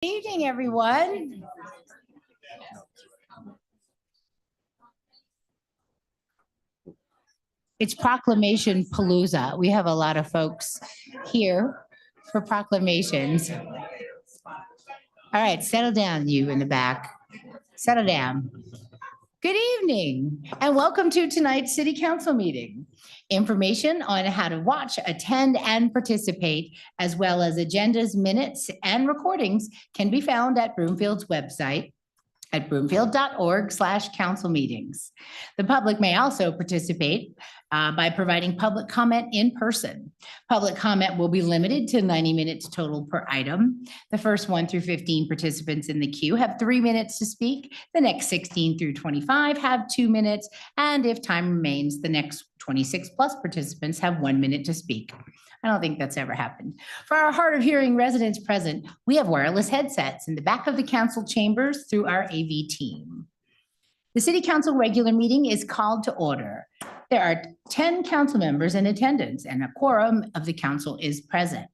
Good evening, everyone. It's Proclamation Palooza. We have a lot of folks here for proclamations. All right, settle down, you in the back. Settle down. Good evening, and welcome to tonight's City Council meeting. Information on how to watch, attend, and participate, as well as agendas, minutes, and recordings can be found at Broomfield's website at broomfield.org/council meetings. The public may also participate by providing public comment in person. Public comment will be limited to 90 minutes total per item. The first 1 through 15 participants in the queue have 3 minutes to speak. The next 16 through 25 have 2 minutes. And if time remains, the next 26 plus participants have 1 minute to speak. I don't think that's ever happened. For our hard of hearing residents present, we have wireless headsets in the back of the council chambers through our AV team. The City Council regular meeting is called to order. There are 10 council members in attendance and a quorum of the council is present.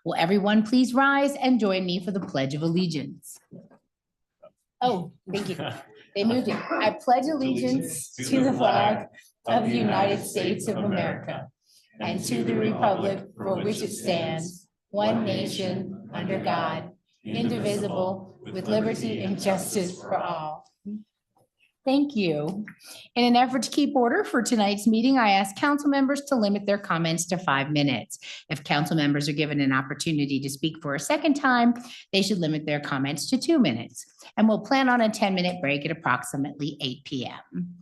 Will everyone please rise and join me for the Pledge of Allegiance? Oh, thank you. They moved it. I pledge allegiance to the flag of the United States of America and to the republic for which it stands, one nation, under God, indivisible, with liberty and justice for all. Thank you. In an effort to keep order for tonight's meeting, I ask council members to limit their comments to 5 minutes. If council members are given an opportunity to speak for a second time, they should limit their comments to 2 minutes. And we'll plan on a 10-minute break at approximately 8 p.m.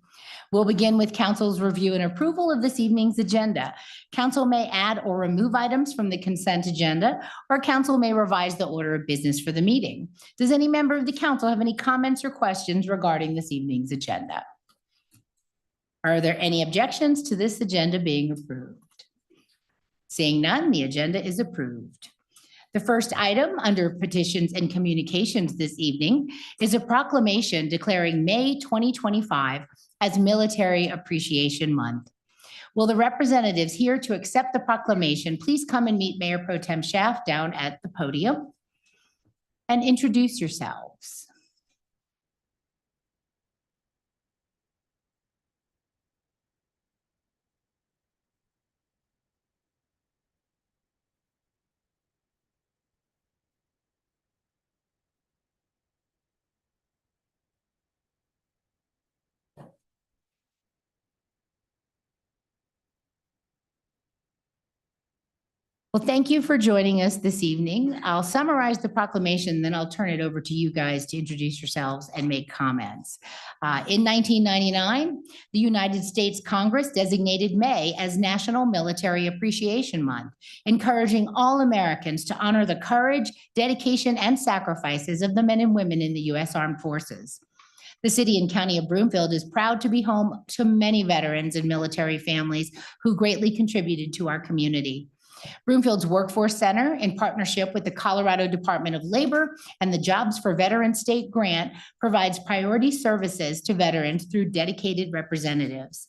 We'll begin with council's review and approval of this evening's agenda. Council may add or remove items from the consent agenda, or council may revise the order of business for the meeting. Does any member of the council have any comments or questions regarding this evening's agenda? Are there any objections to this agenda being approved? Seeing none, the agenda is approved. The first item under petitions and communications this evening is a proclamation declaring May 2025 as Military Appreciation Month. Will the representatives here to accept the proclamation please come and meet Mayor Pro Tem Schaaf down at the podium and introduce yourselves. Well, thank you for joining us this evening. I'll summarize the proclamation, then I'll turn it over to you guys to introduce yourselves and make comments. In 1999, the United States Congress designated May as National Military Appreciation Month, encouraging all Americans to honor the courage, dedication, and sacrifices of the men and women in the U.S. Armed Forces. The city and county of Broomfield is proud to be home to many veterans and military families who greatly contributed to our community. Broomfield's Workforce Center, in partnership with the Colorado Department of Labor and the Jobs for Veterans State Grant, provides priority services to veterans through dedicated representatives.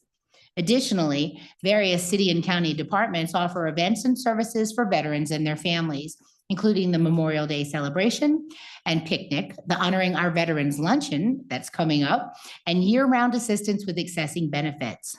Additionally, various city and county departments offer events and services for veterans and their families, including the Memorial Day celebration and picnic, the Honoring Our Veterans Luncheon that's coming up, and year-round assistance with accessing benefits.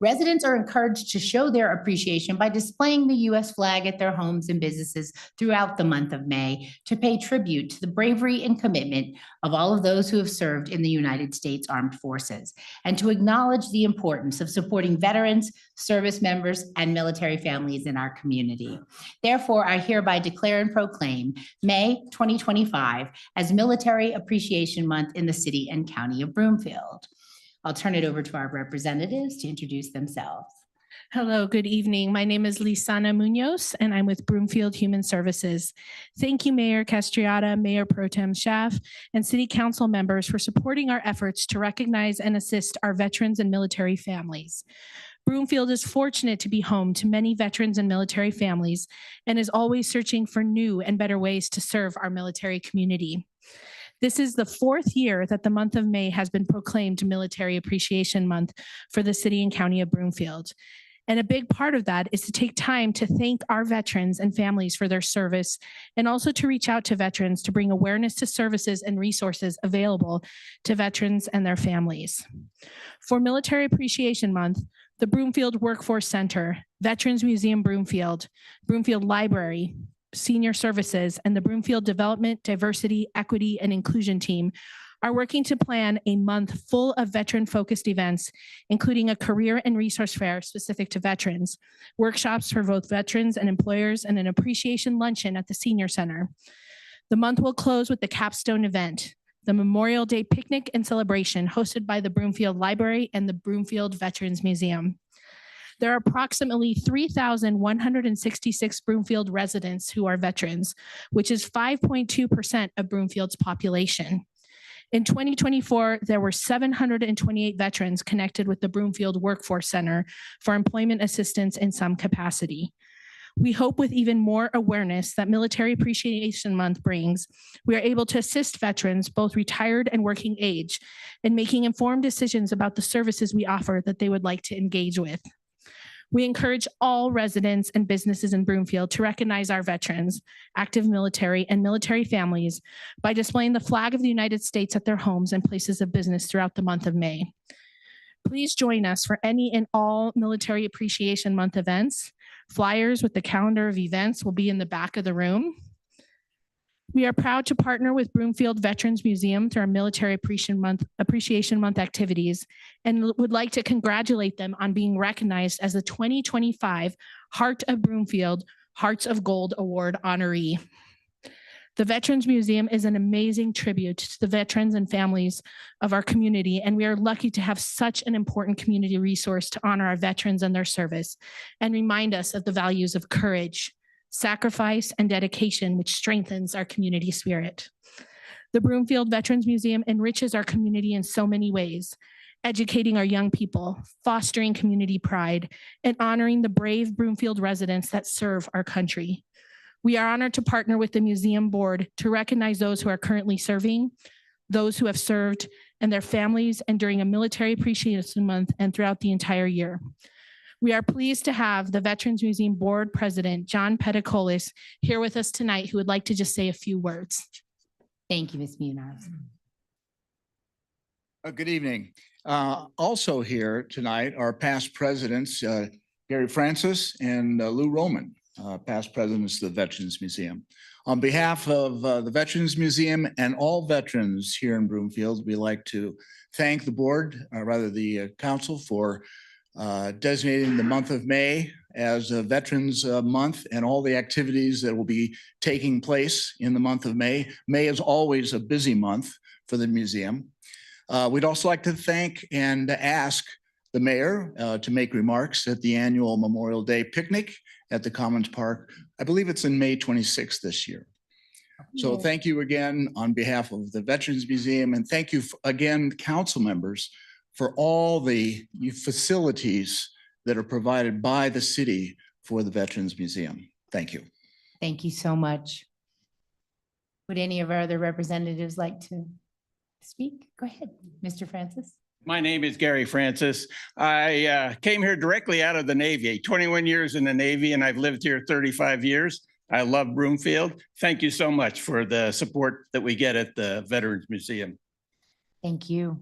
Residents are encouraged to show their appreciation by displaying the U.S. flag at their homes and businesses throughout the month of May to pay tribute to the bravery and commitment of all of those who have served in the United States Armed Forces, and to acknowledge the importance of supporting veterans, service members, and military families in our community. Therefore, I hereby declare and proclaim May 2025 as Military Appreciation Month in the city and county of Broomfield. I'll turn it over to our representatives to introduce themselves. Hello, good evening. My name is Lisana Munoz, and I'm with Broomfield Human Services. Thank you, Mayor Castriata, Mayor Pro Tem Schaaf, and City Council members for supporting our efforts to recognize and assist our veterans and military families. Broomfield is fortunate to be home to many veterans and military families and is always searching for new and better ways to serve our military community. This is the 4th year that the month of May has been proclaimed Military Appreciation Month for the city and county of Broomfield. And a big part of that is to take time to thank our veterans and families for their service, and also to reach out to veterans to bring awareness to services and resources available to veterans and their families. For Military Appreciation Month, the Broomfield Workforce Center, Veterans Museum Broomfield, Broomfield Library, Senior Services, and the Broomfield Development, Diversity, Equity, and Inclusion Team are working to plan a month full of veteran-focused events, including a career and resource fair specific to veterans, workshops for both veterans and employers, and an appreciation luncheon at the Senior Center. The month will close with the capstone event, the Memorial Day Picnic and Celebration, hosted by the Broomfield Library and the Broomfield Veterans Museum. There are approximately 3,166 Broomfield residents who are veterans, which is 5.2% of Broomfield's population. In 2024, there were 728 veterans connected with the Broomfield Workforce Center for employment assistance in some capacity. We hope with even more awareness that Military Appreciation Month brings, we are able to assist veterans, both retired and working age, in making informed decisions about the services we offer that they would like to engage with. We encourage all residents and businesses in Broomfield to recognize our veterans, active military, and military families by displaying the flag of the United States at their homes and places of business throughout the month of May. Please join us for any and all Military Appreciation Month events. Flyers with the calendar of events will be in the back of the room. We are proud to partner with Broomfield Veterans Museum through our Military Appreciation Month activities, and would like to congratulate them on being recognized as the 2025 Heart of Broomfield Hearts of Gold Award honoree. The Veterans Museum is an amazing tribute to the veterans and families of our community, and we are lucky to have such an important community resource to honor our veterans and their service and remind us of the values of courage, sacrifice, and dedication, which strengthens our community spirit. The Broomfield Veterans Museum enriches our community in so many ways, educating our young people, fostering community pride, and honoring the brave Broomfield residents that serve our country. We are honored to partner with the museum board to recognize those who are currently serving, those who have served, and their families, and during a Military Appreciation Month and throughout the entire year. We are pleased to have the Veterans Museum Board President, John Pedicolis, here with us tonight, who would like to just say a few words. Thank you, Ms. Munoz. Good evening. Also here tonight are past presidents, Gary Francis and Lou Roman, past presidents of the Veterans Museum. On behalf of the Veterans Museum and all veterans here in Broomfield, we'd like to thank the board, the council, for designating the month of May as a Veterans Month and all the activities that will be taking place in the month of May. May is always a busy month for the museum. We'd also like to thank and ask the mayor to make remarks at the annual Memorial Day picnic at the Commons Park. I believe it's in May 26th this year. So thank you again on behalf of the Veterans Museum, and thank you again, council members, for all the facilities that are provided by the city for the Veterans Museum. Thank you. Thank you so much. Would any of our other representatives like to speak? Go ahead, Mr. Francis. My name is Gary Francis. I came here directly out of the Navy, 21 years in the Navy, and I've lived here 35 years. I love Broomfield. Thank you so much for the support that we get at the Veterans Museum. Thank you.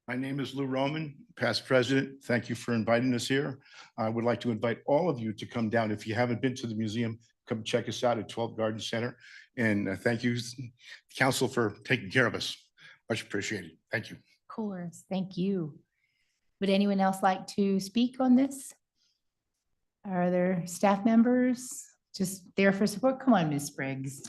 My name is Lou Roman, past president. Thank you for inviting us here. I would like to invite all of you to come down. If you haven't been to the museum, come check us out at 12 Garden Center. And thank you, council, for taking care of us. Much appreciated. Thank you. Of course. Thank you. Would anyone else like to speak on this? Are there staff members just there for support? Come on, Ms. Spriggs.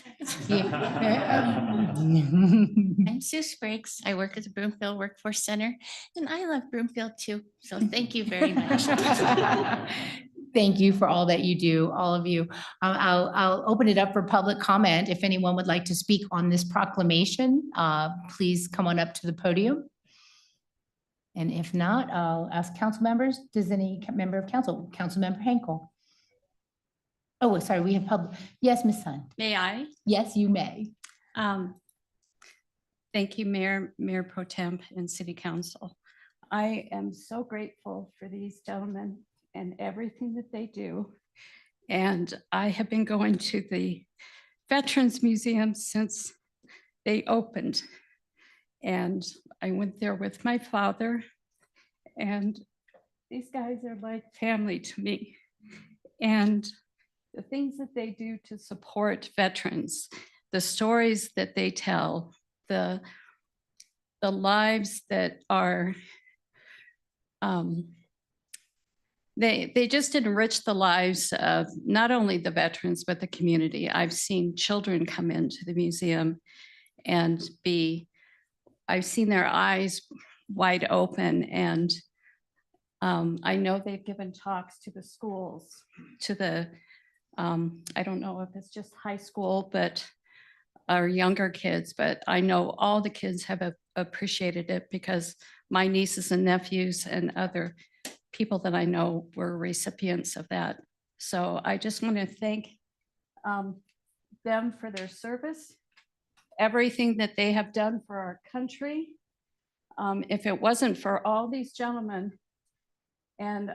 I'm Sue Spriggs. I work at the Broomfield Workforce Center, and I love Broomfield too. So thank you very much. Thank you for all that you do, all of you. I'll open it up for public comment. If anyone would like to speak on this proclamation, please come on up to the podium. And if not, I'll ask council members. Does any member of council, Councilmember Henkel? Oh, sorry, we have public. Yes, Ms. Sun. May I? Yes, you may. Thank you, Mayor Pro Temp and City Council. I am so grateful for these gentlemen and everything that they do. And I have been going to the Veterans Museum since they opened. And I went there with my father, and these guys are like family to me. And the things that they do to support veterans, the stories that they tell, the lives that are, they just enrich the lives of not only the veterans, but the community. I've seen children come into the museum and I've seen their eyes wide open, and I know they've given talks to the schools, to the, I don't know if it's just high school, but our younger kids, but I know all the kids have appreciated it because my nieces and nephews and other people that I know were recipients of that. So I just want to thank them for their service, everything that they have done for our country. If it wasn't for all these gentlemen and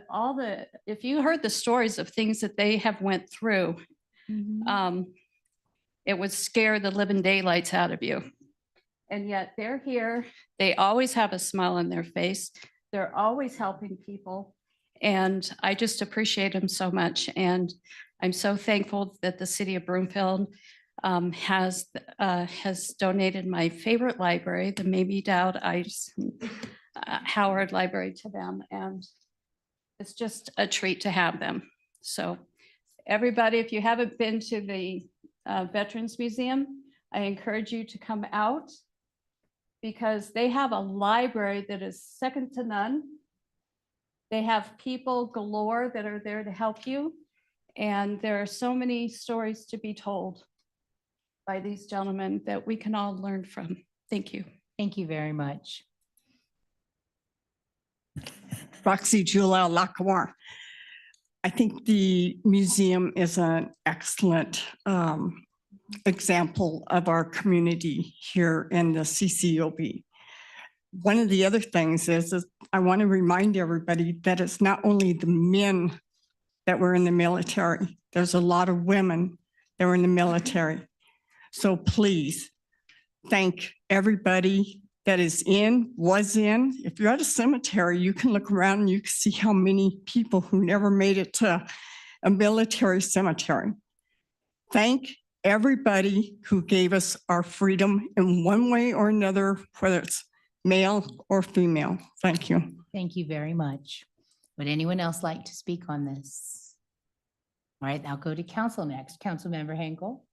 if you heard the stories of things that they have went through, it would scare the living daylights out of you. And yet they're here. They always have a smile on their face. They're always helping people. And I just appreciate them so much. And I'm so thankful that the city of Broomfield has donated my favorite library, the Mamie Dowd Ice Howard Library, to them. And it's just a treat to have them. So everybody, if you haven't been to the Veterans Museum, I encourage you to come out because they have a library that is second to none. They have people galore that are there to help you. And there are so many stories to be told by these gentlemen that we can all learn from. Thank you. Thank you very much. Roxy Julia Lacroix. I think the museum is an excellent example of our community here in the CCOB. One of the other things is I want to remind everybody that it's not only the men that were in the military. There's a lot of women that were in the military. So please thank everybody that was in. If you're at a cemetery, you can look around and you can see how many people who never made it to a military cemetery. Thank everybody who gave us our freedom in one way or another, whether it's male or female. Thank you. Thank you very much. Would anyone else like to speak on this? All right, I'll go to council next. Councilmember Henkel.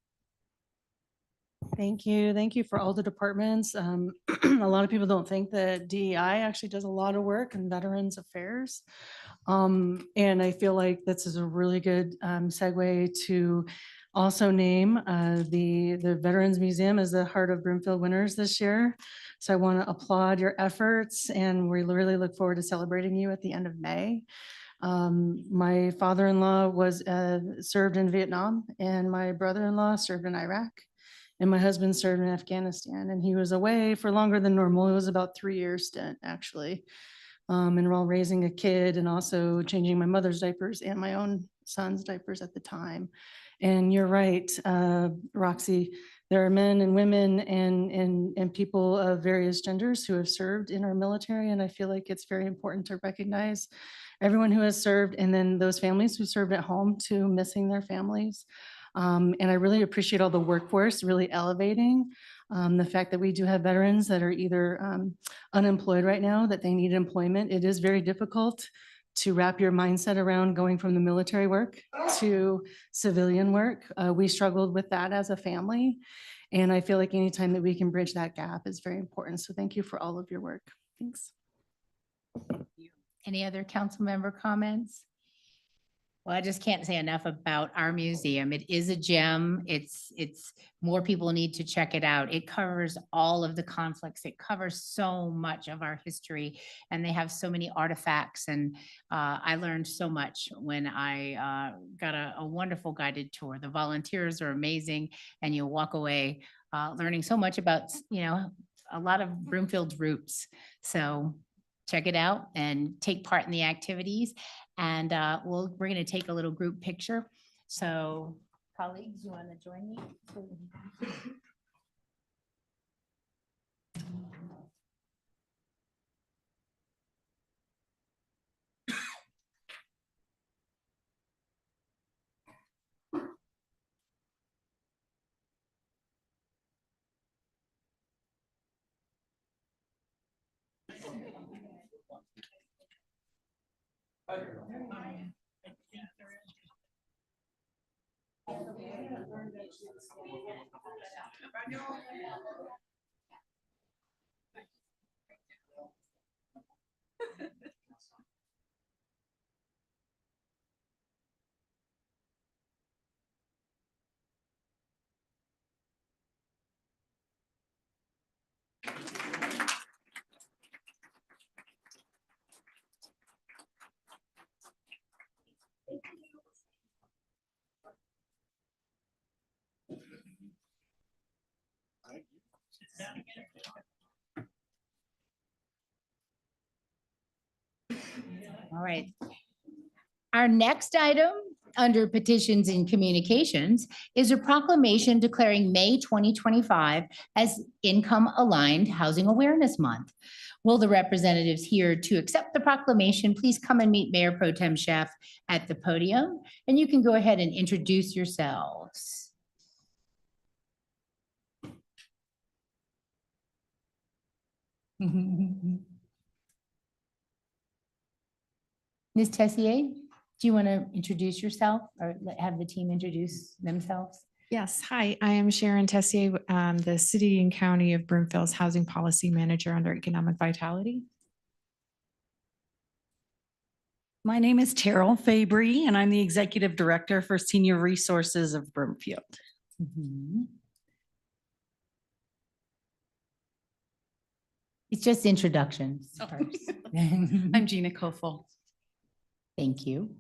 Thank you. Thank you for all the departments. A lot of people don't think that DEI actually does a lot of work in Veterans Affairs. And I feel like this is a really good segue to also name the Veterans Museum as the Heart of Broomfield winners this year. So I want to applaud your efforts, and we really look forward to celebrating you at the end of May. My father-in-law was served in Vietnam, and my brother-in-law served in Iraq. And my husband served in Afghanistan, and he was away for longer than normal. It was about 3 years stint, actually. And while raising a kid and also changing my mother's diapers and my own son's diapers at the time. And you're right, Roxy, there are men and women and people of various genders who have served in our military. And I feel like it's very important to recognize everyone who has served, and then those families who served at home too, missing their families. And I really appreciate all the workforce really elevating the fact that we do have veterans that are either unemployed right now, that they need employment. It is very difficult to wrap your mindset around going from the military work to civilian work. We struggled with that as a family. And I feel like anytime that we can bridge that gap is very important. So thank you for all of your work. Thanks. Any other council member comments? Well, I just can't say enough about our museum. It is a gem. It's more people need to check it out. It covers all of the conflicts. It covers so much of our history, and they have so many artifacts. And I learned so much when I got a wonderful guided tour. The volunteers are amazing, and you'll walk away learning so much about, a lot of Broomfield's roots. So check it out and take part in the activities. And we're going to take a little group picture. So colleagues, you want to join me? All right. Our next item under petitions and communications is a proclamation declaring May 2025 as Income Aligned Housing Awareness Month. Will the representatives here to accept the proclamation please come and meet Mayor Pro Tem Schaaf at the podium, and you can go ahead and introduce yourselves. Ms. Tessier, do you want to introduce yourself or have the team introduce themselves? Yes, hi, I am Sharon Tessier, the City and County of Broomfield's Housing Policy Manager under Economic Vitality. My name is Terrell Fabry, and I'm the Executive Director for Senior Resources of Broomfield. It's just introductions first. I'm Gina Kofel. Thank you.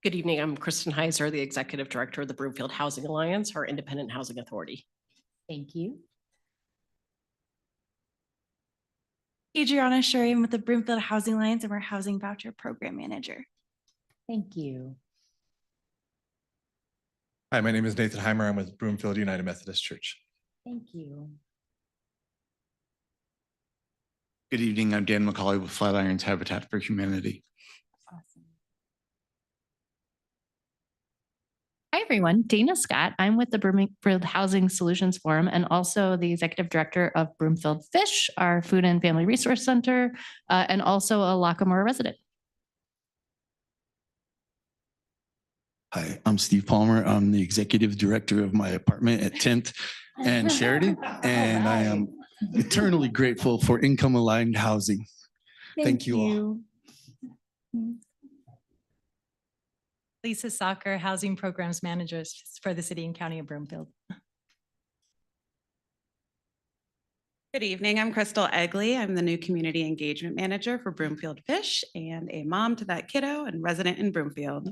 Good evening. I'm Kristen Heiser, the Executive Director of the Broomfield Housing Alliance, our independent housing authority. Thank you. Adriana Sherry, I'm with the Broomfield Housing Alliance and we're Housing Voucher Program Manager. Thank you. Hi, my name is Nathan Heimer. I'm with Broomfield United Methodist Church. Thank you. Good evening. I'm Dan McCauley with Flatirons Habitat for Humanity. Awesome. Hi, everyone. Dana Scott. I'm with the Broomfield Housing Solutions Forum and also the Executive Director of Broomfield Fish, our Food and Family Resource Center, and also a Lackamoor resident. Hi, I'm Steve Palmer. I'm the Executive Director of my apartment at 10th and Sheridan, and I am eternally grateful for Income Aligned Housing. Thank you all. Lisa Soccer, Housing Programs Manager for the City and County of Broomfield. Good evening. I'm Crystal Egley. I'm the new Community Engagement Manager for Broomfield Fish and a mom to that kiddo and resident in Broomfield.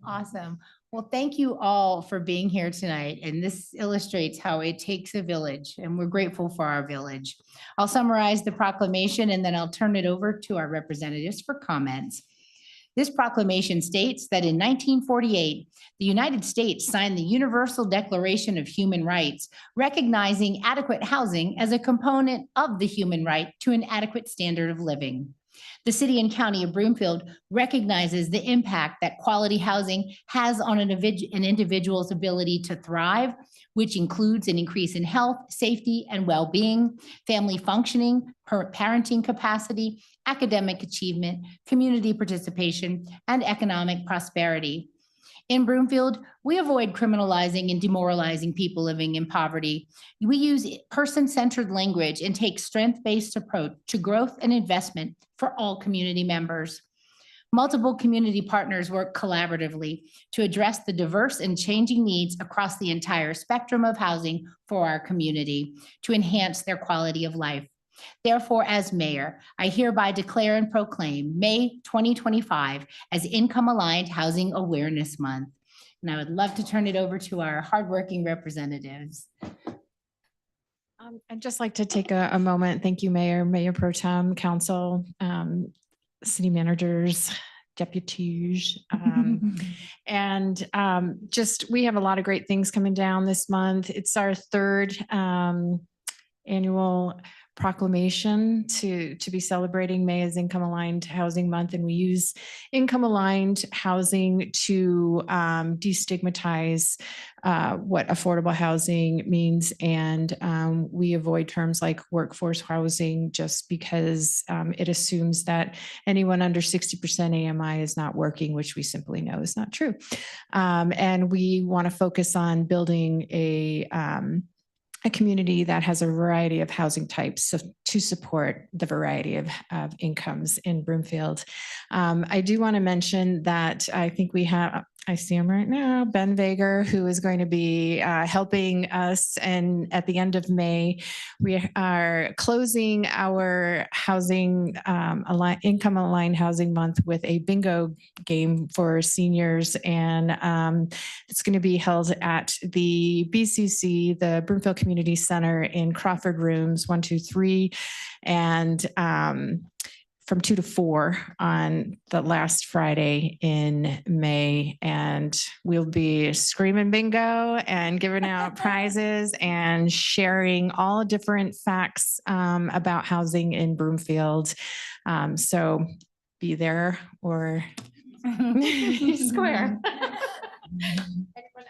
Awesome. Well, thank you all for being here tonight. And this illustrates how it takes a village, and we're grateful for our village. I'll summarize the proclamation and then I'll turn it over to our representatives for comments. This proclamation states that in 1948, the United States signed the Universal Declaration of Human Rights, recognizing adequate housing as a component of the human right to an adequate standard of living. The City and County of Broomfield recognizes the impact that quality housing has on an individual's ability to thrive, which includes an increase in health, safety, and well-being, family functioning, parenting capacity, academic achievement, community participation, and economic prosperity. In Broomfield, we avoid criminalizing and demoralizing people living in poverty. We use person-centered language and take strength-based approach to growth and investment for all community members. Multiple community partners work collaboratively to address the diverse and changing needs across the entire spectrum of housing for our community to enhance their quality of life. Therefore, as mayor, I hereby declare and proclaim May 2025 as Income Aligned Housing Awareness Month. And I would love to turn it over to our hardworking representatives. All I'd just like to take a moment. Thank you, Mayor, Mayor Pro Tem, Council, city managers, deputies. And just, we have a lot of great things coming down this month. It's our third annual proclamation to be celebrating May as Income Aligned Housing Month. And we use income aligned housing to destigmatize what affordable housing means. And we avoid terms like workforce housing just because it assumes that anyone under 60% AMI is not working, which we simply know is not true. And we want to focus on building a community that has a variety of housing types to support the variety of incomes in Broomfield. I do want to mention that I think we have, I see him right now, Ben Vager, who is going to be helping us. And at the end of May, we are closing our housing income aligned housing month with a bingo game for seniors. And it's going to be held at the BCC, the Broomfield Community Center in Crawford Rooms 123. And from 2 to 4 on the last Friday in May. And we'll be screaming bingo and giving out prizes and sharing all different facts about housing in Broomfield. So be there or square. Anyone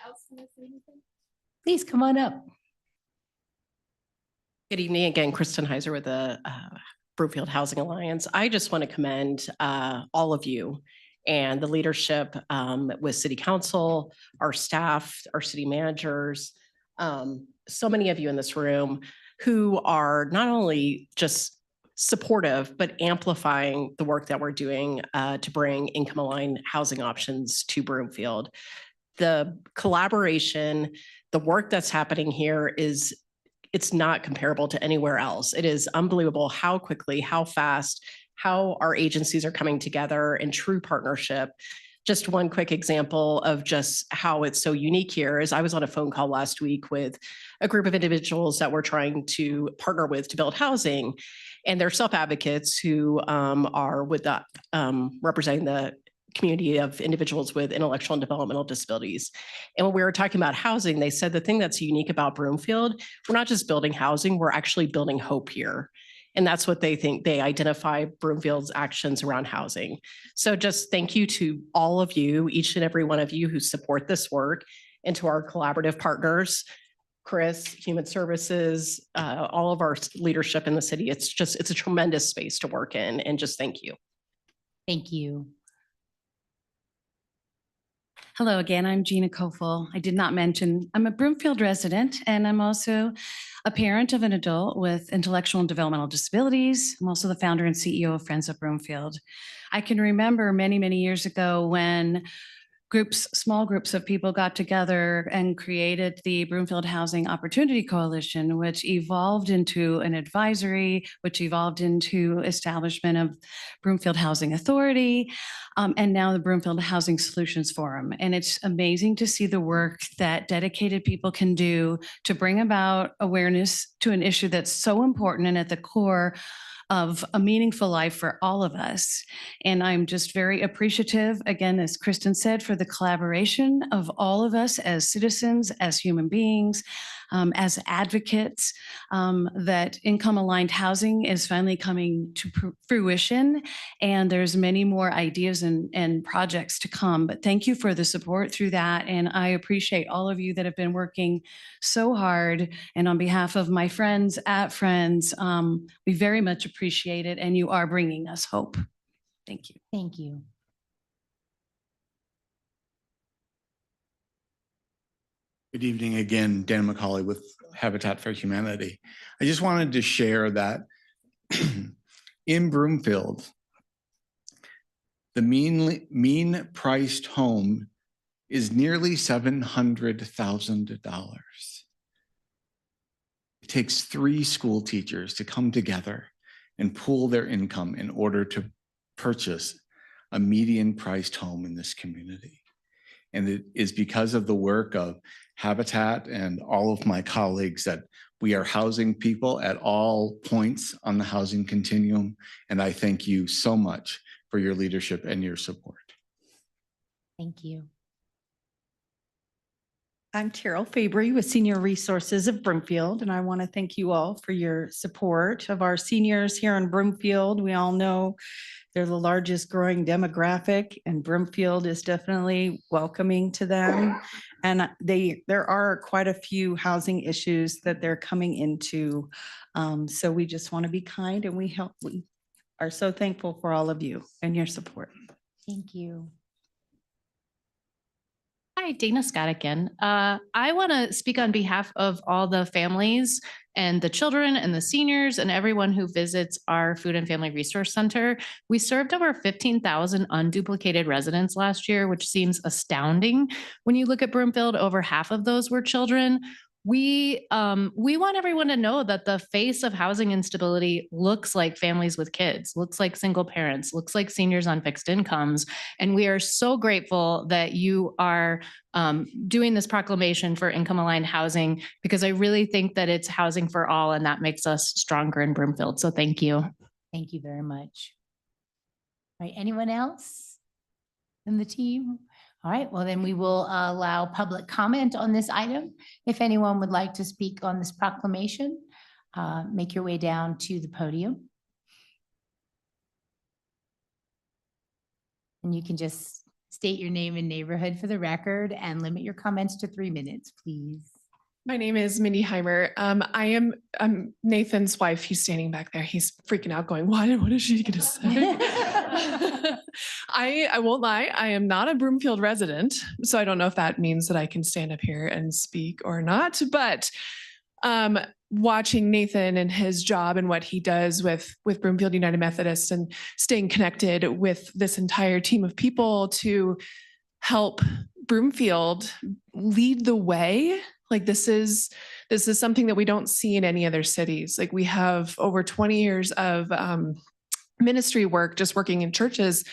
else want to say anything? Please come on up. Good evening again, Kristen Heiser with the Broomfield Housing Alliance. I just want to commend all of you and the leadership with City Council, our staff, our city managers, so many of you in this room who are not only just supportive, but amplifying the work that we're doing to bring income-aligned housing options to Broomfield. The collaboration, the work that's happening here it's not comparable to anywhere else. It is unbelievable how quickly, how fast, how our agencies are coming together in true partnership. Just one quick example of just how it's so unique here is I was on a phone call last week with a group of individuals that we're trying to partner with to build housing. And they're self-advocates who are with the representing the community of individuals with intellectual and developmental disabilities. And when we were talking about housing, they said the thing that's unique about Broomfield, we're not just building housing, we're actually building hope here. And that's what they think. They identify Broomfield's actions around housing. So just thank you to all of you, each and every one of you who support this work, and to our collaborative partners, Chris, Human Services, all of our leadership in the city. It's a tremendous space to work in, and just thank you. Thank you. Hello again, I'm Gina Kofel. I did not mention, I'm a Broomfield resident, and I'm also a parent of an adult with intellectual and developmental disabilities. I'm also the founder and CEO of Friends of Broomfield. I can remember many, many years ago when small groups of people got together and created the Broomfield Housing Opportunity Coalition, which evolved into an advisory, which evolved into establishment of Broomfield Housing Authority, and now the Broomfield Housing Solutions Forum. And it's amazing to see the work that dedicated people can do to bring about awareness to an issue that's so important and at the core of a meaningful life for all of us. And I'm just very appreciative, again, as Kristen said, for the collaboration of all of us as citizens, as human beings, as advocates, that income-aligned housing is finally coming to fruition. And there's many more ideas and projects to come. But thank you for the support through that. And I appreciate all of you that have been working so hard. And on behalf of my friends at Friends, we very much appreciate it. And you are bringing us hope. Thank you. Thank you. Good evening again, Dan McCauley with Habitat for Humanity. I just wanted to share that in Broomfield, the mean priced home is nearly $700,000. It takes 3 school teachers to come together and pool their income in order to purchase a median priced home in this community. And it is because of the work of Habitat and all of my colleagues that We are housing people at all points on the housing continuum. And I thank you so much for your leadership and your support. Thank you. I'm Terrell Fabry with Senior Resources of Broomfield, and I want to thank you all for your support of our seniors here in Broomfield. We all know they're the largest growing demographic, and Broomfield is definitely welcoming to them. And there are quite a few housing issues that they're coming into. So we just want to be kind, and we are so thankful for all of you and your support. Thank you. Hi, Dana Scott again. I want to speak on behalf of all the families and the children and the seniors and everyone who visits our Food and Family Resource Center. We served over 15,000 unduplicated residents last year, which seems astounding. When you look at Broomfield, over half of those were children. We want everyone to know that the face of housing instability looks like families with kids, looks like single parents, looks like seniors on fixed incomes. And we are so grateful that you are doing this proclamation for income aligned housing, because I really think that it's housing for all, and that makes us stronger in Broomfield. So thank you. Thank you very much. All right, anyone else in the team? All right, well, then we will allow public comment on this item. If anyone would like to speak on this proclamation, make your way down to the podium. And you can just state your name and neighborhood for the record and limit your comments to 3 minutes, please. My name is Mindy Heimer. I'm Nathan's wife. He's standing back there. He's freaking out going, what is she gonna say? I won't lie, I am not a Broomfield resident, so I don't know if that means that I can stand up here and speak or not, but watching Nathan and his job and what he does with Broomfield United Methodist and staying connected with this entire team of people to help Broomfield lead the way. Like this is something that we don't see in any other cities. Like we have over 20 years of ministry work, just working in churches.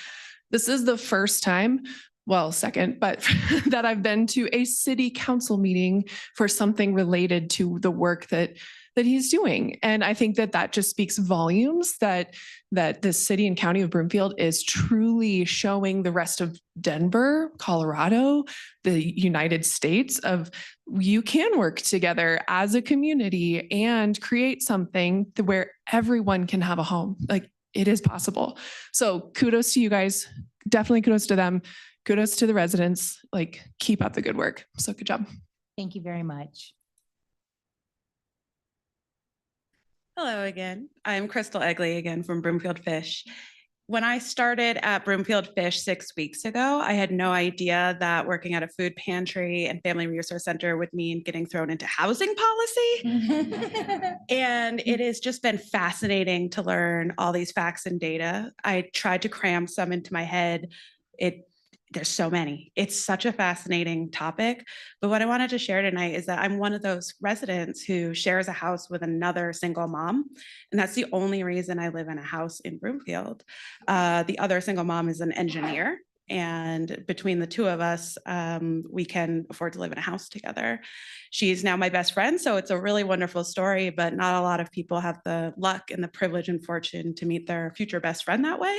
This is the first time, well, second, but that I've been to a city council meeting for something related to the work that he's doing. And I think that just speaks volumes that the city and county of Broomfield is truly showing the rest of Denver, Colorado, the United States of you can work together as a community and create something where everyone can have a home. Like it is possible. So kudos to you guys. Definitely kudos to them. Kudos to the residents. Like keep up the good work. So good job. Thank you very much. Hello again. I'm Crystal Egley again from Broomfield Fish. When I started at Broomfield Fish 6 weeks ago, I had no idea that working at a food pantry and family resource center would mean getting thrown into housing policy. And it has just been fascinating to learn all these facts and data. I tried to cram some into my head. There's so many. It's such a fascinating topic. But what I wanted to share tonight is that I'm one of those residents who shares a house with another single mom. And that's the only reason I live in a house in Broomfield. The other single mom is an engineer. And between the two of us, we can afford to live in a house together. She's now my best friend, so it's a really wonderful story, but not a lot of people have the luck and the privilege and fortune to meet their future best friend that way.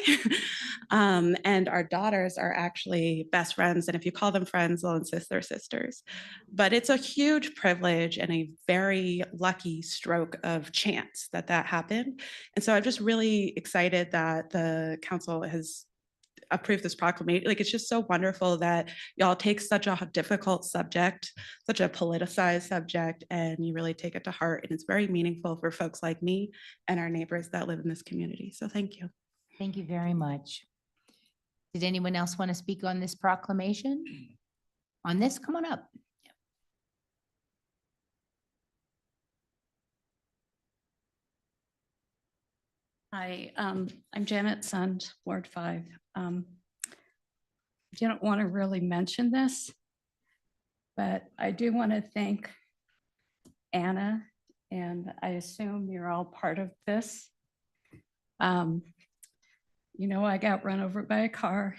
And our daughters are actually best friends, and if you call them friends, they'll insist they're sisters. But it's a huge privilege and a very lucky stroke of chance that happened. And so I'm just really excited that the council has approve this proclamation. Like, it's just so wonderful that y'all take such a difficult subject, such a politicized subject, and you really take it to heart. And it's very meaningful for folks like me and our neighbors that live in this community. So thank you. Thank you very much. Did anyone else want to speak on this proclamation? On this, come on up. Hi, I'm Janet Sund, Ward 5. I didn't want to really mention this, but I do want to thank Anna, and I assume you're all part of this. You know, I got run over by a car.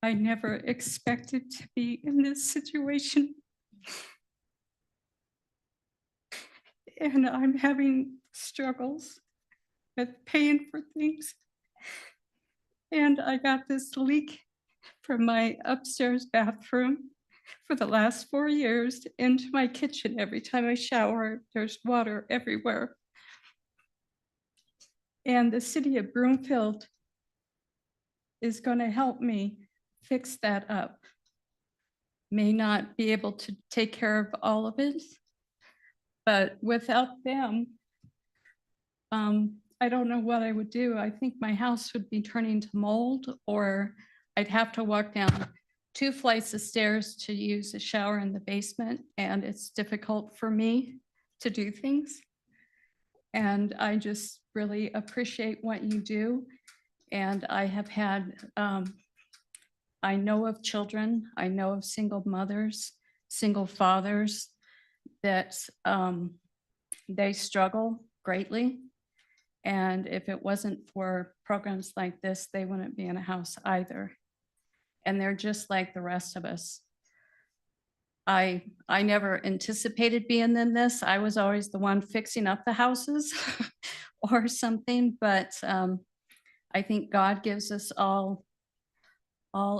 I never expected to be in this situation. And I'm having struggles with paying for things. And I got this leak from my upstairs bathroom for the last 4 years into my kitchen. Every time I shower, there's water everywhere. And the city of Broomfield is going to help me fix that up. May not be able to take care of all of it, but without them, I don't know what I would do. I think my house would be turning to mold, or I'd have to walk down 2 flights of stairs to use a shower in the basement, and it's difficult for me to do things. And I just really appreciate what you do. And I have had, I know of children, I know of single mothers, single fathers that they struggle greatly. And if it wasn't for programs like this, they wouldn't be in a house either. And they're just like the rest of us. I never anticipated being in this. I was always the one fixing up the houses or something, but I think God gives us all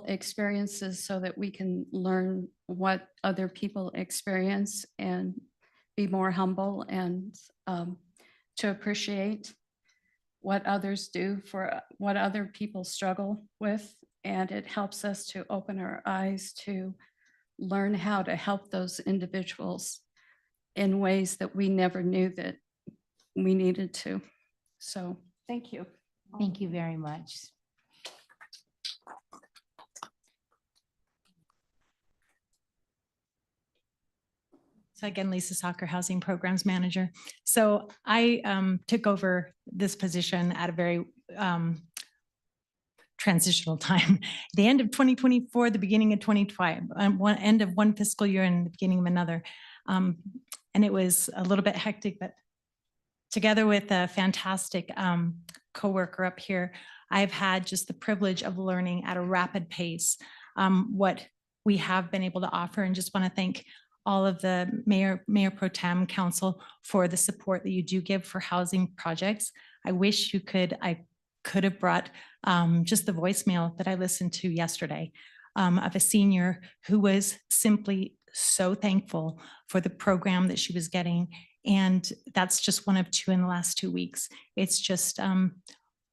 experiences so that we can learn what other people experience and be more humble and to appreciate what others do for what other people struggle with. And it helps us to open our eyes to learn how to help those individuals in ways that we never knew that we needed to. So thank you. Thank you very much. So again, Lisa Soccer, Housing Programs Manager. So I took over this position at a very transitional time, the end of 2024, the beginning of 2025, end of one fiscal year and the beginning of another. And it was a little bit hectic, but together with a fantastic coworker up here, I've had just the privilege of learning at a rapid pace what we have been able to offer, and just want to thank all of the Mayor Pro Tem Council for the support that you do give for housing projects. I wish I could have brought just the voicemail that I listened to yesterday of a senior who was simply so thankful for the program that she was getting. And that's just one of 2 in the last 2 weeks. It's just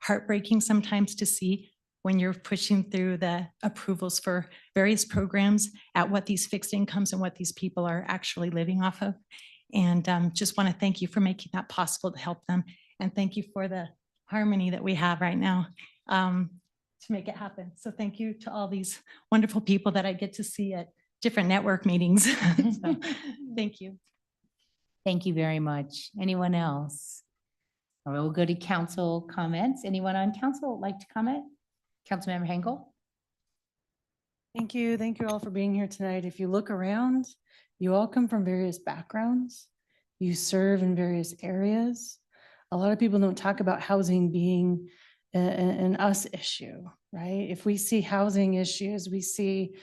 heartbreaking sometimes to see when you're pushing through the approvals for various programs at what these fixed incomes and what these people are actually living off of. And just want to thank you for making that possible to help them. And thank you for the harmony that we have right now to make it happen. So thank you to all these wonderful people that I get to see at different network meetings. So, thank you. Thank you very much. Anyone else? All right, we'll go to council comments. Anyone on council like to comment? Councilmember Henkel? Thank you. Thank you all for being here tonight. If you look around, you all come from various backgrounds. You serve in various areas. A lot of people don't talk about housing being an us issue, right? If we see housing issues, we see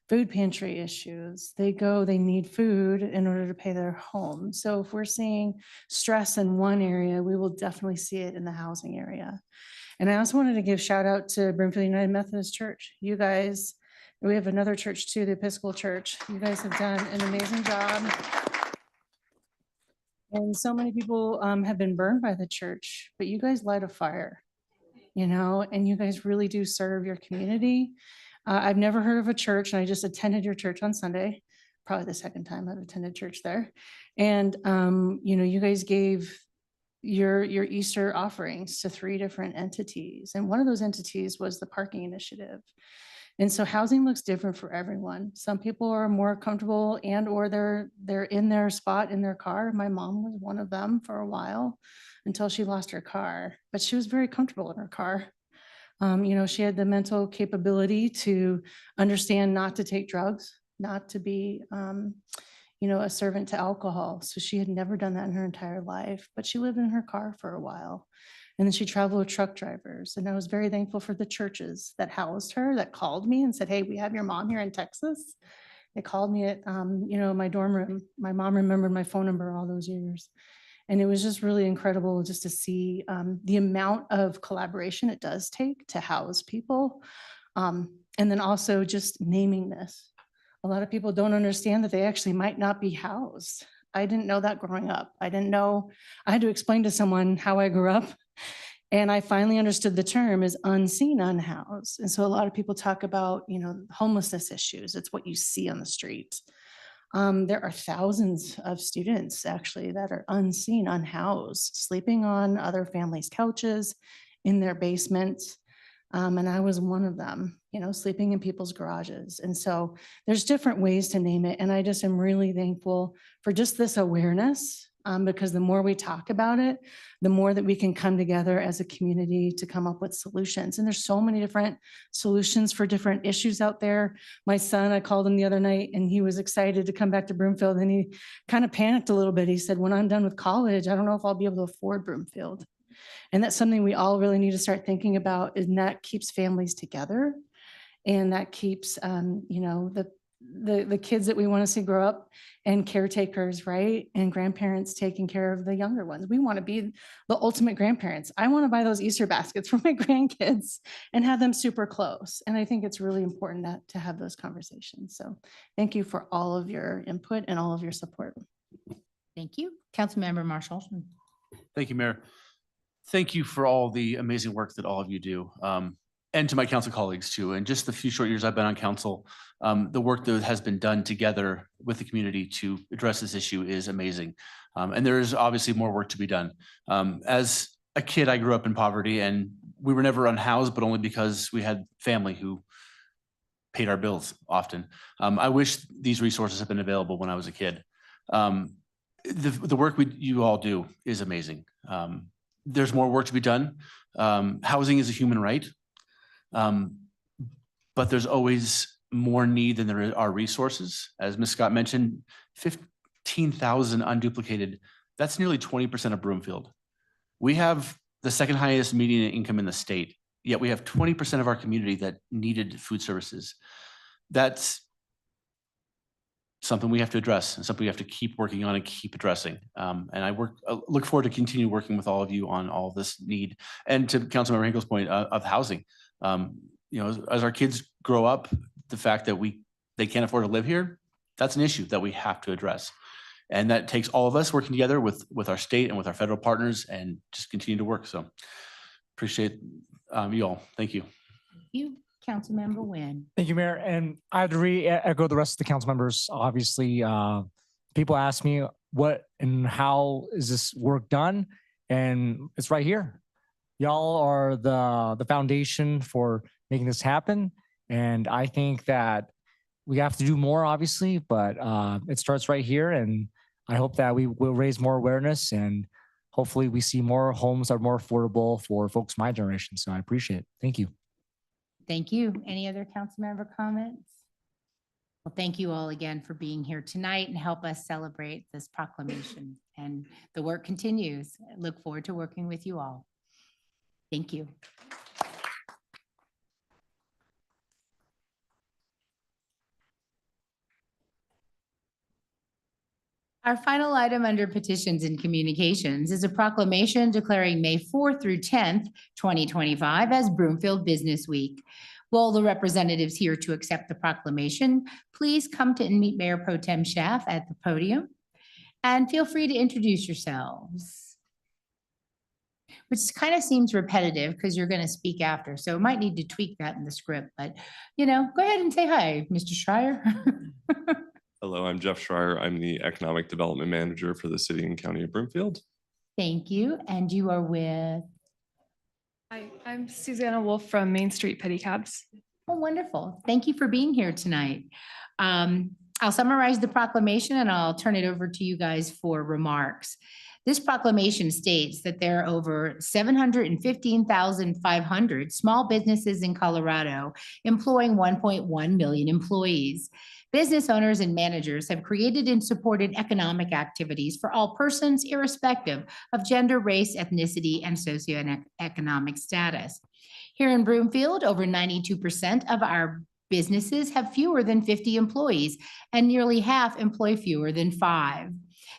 food pantry issues. They need food in order to pay their home. So if we're seeing stress in one area, we will definitely see it in the housing area. And I also wanted to give shout out to Broomfield United Methodist Church. You guys, we have another church too, the Episcopal Church. You guys have done an amazing job. And so many people have been burned by the church, but you guys light a fire, and you guys really do serve your community. I've never heard of a church, and I just attended your church on Sunday, probably the second time I've attended church there. And, you guys gave your Easter offerings to 3 different entities. And one of those entities was the parking initiative. And so housing looks different for everyone. Some people are more comfortable or they're in their spot in their car. My mom was one of them for a while until she lost her car, but she was very comfortable in her car. She had the mental capability to understand not to take drugs, not to be, a servant to alcohol. So she had never done that in her entire life, but she lived in her car for a while. And then she traveled with truck drivers. And I was very thankful for the churches that housed her, that called me and said, hey, we have your mom here in Texas. They called me at, my dorm room. My mom remembered my phone number all those years. And it was just really incredible just to see the amount of collaboration it does take to house people. And then also just naming this. A lot of people don't understand that they actually might not be housed. I didn't know that growing up. I didn't know, I had to explain to someone how I grew up. And I finally understood the term is unseen, unhoused. And so a lot of people talk about, homelessness issues. It's what you see on the street. There are thousands of students actually that are unseen, unhoused, sleeping on other families' couches, in their basements. And I was one of them, sleeping in people's garages. And so there's different ways to name it. And I just am really thankful for just this awareness, because the more we talk about it, the more that we can come together as a community to come up with solutions. And there's so many different solutions for different issues out there. My son, I called him the other night and he was excited to come back to Broomfield, and he kind of panicked a little bit. He said, when I'm done with college, I don't know if I'll be able to afford Broomfield. And that's something we all really need to start thinking about, and that keeps families together. And that keeps, the kids that we want to see grow up, and caretakers, right? And grandparents taking care of the younger ones. We want to be the ultimate grandparents. I want to buy those Easter baskets for my grandkids and have them super close. And I think it's really important to have those conversations. So thank you for all of your input and all of your support. Thank you. Councilmember Marshall. Thank you, Mayor. Thank you for all the amazing work that all of you do. And to my council colleagues too. And just the few short years I've been on council, the work that has been done together with the community to address this issue is amazing. And there is obviously more work to be done. As a kid, I grew up in poverty, and we were never unhoused, but only because we had family who paid our bills often. I wish these resources had been available when I was a kid. The work you all do is amazing. There's more work to be done. Housing is a human right. But there's always more need than there are resources. As Ms. Scott mentioned, 15,000 unduplicated, that's nearly 20% of Broomfield. We have the second highest median income in the state, yet we have 20% of our community that needed food services. That's something we have to address, and something we have to keep working on and keep addressing. And I look forward to continue working with all of you on all this need. And to Councilmember Hinkle's point of housing, as our kids grow up, the fact that they can't afford to live here, that's an issue that we have to address. And that takes all of us working together with our state and with our federal partners, and just continue to work. So appreciate you all. Thank you. Thank you. Councilmember Nguyen. Thank you, Mayor. And I have to re-echo the rest of the council members. Obviously, people ask me what and how is this work done? And it's right here. Y'all are the foundation for making this happen. And I think that we have to do more, obviously, but it starts right here. And I hope that we will raise more awareness, and hopefully we see more homes that are more affordable for folks my generation. So I appreciate it. Thank you. Thank you. Any other council member comments? Well, thank you all again for being here tonight and help us celebrate this proclamation. And the work continues. I look forward to working with you all. Thank you. Our final item under petitions and communications is a proclamation declaring May 4th through 10th, 2025 as Broomfield Business Week. Will the representatives here to accept the proclamation please come to and meet Mayor Pro Tem Schaaf at the podium, and feel free to introduce yourselves. Which kind of seems repetitive because you're going to speak after, so might need to tweak that in the script, but go ahead and say hi, Mr. Schreier. Hello, I'm Jeff Schreier. I'm the Economic Development Manager for the City and County of Broomfield. Thank you. And you are with? Hi, I'm Susanna Wolf from Main Street Pedicabs. Oh, wonderful. Thank you for being here tonight. I'll summarize the proclamation and I'll turn it over to you guys for remarks. This proclamation states that there are over 715,500 small businesses in Colorado employing 1.1 million employees. Business owners and managers have created and supported economic activities for all persons, irrespective of gender, race, ethnicity, and socioeconomic status. Here in Broomfield, over 92% of our Businesses have fewer than 50 employees, and nearly half employ fewer than 5.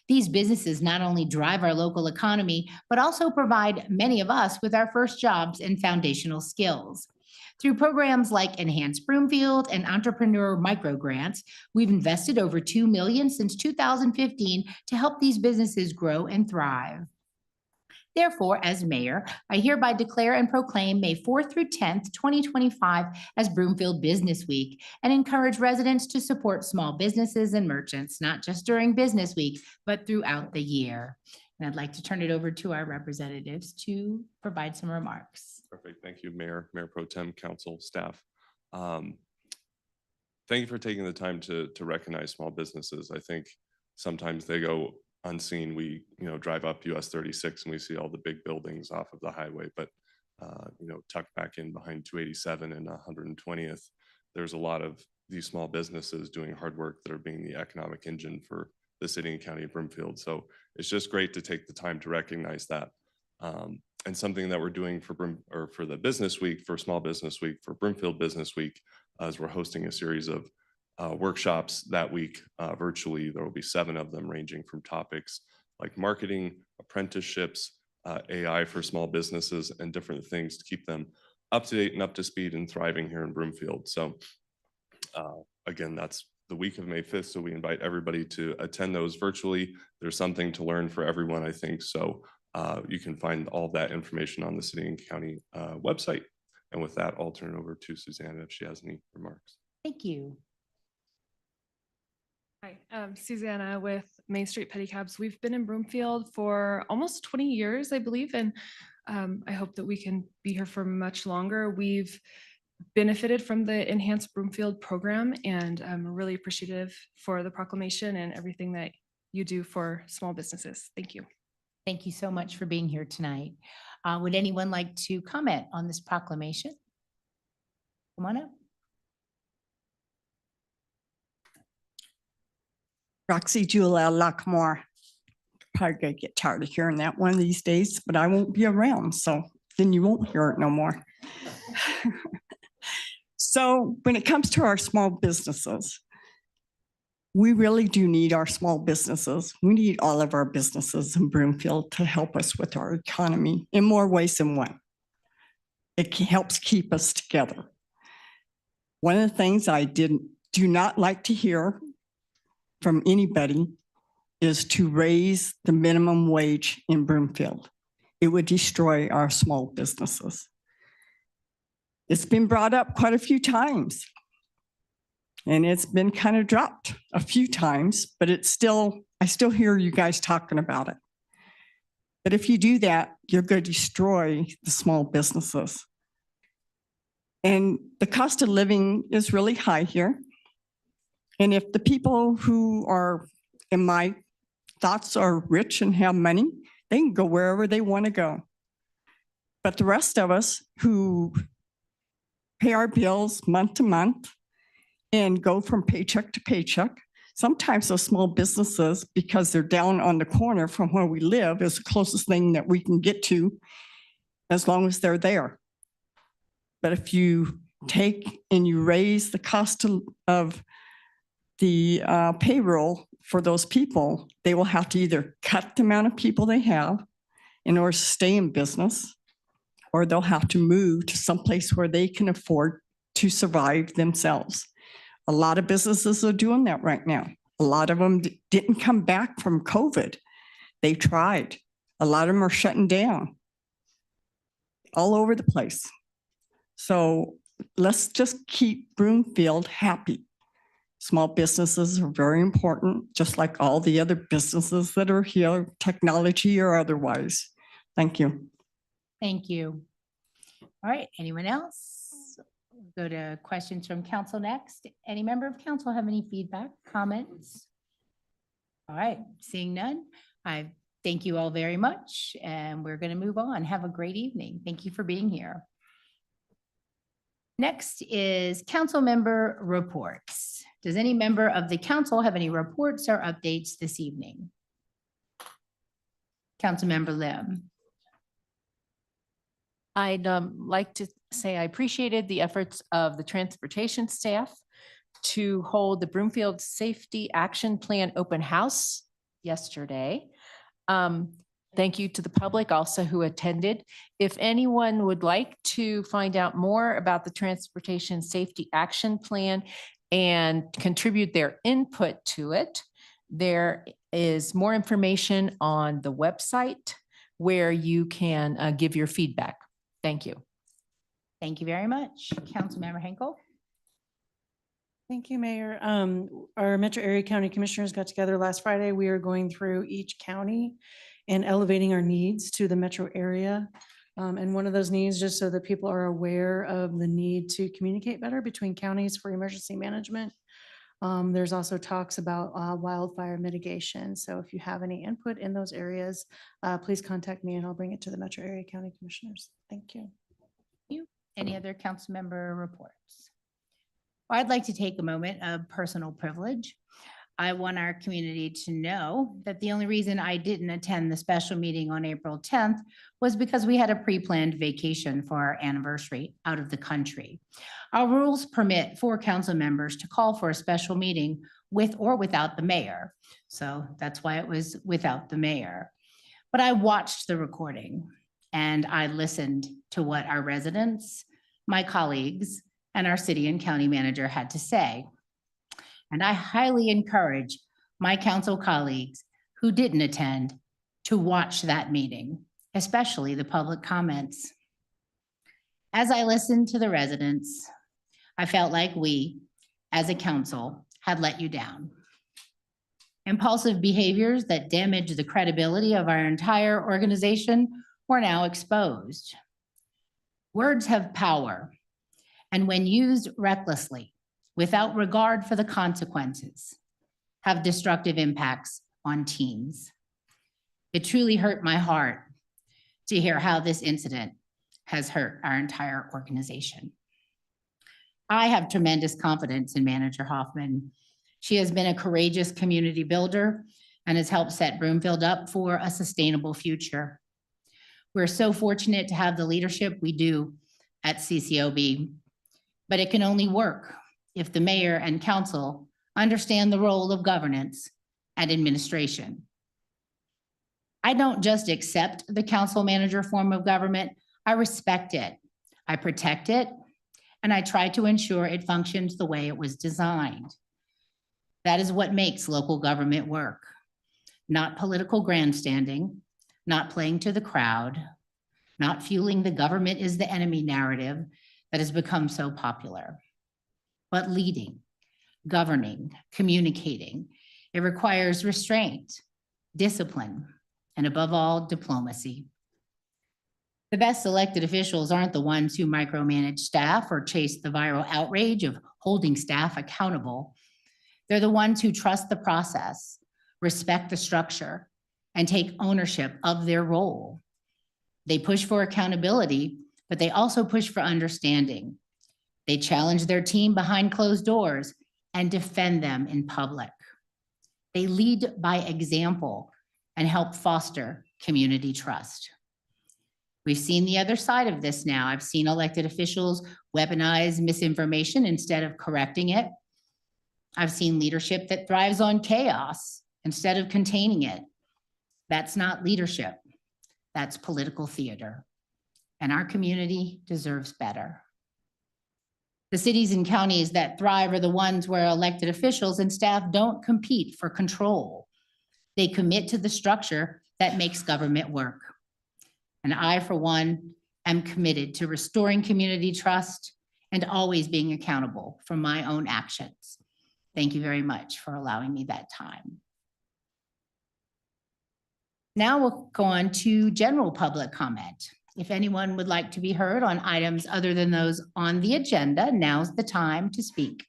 These businesses not only drive our local economy, but also provide many of us with our first jobs and foundational skills. Through programs like Enhanced Broomfield and Entrepreneur Micro Grants, we've invested over $2 million since 2015 to help these businesses grow and thrive. Therefore, as mayor, I hereby declare and proclaim May 4th through 10th, 2025 as Broomfield Business Week and encourage residents to support small businesses and merchants, not just during business week, but throughout the year. And I'd like to turn it over to our representatives to provide some remarks. Perfect. Thank you, Mayor Pro Tem, Council, staff. Thank you for taking the time to recognize small businesses. I think sometimes they go unseen. We, drive up US 36 and we see all the big buildings off of the highway, but, tucked back in behind 287 and 120th, there's a lot of these small businesses doing hard work that are being the economic engine for the city and county of Broomfield. So it's just great to take the time to recognize that. And something that we're doing for the Business Week, for Small Business Week, for Broomfield Business Week, is we're hosting a series of workshops that week virtually. There will be 7 of them, ranging from topics like marketing, apprenticeships, AI for small businesses, and different things to keep them up to date and up to speed and thriving here in Broomfield. So again, that's the week of May 5th. So we invite everybody to attend those virtually. There's something to learn for everyone, I think. So you can find all that information on the city and county website. And with that, I'll turn it over to Susanna if she has any remarks. Thank you. Hi, Susanna with Main Street Pedicabs. We've been in Broomfield for almost 20 years, I believe, and I hope that we can be here for much longer. We've benefited from the Enhanced Broomfield program, and I'm really appreciative for the proclamation and everything that you do for small businesses. Thank you. Thank you so much for being here tonight. Would anyone like to comment on this proclamation? Come on up. Roxy Julia Lockmore. Probably gonna get tired of hearing that one of these days, but I won't be around, so then you won't hear it no more. So when it comes to our small businesses, we really do need our small businesses. We need all of our businesses in Broomfield to help us with our economy in more ways than one. It helps keep us together. One of the things I do not like to hear from anybody is to raise the minimum wage in Broomfield. It would destroy our small businesses. It's been brought up quite a few times. And it's been kind of dropped a few times, but I still hear you guys talking about it. But if you do that, you're going to destroy the small businesses. And the cost of living is really high here. And if the people who are, in my thoughts, are rich and have money, they can go wherever they want to go. But the rest of us who pay our bills month to month and go from paycheck to paycheck, sometimes those small businesses, because they're down on the corner from where we live, is the closest thing that we can get to as long as they're there. But if you take and you raise the cost of the payroll for those people, they will have to either cut the amount of people they have in order to stay in business, or they'll have to move to someplace where they can afford to survive themselves. A lot of businesses are doing that right now. A lot of them didn't come back from COVID. They tried. A lot of them are shutting down all over the place. So let's just keep Broomfield happy. Small businesses are very important, just like all the other businesses that are here, technology or otherwise. Thank you. Thank you. All right, anyone else? We'll go to questions from council next. Any member of council have any feedback, comments? All right, seeing none, I thank you all very much, and we're going to move on. Have a great evening. Thank you for being here. Next is council member reports. Does any member of the council have any reports or updates this evening? Councilmember Lim. I'd like to say I appreciated the efforts of the transportation staff to hold the Broomfield Safety Action Plan open house yesterday. Thank you to the public also who attended. If anyone would like to find out more about the Transportation Safety Action Plan and contribute their input to it, there is more information on the website where you can give your feedback. Thank you. Thank you very much. Councilmember Henkel. Thank you, Mayor. Our Metro Area County Commissioners got together last Friday. We are going through each county and elevating our needs to the metro area. And one of those needs, just so that people are aware of the need to communicate better between counties for emergency management. There's also talks about wildfire mitigation. So if you have any input in those areas, please contact me and I'll bring it to the Metro Area County Commissioners. Thank you. Any other council member reports? Well, I'd like to take a moment of personal privilege. I want our community to know that the only reason I didn't attend the special meeting on April 10th was because we had a pre-planned vacation for our anniversary out of the country. Our rules permit 4 council members to call for a special meeting with or without the mayor. So that's why it was without the mayor. But I watched the recording and I listened to what our residents, my colleagues, and our city and county manager had to say. And I highly encourage my council colleagues who didn't attend to watch that meeting, especially the public comments. As I listened to the residents, I felt like we, as a council, had let you down. Impulsive behaviors that damage the credibility of our entire organization were now exposed. Words have power, and when used recklessly, without regard for the consequences, have destructive impacts on teams. It truly hurt my heart to hear how this incident has hurt our entire organization. I have tremendous confidence in Manager Hoffman. She has been a courageous community builder and has helped set Broomfield up for a sustainable future. We're so fortunate to have the leadership we do at CCOB, but it can only work if the mayor and council understand the role of governance and administration. I don't just accept the council manager form of government, I respect it, I protect it, and I try to ensure it functions the way it was designed. That is what makes local government work. Not political grandstanding, not playing to the crowd, not fueling the government is the enemy narrative that has become so popular, but leading, governing, communicating. It requires restraint, discipline, and above all, diplomacy. The best elected officials aren't the ones who micromanage staff or chase the viral outrage of holding staff accountable. They're the ones who trust the process, respect the structure, and take ownership of their role. They push for accountability, but they also push for understanding. They challenge their team behind closed doors and defend them in public. They lead by example and help foster community trust. We've seen the other side of this now. I've seen elected officials weaponize misinformation instead of correcting it. I've seen leadership that thrives on chaos instead of containing it. That's not leadership. That's political theater. And our community deserves better. The cities and counties that thrive are the ones where elected officials and staff don't compete for control. They commit to the structure that makes government work. And I, for one, am committed to restoring community trust and always being accountable for my own actions. Thank you very much for allowing me that time. Now we'll go on to general public comment. If anyone would like to be heard on items other than those on the agenda, now's the time to speak.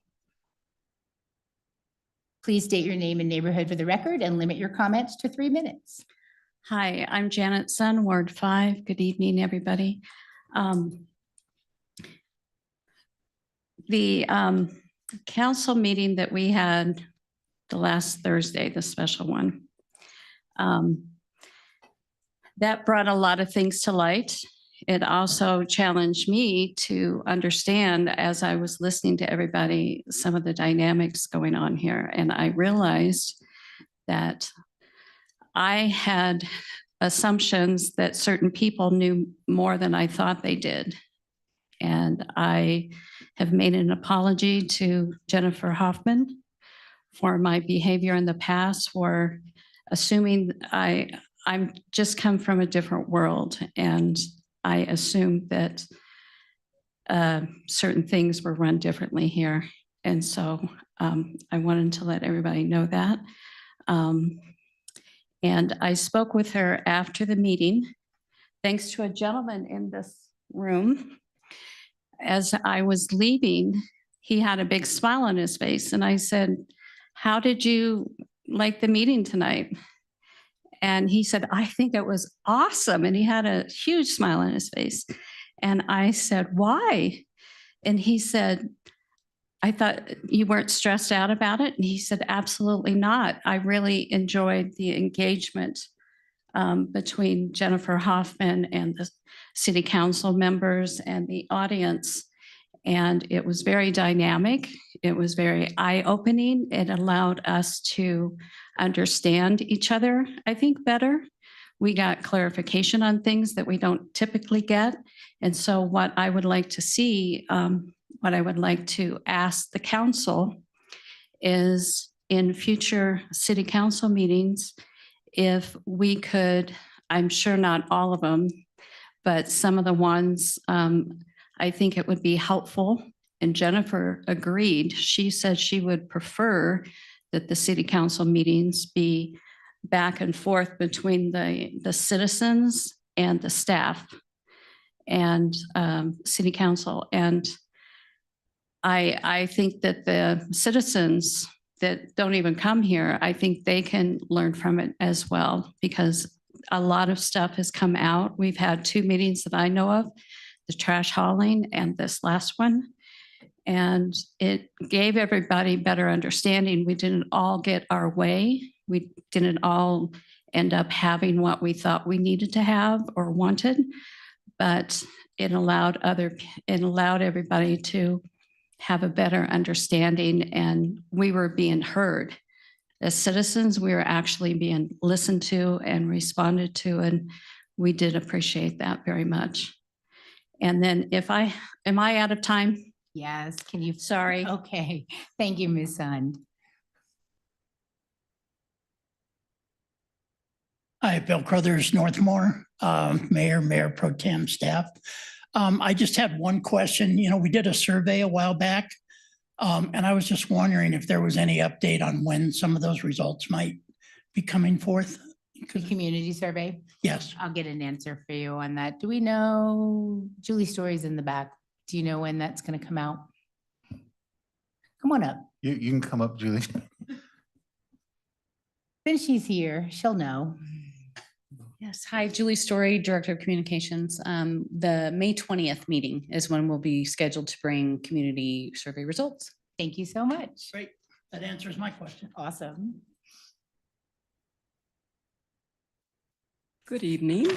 Please state your name and neighborhood for the record and limit your comments to 3 minutes. Hi, I'm Janet Sun, Ward 5. Good evening, everybody. The council meeting that we had the last Thursday, the special one, that brought a lot of things to light. it also challenged me to understand, as I was listening to everybody, some of the dynamics going on here. And I realized that I had assumptions that certain people knew more than I thought they did. And I have made an apology to Jennifer Hoffman for my behavior in the past, for assuming I'm just come from a different world, and I assumed that certain things were run differently here. And so I wanted to let everybody know that. And I spoke with her after the meeting, thanks to a gentleman in this room. As I was leaving, he had a big smile on his face. And I said, "How did you like the meeting tonight?" And he said, "I think it was awesome." And he had a huge smile on his face. And I said, "Why?" And he said, "I thought you weren't stressed out about it." And he said, "Absolutely not. I really enjoyed the engagement between Jennifer Hoffman and the city council members and the audience. And it was very dynamic. It was very eye-opening. It allowed us to understand each other, I think, better. We got clarification on things that we don't typically get. And so what I would like to see, what I would like to ask the council is, in future city council meetings, if we could, I'm sure not all of them, but some of the ones, I think it would be helpful. And Jennifer agreed. She said she would prefer that the city council meetings be back and forth between the citizens and the staff and city council. And I think that the citizens that don't even come here, I think they can learn from it as well, because a lot of stuff has come out. We've had 2 meetings that I know of, the trash hauling and this last one. And it gave everybody better understanding. We didn't all get our way. We didn't all end up having what we thought we needed to have or wanted, but it allowed everybody to have a better understanding, and we were being heard. As citizens, we were actually being listened to and responded to, and we did appreciate that very much. And then am I out of time? Yes, can you? Sorry. Okay, thank you, Ms. Sund. Hi, Bill Crothers, Northmore, Mayor Pro Tem, staff. I just had one question. You know, we did a survey a while back, and I was just wondering if there was any update on when some of those results might be coming forth. The community survey? Yes. I'll get an answer for you on that. Do we know, Julie Story's in the back. Do you know when that's going to come out? Come on up. You can come up, Julie. Then she's here. She'll know. Yes. Hi, Julie Story, Director of Communications. The May 20th meeting is when we'll be scheduled to bring community survey results. Thank you so much. Great. That answers my question. Awesome. Good evening.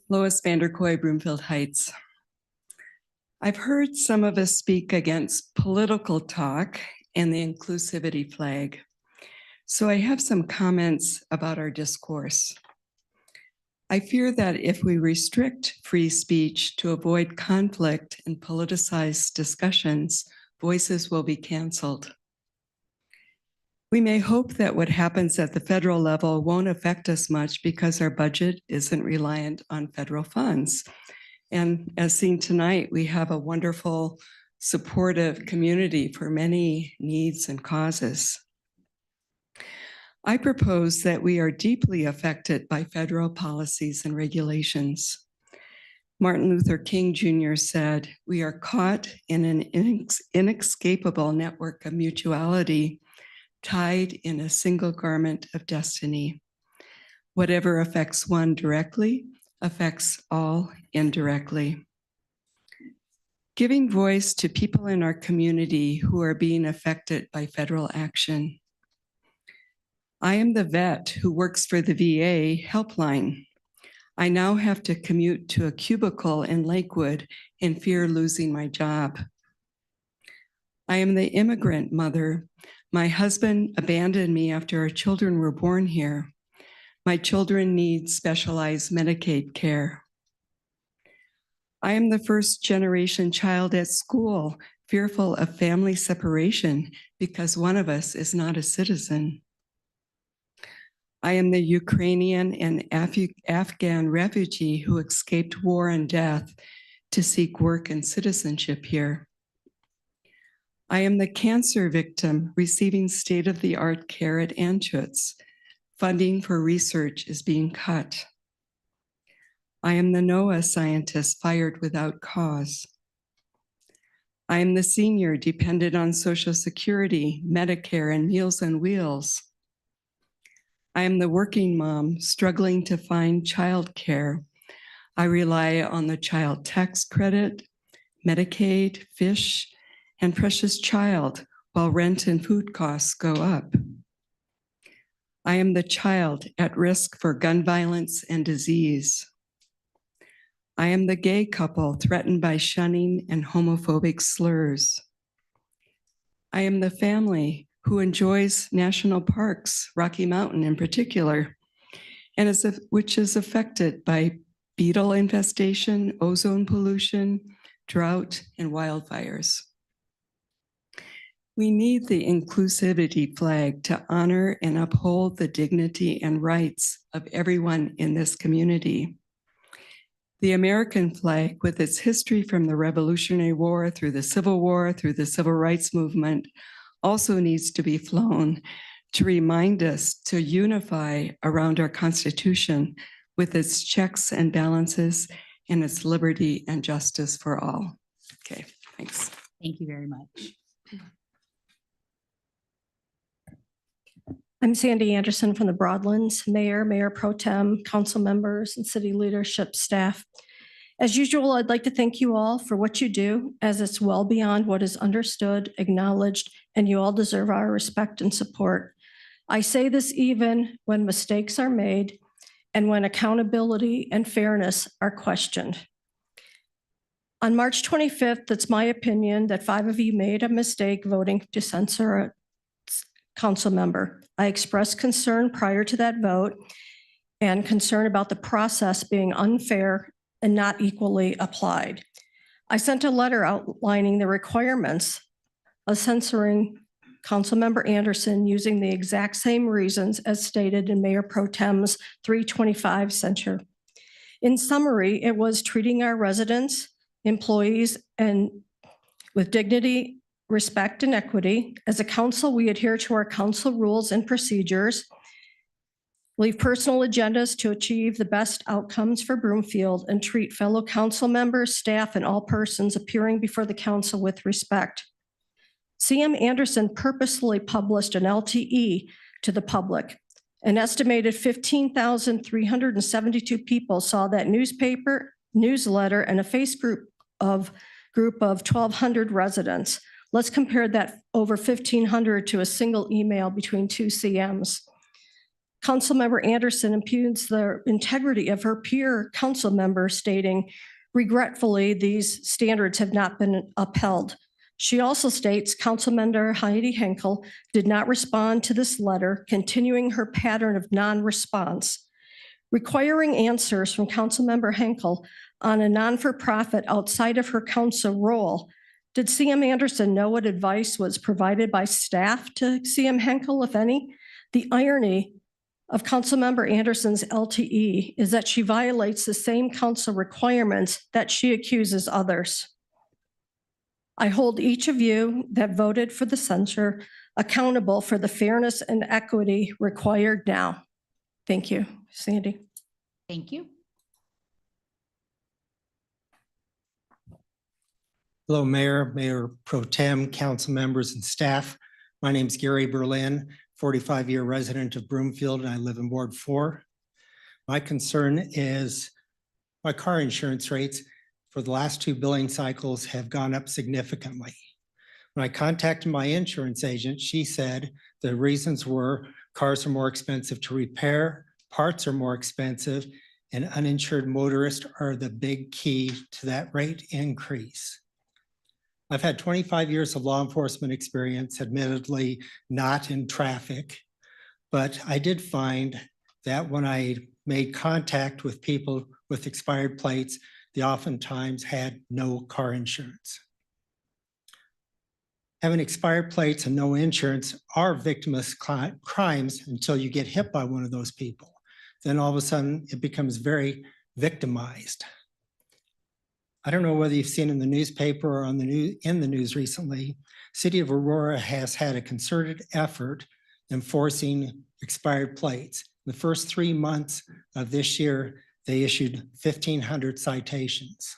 Lois Vanderkoy, Broomfield Heights. I've heard some of us speak against political talk and the inclusivity flag. So I have some comments about our discourse. I fear that if we restrict free speech to avoid conflict and politicized discussions, voices will be canceled. We may hope that what happens at the federal level won't affect us much because our budget isn't reliant on federal funds. And as seen tonight, we have a wonderful, supportive community for many needs and causes. I propose that we are deeply affected by federal policies and regulations. Martin Luther King Jr. said, "We are caught in an inescapable network of mutuality, tied in a single garment of destiny. Whatever affects one directly affects all indirectly." Giving voice to people in our community who are being affected by federal action. I am the vet who works for the VA helpline. I now have to commute to a cubicle in Lakewood and fear losing my job. I am the immigrant mother. My husband abandoned me after our children were born here. My children need specialized Medicaid care. I am the first generation child at school, fearful of family separation because one of us is not a citizen. I am the Ukrainian and Afghan refugee who escaped war and death to seek work and citizenship here. I am the cancer victim receiving state-of-the-art care at Anschutz. Funding for research is being cut. I am the NOAA scientist fired without cause. I am the senior dependent on Social Security, Medicare, and Meals on Wheels. I am the working mom struggling to find childcare. I rely on the child tax credit, Medicaid, FISH, and Precious Child while rent and food costs go up. I am the child at risk for gun violence and disease. I am the gay couple threatened by shunning and homophobic slurs. I am the family who enjoys national parks, Rocky Mountain in particular, and which is affected by beetle infestation, ozone pollution, drought, and wildfires. We need the inclusivity flag to honor and uphold the dignity and rights of everyone in this community. The American flag, with its history from the Revolutionary War through the Civil War, through the Civil Rights Movement, also needs to be flown to remind us to unify around our Constitution with its checks and balances and its liberty and justice for all. Okay, thanks. Thank you very much. I'm Sandy Anderson from the Broadlands, Mayor, Mayor Pro Tem, council members, and city leadership staff. As usual, I'd like to thank you all for what you do, as it's well beyond what is understood, acknowledged, and you all deserve our respect and support. I say this even when mistakes are made and when accountability and fairness are questioned. On March 25th, it's my opinion that 5 of you made a mistake voting to censor a council member. I expressed concern prior to that vote and concern about the process being unfair and not equally applied. I sent a letter outlining the requirements of censoring Councilmember Anderson using the exact same reasons as stated in Mayor Pro Tem's 325 censure. In summary, it was treating our residents, employees, and with dignity, respect, and equity. As a council, we adhere to our council rules and procedures, leave personal agendas to achieve the best outcomes for Broomfield, and treat fellow council members, staff, and all persons appearing before the council with respect. CM Anderson purposely published an LTE to the public. An estimated 15,372 people saw that newsletter, and a Facebook group of 1,200 residents. Let's compare that over 1,500 to a single email between 2 CMs. Councilmember Anderson impugns the integrity of her peer council member, stating, regretfully, these standards have not been upheld. She also states Councilmember Heidi Henkel did not respond to this letter, continuing her pattern of non-response. Requiring answers from Councilmember Henkel on a non-for-profit outside of her council role. Did CM Anderson know what advice was provided by staff to CM Henkel, if any? The irony of Councilmember Anderson's LTE is that she violates the same council requirements that she accuses others. I hold each of you that voted for the censure accountable for the fairness and equity required now. Thank you, Sandy. Thank you. Hello, Mayor, Mayor Pro Tem, council members, and staff. My name is Gary Berlin, 45-year resident of Broomfield, and I live in Ward 4. My concern is my car insurance rates for the last 2 billing cycles have gone up significantly. When I contacted my insurance agent, she said the reasons were cars are more expensive to repair, parts are more expensive, and uninsured motorists are the big key to that rate increase. I've had 25 years of law enforcement experience, admittedly not in traffic, but I did find that when I made contact with people with expired plates, they oftentimes had no car insurance. Having expired plates and no insurance are victimless crimes until you get hit by one of those people. Then all of a sudden it becomes very victimized. I don't know whether you've seen in the newspaper or in the news recently, City of Aurora has had a concerted effort enforcing expired plates. The first 3 months of this year, they issued 1,500 citations.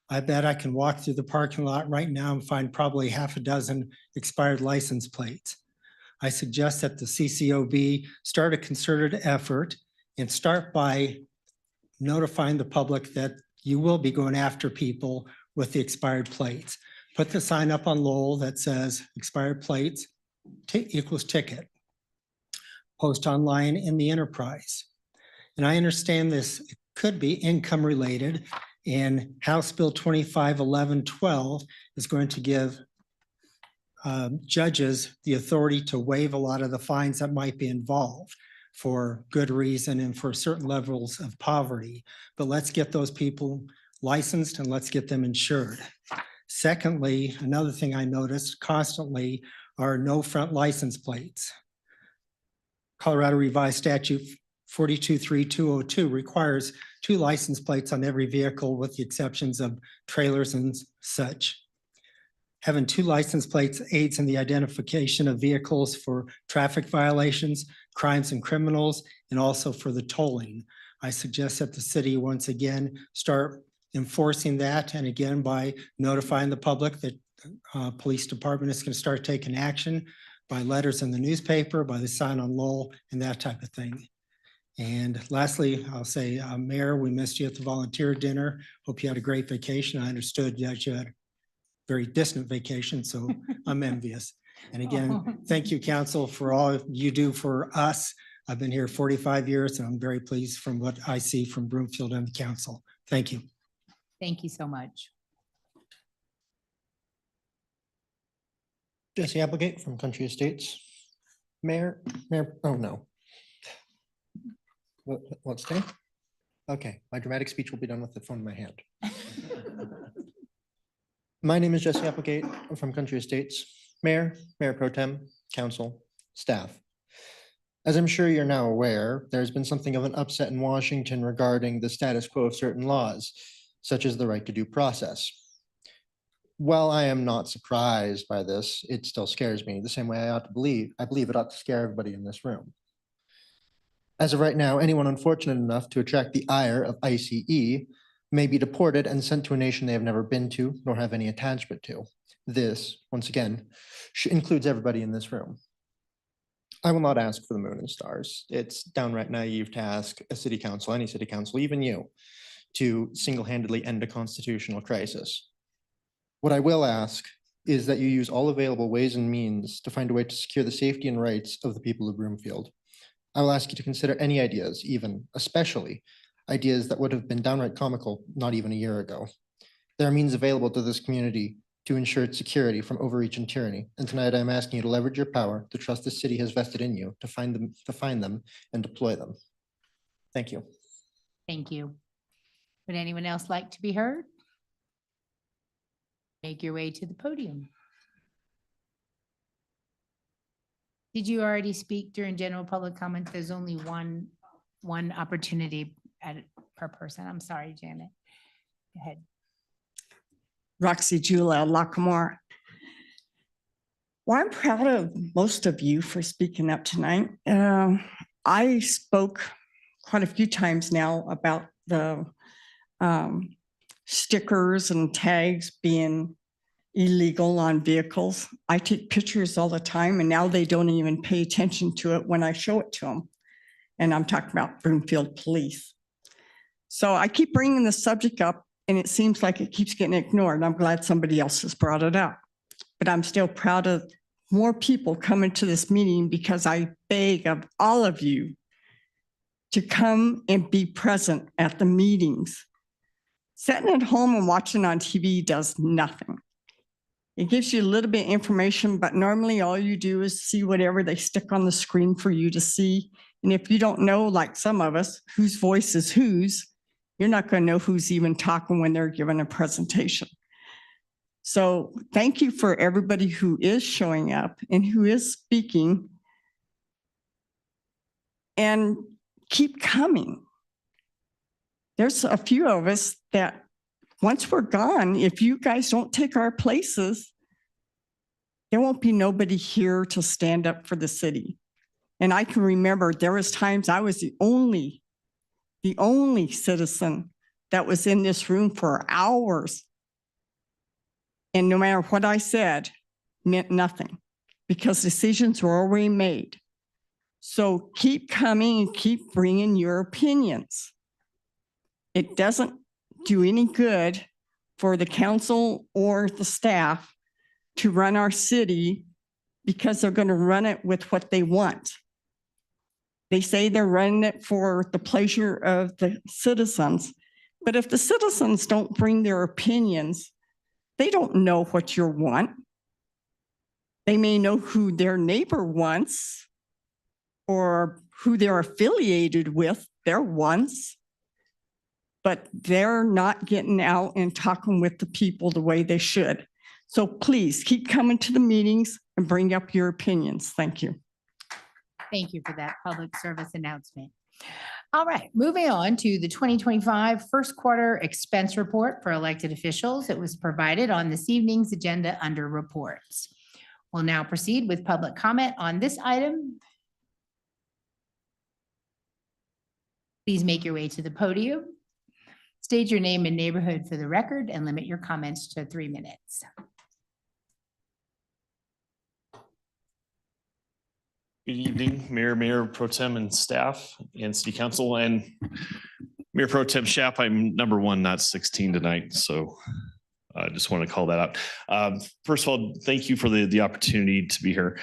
I bet I can walk through the parking lot right now and find probably half a dozen expired license plates. I suggest that the CCOB start a concerted effort and start by notifying the public that you will be going after people with the expired plates. Put the sign up on Lowell that says expired plates equals ticket. Post online in the enterprise. And I understand this could be income related, and House Bill 251112 is going to give judges the authority to waive a lot of the fines that might be involved for good reason and for certain levels of poverty. But let's get those people licensed and let's get them insured. Secondly, another thing I noticed constantly are no front license plates. Colorado Revised Statute 423202 requires 2 license plates on every vehicle with the exceptions of trailers and such. Having 2 license plates aids in the identification of vehicles for traffic violations, crimes and criminals, and also for the tolling. I suggest that the city once again start enforcing that, and again by notifying the public that police department is going to start taking action by letters in the newspaper, by the sign on Lowell, and that type of thing. And lastly, I'll say, Mayor, we missed you at the volunteer dinner. Hope you had a great vacation. I understood that you had a very distant vacation, so I'm envious. And again, thank you, council, for all you do for us. I've been here 45 years, and I'm very pleased from what I see from Broomfield and the council. Thank you. Thank you so much. Jesse Applegate from Country Estates. Mayor, oh no. What's today? Okay, my dramatic speech will be done with the phone in my hand. My name is Jesse Applegate. I'm from Country Estates. Mayor, Mayor Pro Tem, Council, staff. As I'm sure you're now aware, there's been something of an upset in Washington regarding the status quo of certain laws, such as the right to due process. While I am not surprised by this, it still scares me the same way I believe it ought to scare everybody in this room. As of right now, anyone unfortunate enough to attract the ire of ICE may be deported and sent to a nation they have never been to nor have any attachment to. This, once again, includes everybody in this room. I will not ask for the moon and stars. It's downright naive to ask a city council, any city council, even you, to single-handedly end a constitutional crisis. What I will ask is that you use all available ways and means to find a way to secure the safety and rights of the people of Broomfield. I will ask you to consider any ideas, even, especially, ideas that would have been downright comical not even a year ago. There are means available to this community to ensure its security from overreach and tyranny. And tonight I'm asking you to leverage your power, the trust the city has vested in you, to find them and deploy them. Thank you. Thank you. Would anyone else like to be heard? Make your way to the podium. Did you already speak during general public comment? There's only one opportunity per person. I'm sorry, Janet. Go ahead. Roxy Jula Lackamore. Well, I'm proud of most of you for speaking up tonight. I spoke quite a few times now about the stickers and tags being illegal on vehicles. I take pictures all the time, and now they don't even pay attention to it when I show it to them. And I'm talking about Broomfield Police. So I keep bringing the subject up, and it seems like it keeps getting ignored. I'm glad somebody else has brought it up. But I'm still proud of more people coming to this meeting because I beg of all of you to come and be present at the meetings. Sitting at home and watching on TV does nothing. It gives you a little bit of information, but normally all you do is see whatever they stick on the screen for you to see. And if you don't know, like some of us, whose voice is whose, you're not going to know who's even talking when they're giving a presentation. So thank you for everybody who is showing up and who is speaking. And keep coming. There's a few of us that once we're gone, if you guys don't take our places, there won't be nobody here to stand up for the city. And I can remember there was times I was the only citizen that was in this room for hours. And no matter what I said, meant nothing because decisions were already made. So keep coming and keep bringing your opinions. It doesn't do any good for the council or the staff to run our city because they're going to run it with what they want. They say they're running it for the pleasure of the citizens, but if the citizens don't bring their opinions, they don't know what you want. They may know who their neighbor wants or who they're affiliated with, their wants, but they're not getting out and talking with the people the way they should. So please keep coming to the meetings and bring up your opinions. Thank you. Thank you for that public service announcement. All right, moving on to the 2025 first quarter expense report for elected officials. It was provided on this evening's agenda under reports. We'll now proceed with public comment on this item. Please make your way to the podium. State your name and neighborhood for the record and limit your comments to 3 minutes. Good evening, Mayor Pro Tem and staff and City Council. And Mayor Pro Tem Schaap, I'm number 1, not 16 tonight. So I just want to call that out. First of all, thank you for the opportunity to be here.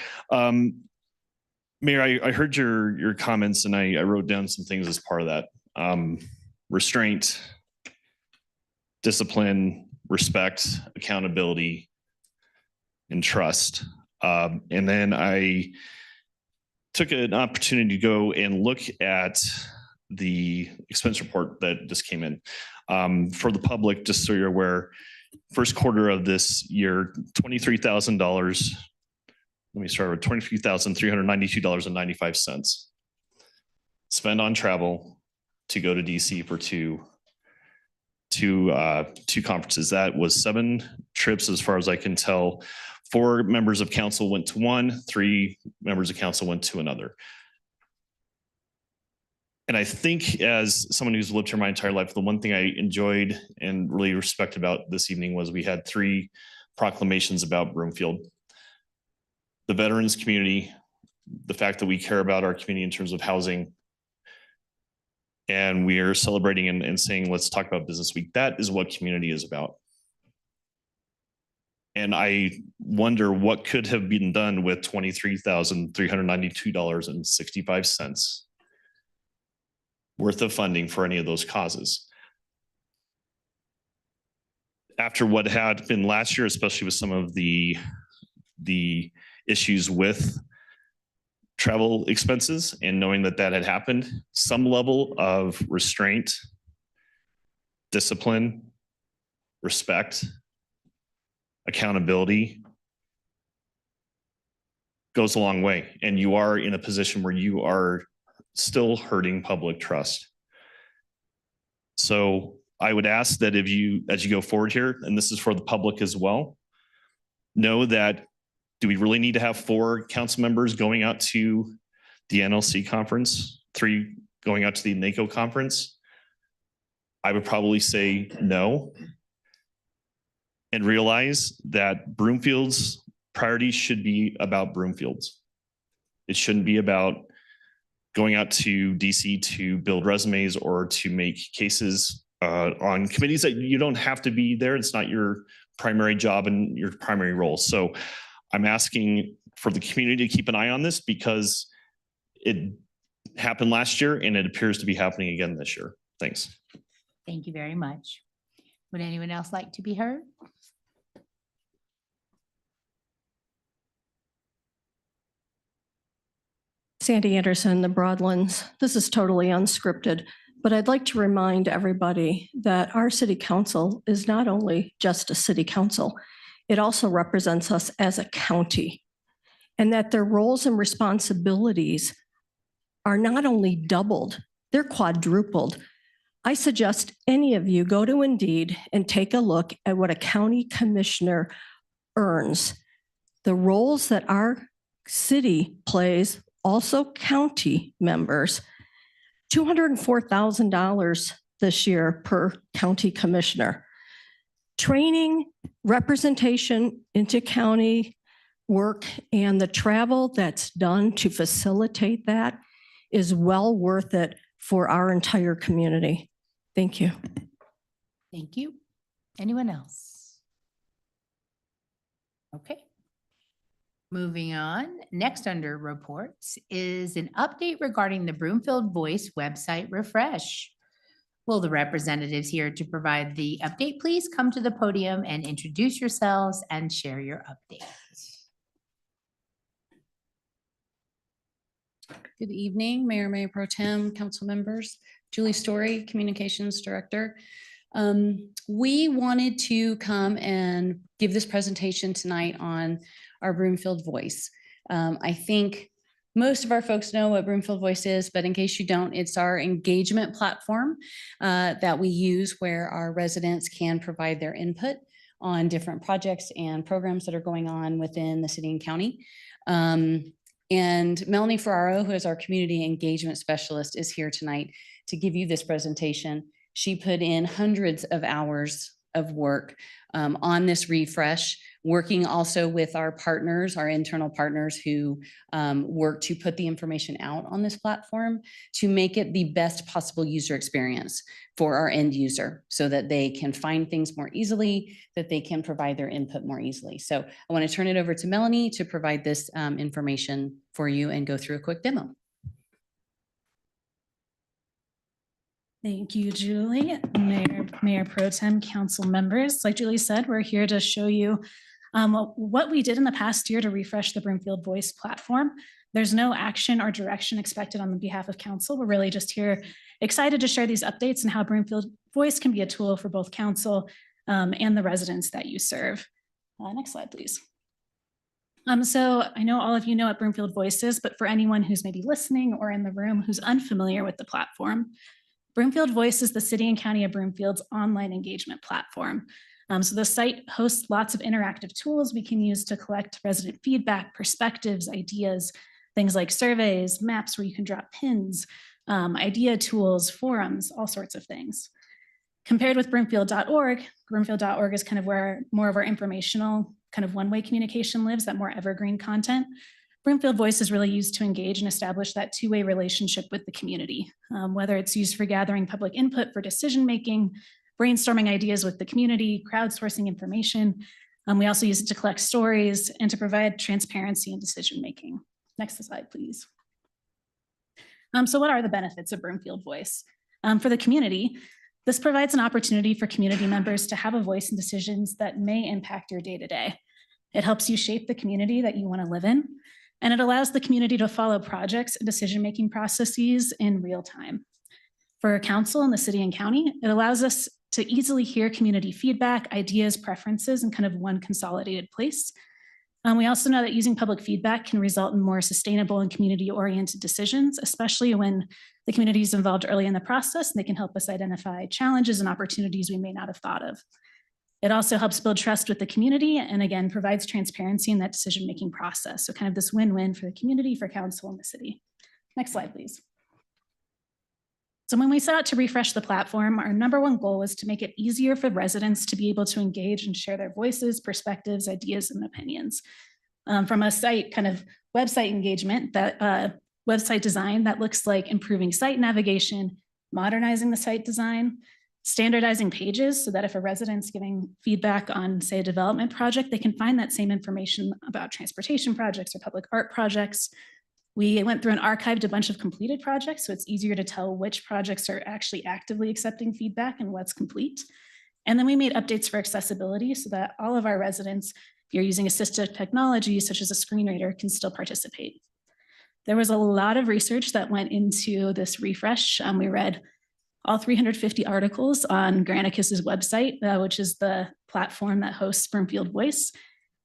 Mayor, I heard your comments and I wrote down some things as part of that. Restraint, discipline, respect, accountability, and trust. And then I took an opportunity to go and look at the expense report that just came in. For the public, just so you're aware, first quarter of this year, $23,000. Let me start with $23,392.95 spent on travel to go to DC for two conferences. That was 7 trips as far as I can tell. 4 members of council went to one, 3 members of council went to another. And I think as someone who's lived here my entire life, the one thing I enjoyed and really respected about this evening was we had 3 proclamations about Broomfield. The veterans community, the fact that we care about our community in terms of housing, and we are celebrating and saying, let's talk about Business Week. That is what community is about. And I wonder what could have been done with $23,392.65 worth of funding for any of those causes. After what had been last year, especially with some of the issues with travel expenses and knowing that that had happened, some level of restraint, discipline, respect, accountability goes a long way. And you are in a position where you are still hurting public trust. So I would ask that as you go forward here, and this is for the public as well, know that do we really need to have 4 council members going out to the NLC conference, 3 going out to the NACO conference? I would probably say no. And realize that Broomfield's priorities should be about Broomfield's. It shouldn't be about going out to DC to build resumes or to make cases on committees that you don't have to be there. It's not your primary job and your primary role. So I'm asking for the community to keep an eye on this because it happened last year and it appears to be happening again this year. Thanks. Thank you very much. Would anyone else like to be heard? Sandy Anderson, the Broadlands. This is totally unscripted, but I'd like to remind everybody that our city council is not only just a city council, it also represents us as a county, and that their roles and responsibilities are not only doubled, they're quadrupled. I suggest any of you go to Indeed and take a look at what a county commissioner earns. The roles that our city plays, also county members, $204,000 this year per county commissioner. Training, representation into county work, and the travel that's done to facilitate that is well worth it for our entire community. Thank you. Thank you. Anyone else? Okay. Moving on, next under reports is an update regarding the Broomfield Voice website refresh. Will the representatives here to provide the update please come to the podium and introduce yourselves and share your update? Good evening, Mayor, Mayor Pro Tem, council members. Julie Story, Communications Director. We wanted to come and give this presentation tonight on our Broomfield Voice. I think most of our folks know what Broomfield Voice is, but in case you don't, it's our engagement platform that we use where our residents can provide their input on different projects and programs that are going on within the city and county. And Melanie Ferraro, who is our community engagement specialist, is here tonight to give you this presentation. She put in hundreds of hours of work on this refresh, working also with our partners, our internal partners who work to put the information out on this platform to make it the best possible user experience for our end user so that they can find things more easily, that they can provide their input more easily. So I want to turn it over to Melanie to provide this information for you and go through a quick demo. Thank you, Julie. Mayor Pro Tem, council members. Like Julie said, we're here to show you what we did in the past year to refresh the Broomfield Voice platform. There's no action or direction expected on the behalf of council. We're really just here excited to share these updates and how Broomfield Voice can be a tool for both council and the residents that you serve. Next slide, please. So I know all of you know what Broomfield Voice is, but for anyone who's maybe listening or in the room who's unfamiliar with the platform, Broomfield Voice is the City and County of Broomfield's online engagement platform. So the site hosts lots of interactive tools we can use to collect resident feedback, perspectives, ideas, things like surveys, maps where you can drop pins, idea tools, forums, all sorts of things. Compared with broomfield.org, broomfield.org is kind of where more of our informational kind of one-way communication lives, that more evergreen content. Broomfield Voice is really used to engage and establish that two-way relationship with the community, whether it's used for gathering public input for decision-making, brainstorming ideas with the community, crowdsourcing information. We also use it to collect stories and to provide transparency in decision-making. Next slide, please. So what are the benefits of Broomfield Voice? For the community, this provides an opportunity for community members to have a voice in decisions that may impact your day-to-day. It helps you shape the community that you want to live in, and it allows the community to follow projects and decision-making processes in real time. For council and the city and county, it allows us to easily hear community feedback, ideas, preferences in kind of one consolidated place. We also know that using public feedback can result in more sustainable and community-oriented decisions, especially when the community is involved early in the process, and they can help us identify challenges and opportunities we may not have thought of. It also helps build trust with the community and again, provides transparency in that decision-making process. So kind of this win-win for the community, for council and the city. Next slide, please. So when we set out to refresh the platform, our #1 goal was to make it easier for residents to be able to engage and share their voices, perspectives, ideas, and opinions. From a site kind of website engagement, that website design that looks like improving site navigation, modernizing the site design, standardizing pages so that if a resident's giving feedback on, say, a development project, they can find that same information about transportation projects or public art projects. We went through and archived a bunch of completed projects, so it's easier to tell which projects are actually actively accepting feedback and what's complete. And then we made updates for accessibility so that all of our residents, if you're using assistive technology such as a screen reader, can still participate. There was a lot of research that went into this refresh. We read all 350 articles on Granicus's website, which is the platform that hosts Broomfield Voice.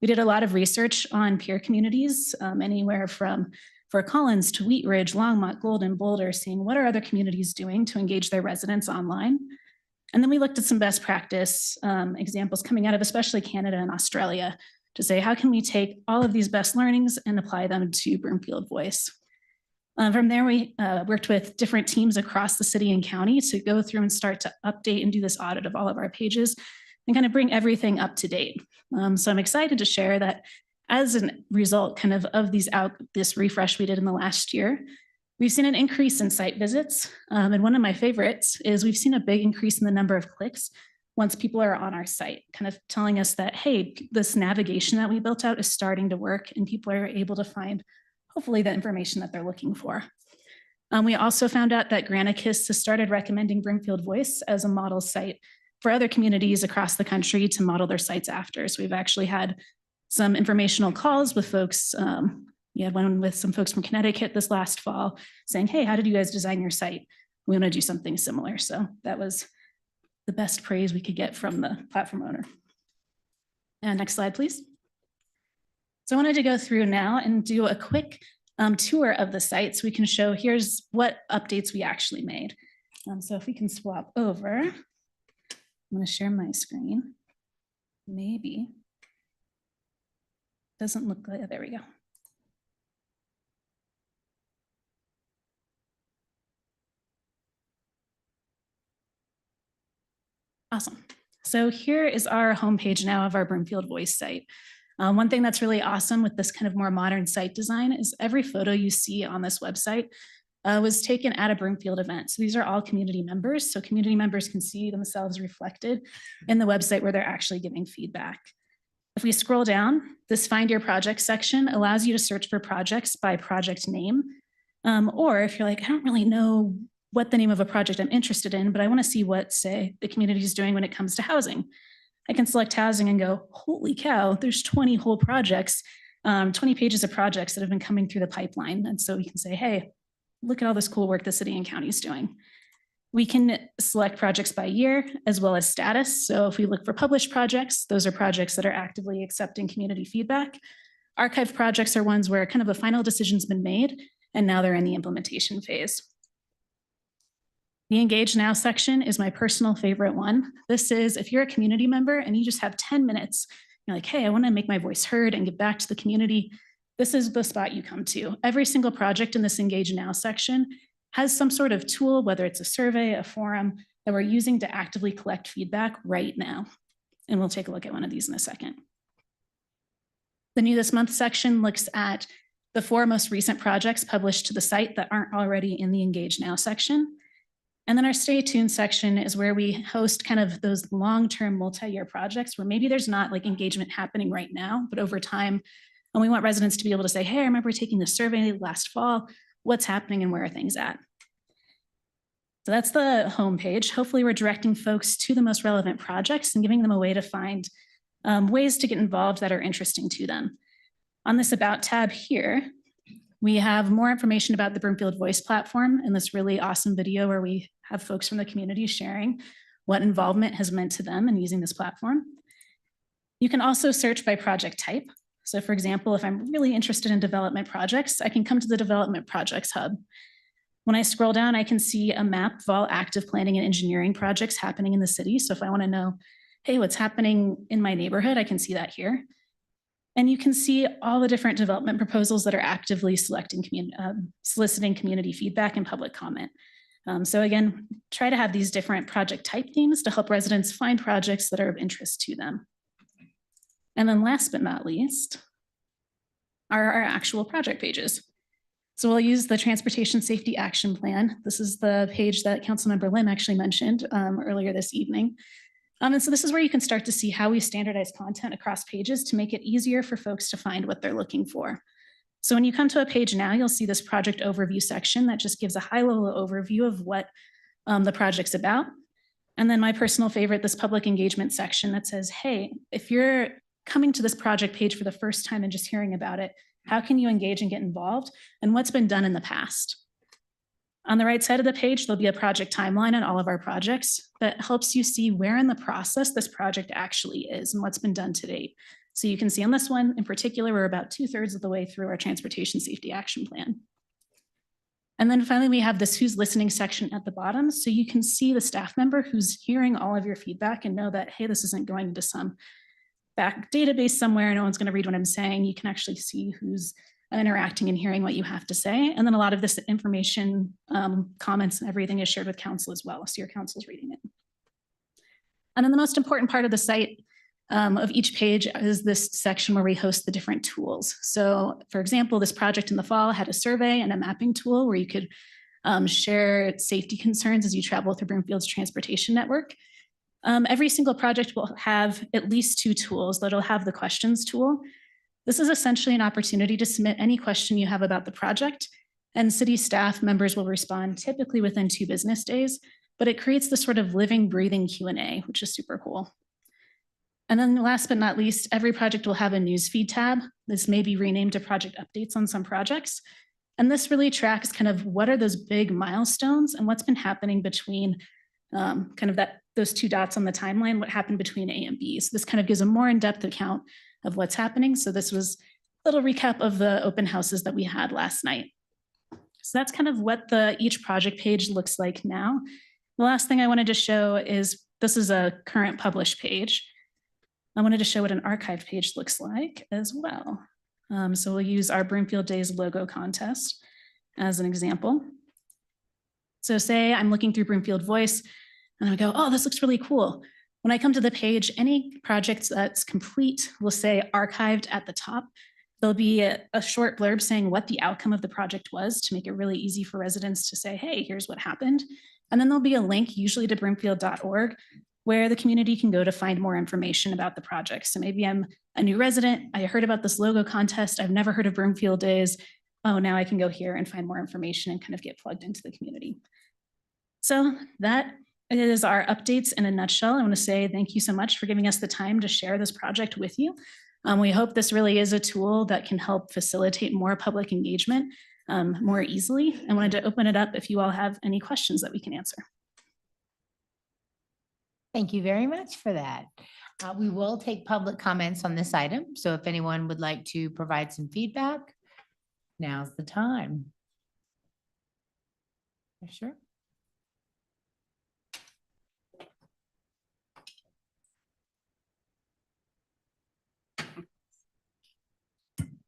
We did a lot of research on peer communities, anywhere from Fort Collins to Wheat Ridge, Longmont, Golden, Boulder, seeing what are other communities doing to engage their residents online. And then we looked at some best practice examples coming out of especially Canada and Australia to say, how can we take all of these best learnings and apply them to Broomfield Voice? From there, we worked with different teams across the city and county to go through and start to update and do this audit of all of our pages and kind of bring everything up to date. So I'm excited to share that as a result kind of this refresh we did in the last year, we've seen an increase in site visits. And one of my favorites is we've seen a big increase in the number of clicks once people are on our site, kind of telling us that, hey, this navigation that we built out is starting to work and people are able to find hopefully the information that they're looking for. We also found out that Granicus has started recommending Broomfield Voice as a model site for other communities across the country to model their sites after. So we've actually had some informational calls with folks. We had one with some folks from Connecticut this last fall saying, hey, how did you guys design your site? We want to do something similar. So that was the best praise we could get from the platform owner. And next slide, please. So I wanted to go through now and do a quick tour of the site so we can show here's what updates we actually made. So if we can swap over, I'm going to share my screen. Maybe. Doesn't look like, there we go. Awesome. So here is our homepage now of our Broomfield Voice site. One thing that's really awesome with this kind of more modern site design is every photo you see on this website was taken at a Broomfield event. So these are all community members. So community members can see themselves reflected in the website where they're actually giving feedback. If we scroll down, this Find Your Project section allows you to search for projects by project name. Or if you're like, I don't really know what the name of a project I'm interested in, but I want to see what, say, the community is doing when it comes to housing. I can select housing and go, holy cow, there's 20 whole projects, 20 pages of projects that have been coming through the pipeline. And so we can say, hey, look at all this cool work the city and county is doing. We can select projects by year as well as status. So if we look for published projects, those are projects that are actively accepting community feedback. Archive projects are ones where kind of a final decision's been made and now they're in the implementation phase. The Engage Now section is my personal favorite one. This is if you're a community member and you just have 10 minutes, you're like, hey, I want to make my voice heard and give back to the community. This is the spot you come to. Every single project in this Engage Now section has some sort of tool, whether it's a survey, a forum, that we're using to actively collect feedback right now. And we'll take a look at one of these in a second. The New This Month section looks at the 4 most recent projects published to the site that aren't already in the Engage Now section. And then our Stay Tuned section is where we host kind of those long-term multi-year projects where maybe there's not like engagement happening right now, but over time, and we want residents to be able to say, hey, I remember taking the survey last fall, what's happening and where are things at? So that's the homepage. Hopefully we're directing folks to the most relevant projects and giving them a way to find ways to get involved that are interesting to them. On this About tab here, we have more information about the Broomfield Voice platform and this really awesome video where we have folks from the community sharing what involvement has meant to them in using this platform. You can also search by project type. So for example, if I'm really interested in development projects, I can come to the Development Projects Hub. When I scroll down, I can see a map of all active planning and engineering projects happening in the city. So if I want to know, hey, what's happening in my neighborhood, I can see that here. And you can see all the different development proposals that are actively soliciting community feedback and public comment. So again, try to have these different project type themes to help residents find projects that are of interest to them. And then last but not least are our actual project pages. So we'll use the Transportation Safety Action Plan. This is the page that Councilmember Lim actually mentioned earlier this evening. And so this is where you can start to see how we standardize content across pages to make it easier for folks to find what they're looking for. So when you come to a page now, you'll see this project overview section that just gives a high-level overview of what the project's about. And then my personal favorite, this public engagement section that says, hey, if you're coming to this project page for the first time and just hearing about it, how can you engage and get involved? And what's been done in the past? On the right side of the page, there'll be a project timeline on all of our projects that helps you see where in the process this project actually is and what's been done to date. So you can see on this one in particular, we're about 2/3 of the way through our transportation safety action plan. And then finally, we have this who's listening section at the bottom. So you can see the staff member who's hearing all of your feedback and know that, hey, this isn't going into some back database somewhere. No one's going to read what I'm saying. You can actually see who's interacting and hearing what you have to say. And then a lot of this information, comments and everything is shared with council as well. So your council's reading it. And then the most important part of the site of each page is this section where we host the different tools. So for example, this project in the fall had a survey and a mapping tool where you could share safety concerns as you travel through Broomfield's transportation network. Every single project will have at least 2 tools. That'll have the questions tool. This is essentially an opportunity to submit any question you have about the project, and city staff members will respond typically within 2 business days, but it creates this sort of living, breathing Q&A, which is super cool. And then last but not least, every project will have a newsfeed tab. This may be renamed to project updates on some projects. And this really tracks kind of what are those big milestones and what's been happening between kind of those 2 dots on the timeline, what happened between A and B. So this kind of gives a more in-depth account of what's happening. So this was a little recap of the open houses that we had last night. So that's kind of what each project page looks like now. The last thing I wanted to show is this is a current published page. I wanted to show what an archived page looks like as well. So we'll use our Broomfield Days logo contest as an example. So say I'm looking through Broomfield Voice and I go, oh, this looks really cool. When I come to the page, any project that's complete will say archived at the top. There'll be a short blurb saying what the outcome of the project was to make it really easy for residents to say, hey, here's what happened. And then there'll be a link, usually to broomfield.org, where the community can go to find more information about the project. So maybe I'm a new resident. I heard about this logo contest. I've never heard of Broomfield Days. Oh, now I can go here and find more information and kind of get plugged into the community. So that is our updates in a nutshell. I want to say thank you so much for giving us the time to share this project with you. We hope this really is a tool that can help facilitate more public engagement more easily. I wanted to open it up if you all have any questions that we can answer. Thank you very much for that. We will take public comments on this item. So if anyone would like to provide some feedback, now's the time. Sure.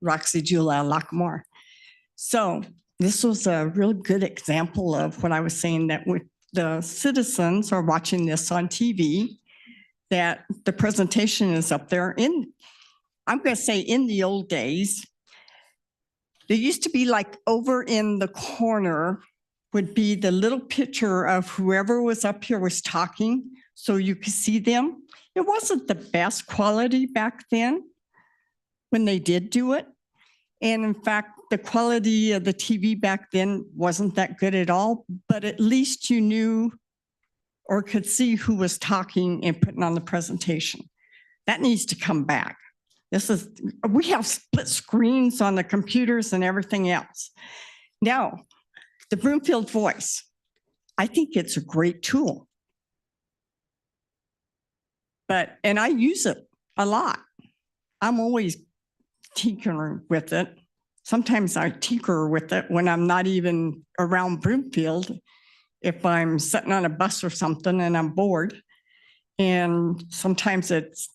Roxy Jula Lockmore. So this was a real good example of what I was saying, that with the citizens are watching this on TV, that the presentation is up there. I'm going to say in the old days, there used to be like over in the corner would be the little picture of whoever was up here was talking, so you could see them. It wasn't the best quality back then when they did do it. And in fact, the quality of the TV back then wasn't that good at all, but at least you knew or could see who was talking and putting on the presentation. That needs to come back. We have split screens on the computers and everything else. Now, the Broomfield Voice, I think it's a great tool. And I use it a lot. I'm always tinkering with it. Sometimes I tinker with it when I'm not even around Broomfield, if I'm sitting on a bus or something and I'm bored. And sometimes it's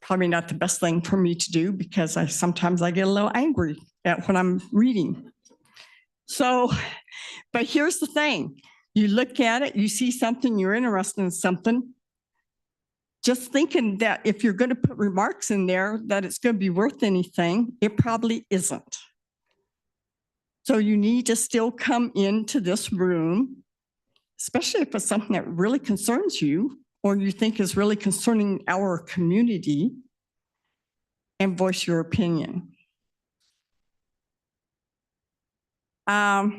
probably not the best thing for me to do because sometimes I get a little angry at what I'm reading. So, but here's the thing. You look at it, you see something, you're interested in something, just thinking that if you're going to put remarks in there that it's going to be worth anything, it probably isn't. So you need to still come into this room, especially if it's something that really concerns you or you think is really concerning our community, and voice your opinion. I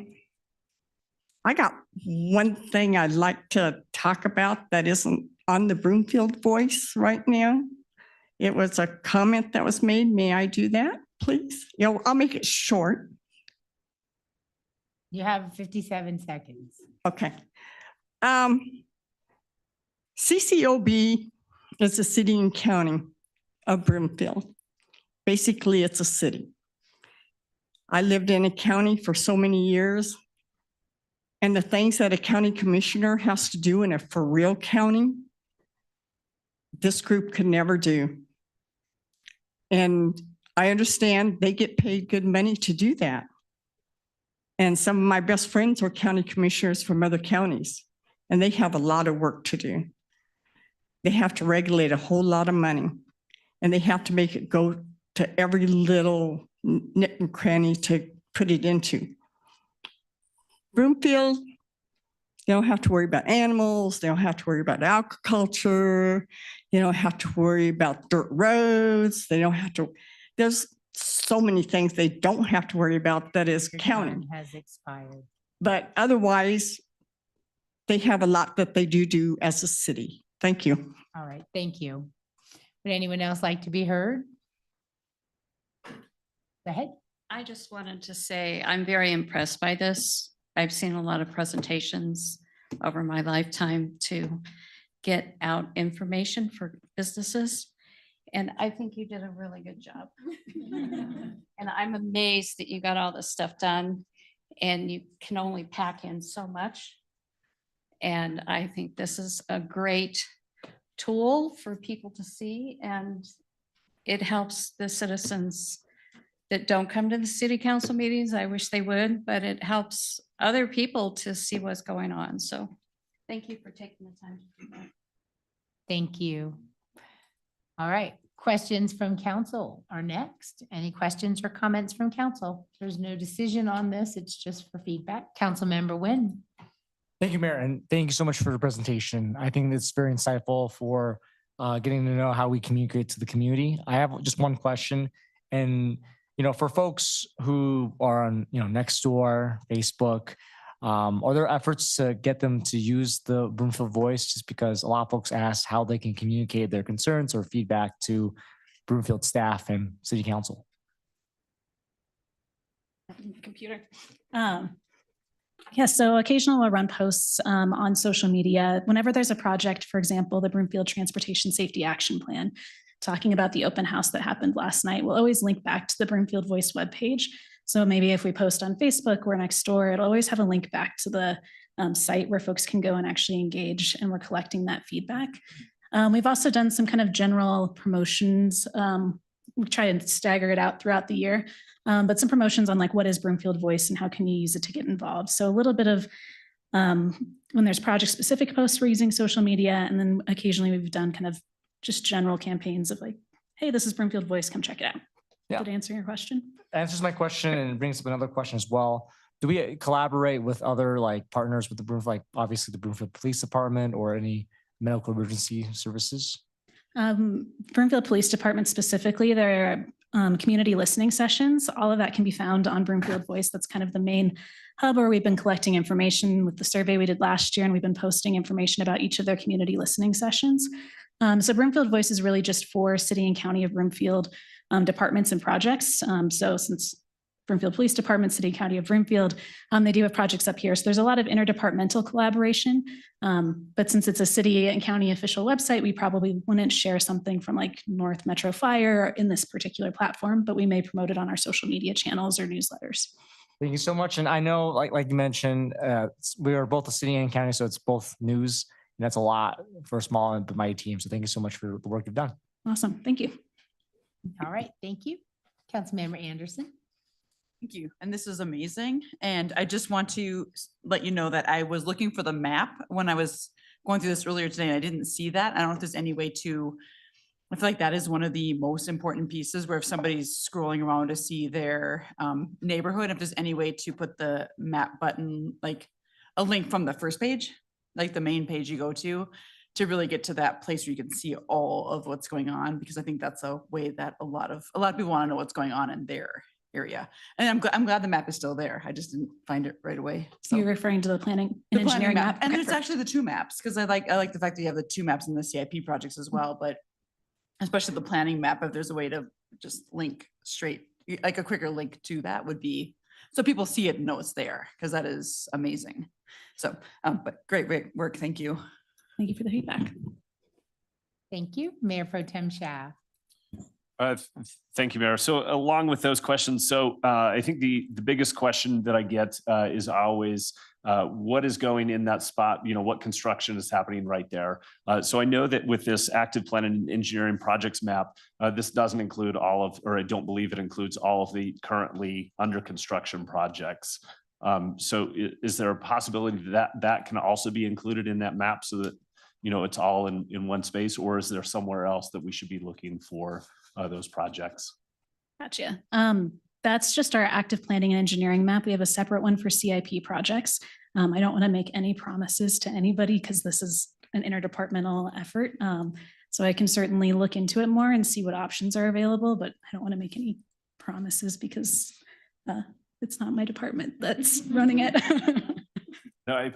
got one thing I'd like to talk about that isn't on the Broomfield Voice right now. It was a comment that was made. May I do that, please? I'll make it short. You have 57 seconds. Okay. CCOB is a city and county of Broomfield. Basically, it's a city. I lived in a county for so many years. And the things that a county commissioner has to do in a for real county, this group could never do. And I understand they get paid good money to do that. And some of my best friends are county commissioners from other counties, and they have a lot of work to do. They have to regulate a whole lot of money, and they have to make it go to every little nook and cranny to put it into. Broomfield, they don't have to worry about animals. They don't have to worry about agriculture. They don't have to worry about dirt roads. They don't have to, there's so many things they don't have to worry about that is Your county. time has expired. But otherwise, they have a lot that they do as a city. Thank you. All right, thank you. Would anyone else like to be heard? Go ahead. I just wanted to say I'm very impressed by this. I've seen a lot of presentations over my lifetime to get out information for businesses. And I think you did a really good job. And I'm amazed that you got all this stuff done and you can only pack in so much. And I think this is a great tool for people to see, and it helps the citizens that don't come to the city council meetings. I wish they would, but it helps other people to see what's going on. So thank you for taking the time to do that. Thank you. All right, questions from council are next. Any questions or comments from council? There's no decision on this. It's just for feedback. Councilmember Nguyen. Thank you, Mayor, and thank you so much for the presentation. I think it's very insightful for getting to know how we communicate to the community. I have just one question, and for folks who are on Nextdoor, Facebook, are there efforts to get them to use the Broomfield Voice? Just because a lot of folks ask how they can communicate their concerns or feedback to Broomfield staff and city council. Computer. Yeah, so occasionally we'll run posts on social media. Whenever there's a project, for example, the Broomfield Transportation Safety Action Plan, talking about the open house that happened last night, we'll always link back to the Broomfield Voice webpage. So maybe if we post on Facebook or Nextdoor, it'll always have a link back to the site where folks can go and actually engage, and we're collecting that feedback. We've also done some kind of general promotions. We try and stagger it out throughout the year, but some promotions on like what is Broomfield Voice and how can you use it to get involved. So a little bit of when there's project specific posts, we're using social media, and then occasionally we've done kind of just general campaigns of like, hey, this is Broomfield Voice, come check it out. Yeah. Did I answer your question? Answers my question and brings up another question as well. Do we collaborate with other partners with the Broomfield, obviously the Broomfield Police Department or any medical emergency services? Broomfield Police Department specifically, there are community listening sessions. All of that can be found on Broomfield Voice. That's kind of the main hub where we've been collecting information with the survey we did last year, and we've been posting information about each of their community listening sessions. So Broomfield Voice is really just for city and county of Broomfield departments and projects. So since Broomfield Police Department, City and County of Broomfield, they do have projects up here. So there's a lot of interdepartmental collaboration. But since it's a city and county official website, we probably wouldn't share something from like North Metro Fire in this particular platform, but we may promote it on our social media channels or newsletters. Thank you so much. And I know, like you mentioned, we are both a city and county, so it's both news. And that's a lot for a small and mighty team. So thank you so much for the work you've done. Awesome. Thank you. All right, thank you. Councilmember Anderson. Thank you. And this is amazing. And I just want to let you know that I was looking for the map when I was going through this earlier today. And I didn't see that. I don't know if there's any way to, I feel like that is one of the most important pieces where if somebody's scrolling around to see their neighborhood, if there's any way to put the map button, like a link from the first page, like the main page you go to really get to that place where you can see all of what's going on, because I think that's a way that a lot of people want to know what's going on in their area. And I'm glad the map is still there. I just didn't find it right away. So You're referring to the planning the and planning engineering map. map? And Okay, there's perfect. actually the two maps, because I like the fact that you have the two maps in the CIP projects as well, but especially the planning map, if there's a way to just link straight, like a quicker link to that would be, so people see it and know it's there, because that is amazing. So, but great work. Thank you. Thank you for the feedback. Thank you. Mayor Pro Tem Schaaf. Thank you, Mayor. So along with those questions, so I think the biggest question that I get is always what is going in that spot? You know, what construction is happening right there? So I know that with this active plan and engineering projects map, this doesn't include all of, or I don't believe it includes all of the currently under construction projects. So is there a possibility that that can also be included in that map so that, you know, it's all in one space, or is there somewhere else that we should be looking for those projects? Gotcha. That's just our active planning and engineering map. We have a separate one for CIP projects. I don't want to make any promises to anybody because this is an interdepartmental effort. So I can certainly look into it more and see what options are available, but I don't want to make any promises because it's not my department that's running it. No,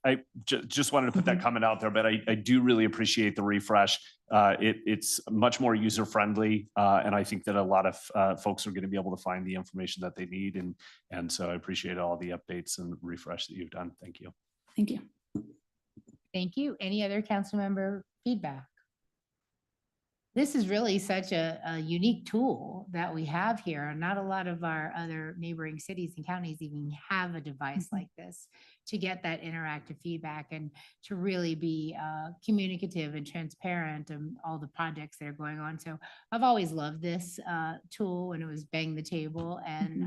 I just wanted to put that comment out there, but I do really appreciate the refresh. It's much more user friendly, and I think that a lot of folks are going to be able to find the information that they need, and so I appreciate all the updates and refresh that you've done. Thank you. Thank you. Thank you. Any other council member feedback? This is really such a unique tool that we have here. Not a lot of our other neighboring cities and counties even have a device like this to get that interactive feedback and to really be communicative and transparent and all the projects that are going on. So I've always loved this tool when it was Bang the Table, and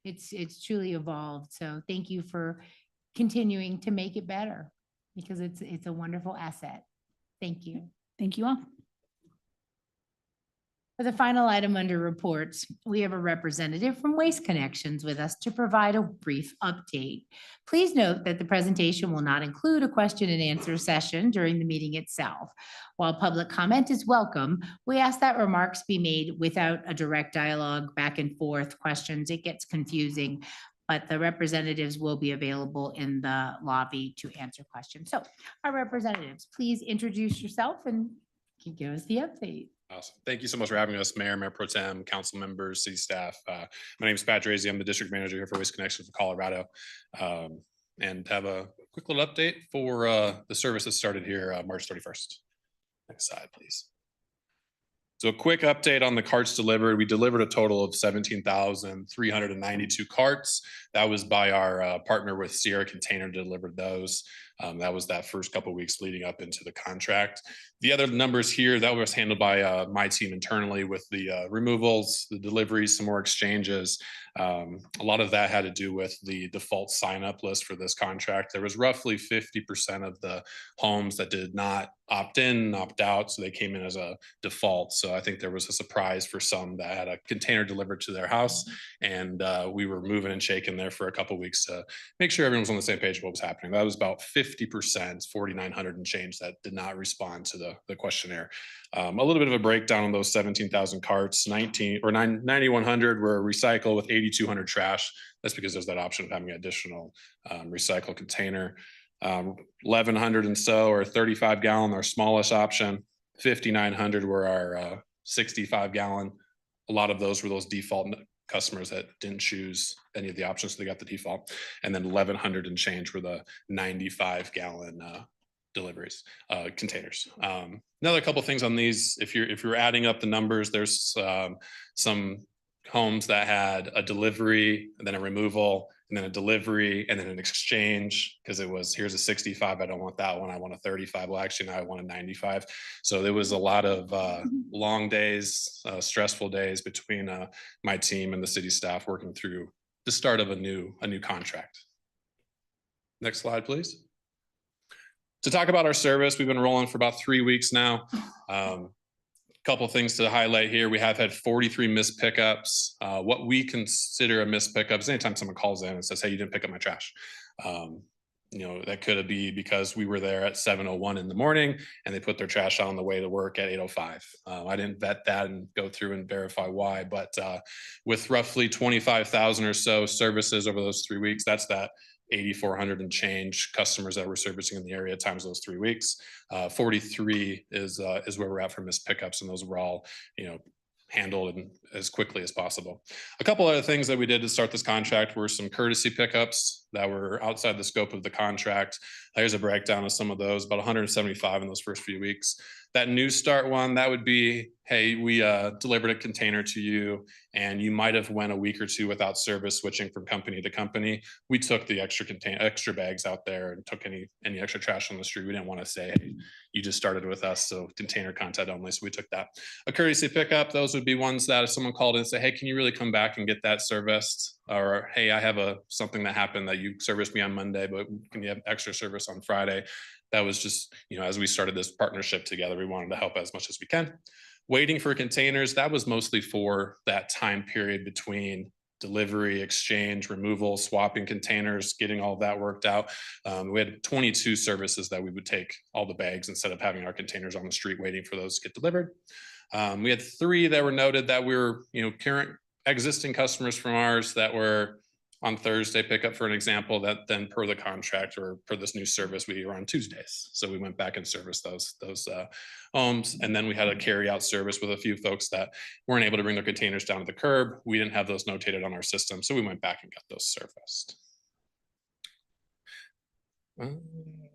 it's truly evolved. So thank you for continuing to make it better because it's a wonderful asset. Thank you. Thank you all. For the final item under reports, we have a representative from Waste Connections with us to provide a brief update. Please note that the presentation will not include a question and answer session during the meeting itself. While public comment is welcome, we ask that remarks be made without a direct dialogue, back and forth questions. It gets confusing, but the representatives will be available in the lobby to answer questions. So our representatives, please introduce yourself and give us the update. Awesome. Thank you so much for having us, Mayor, Mayor Pro Tem, council members, city staff. My name is Pat Drazy. I'm the district manager here for Waste Connections for Colorado. And have a quick little update for the service that started here March 31st. Next slide, please. So a quick update on the carts delivered. We delivered a total of 17,392 carts. That was by our partner with Sierra Container delivered those. That was that first couple of weeks leading up into the contract. The other numbers here, that was handled by my team internally with the removals, the deliveries, some more exchanges. A lot of that had to do with the default sign-up list for this contract. There was roughly 50% of the homes that did not opt in, opt out, so they came in as a default. So I think there was a surprise for some that had a container delivered to their house, and we were moving and shaking there for a couple of weeks to make sure everyone was on the same page of what was happening. That was about 50%, 4,900 and change that did not respond to the questionnaire. A little bit of a breakdown on those 17,000 carts, 9,100 were recycled with 8,200 trash. That's because there's that option of having an additional recycle container. 1,100 and so, or 35 gallon, our smallest option. 5,900 were our 65 gallon. A lot of those were those default customers that didn't choose any of the options, so they got the default. And then 1,100 and change were the 95 gallon deliveries, containers. Another couple things on these, if you're adding up the numbers, there's some homes that had a delivery and then a removal and then a delivery and then an exchange, because it was, here's a 65, I don't want that one, I want a 35. Well, actually now I want a 95. So there was a lot of long days, stressful days between my team and the city staff working through the start of a new contract. Next slide, please. To talk about our service, we've been rolling for about 3 weeks now. Couple things to highlight here. We have had 43 missed pickups. What we consider a missed pickup is anytime someone calls in and says, hey, you didn't pick up my trash. That could be because we were there at 7:01 in the morning and they put their trash out on the way to work at 8:05. I didn't vet that and go through and verify why, but with roughly 25,000 or so services over those 3 weeks, that's that 8,400 and change customers that we're servicing in the area times those 3 weeks. 43 is where we're at for missed pickups, and those were all, handled as quickly as possible. A couple other things that we did to start this contract were some courtesy pickups that were outside the scope of the contract. Here's a breakdown of some of those, about 175 in those first few weeks. That new start one, that would be, hey, we delivered a container to you and you might have went a week or two without service, switching from company to company. We took the extra bags out there and took any extra trash on the street. We didn't want to say, hey, you just started with us, so container content only. So we took that. A courtesy pickup, those would be ones that if someone called in and say, hey, can you really come back and get that serviced? Or, hey, I have something that happened that you serviced me on Monday, but can you have extra service on Friday? That was just, as we started this partnership together, we wanted to help as much as we can. Waiting for containers, that was mostly for that time period between delivery, exchange, removal, swapping containers, getting all of that worked out. We had 22 services that we would take all the bags instead of having our containers on the street waiting for those to get delivered. We had 3 that were noted that we were, current existing customers from ours that were on Thursday pickup, for an example, that then per the contract or per this new service, we were on Tuesdays. So we went back and serviced those homes. And then we had a carry out service with a few folks that weren't able to bring their containers down to the curb. We didn't have those notated on our system. So we went back and got those serviced.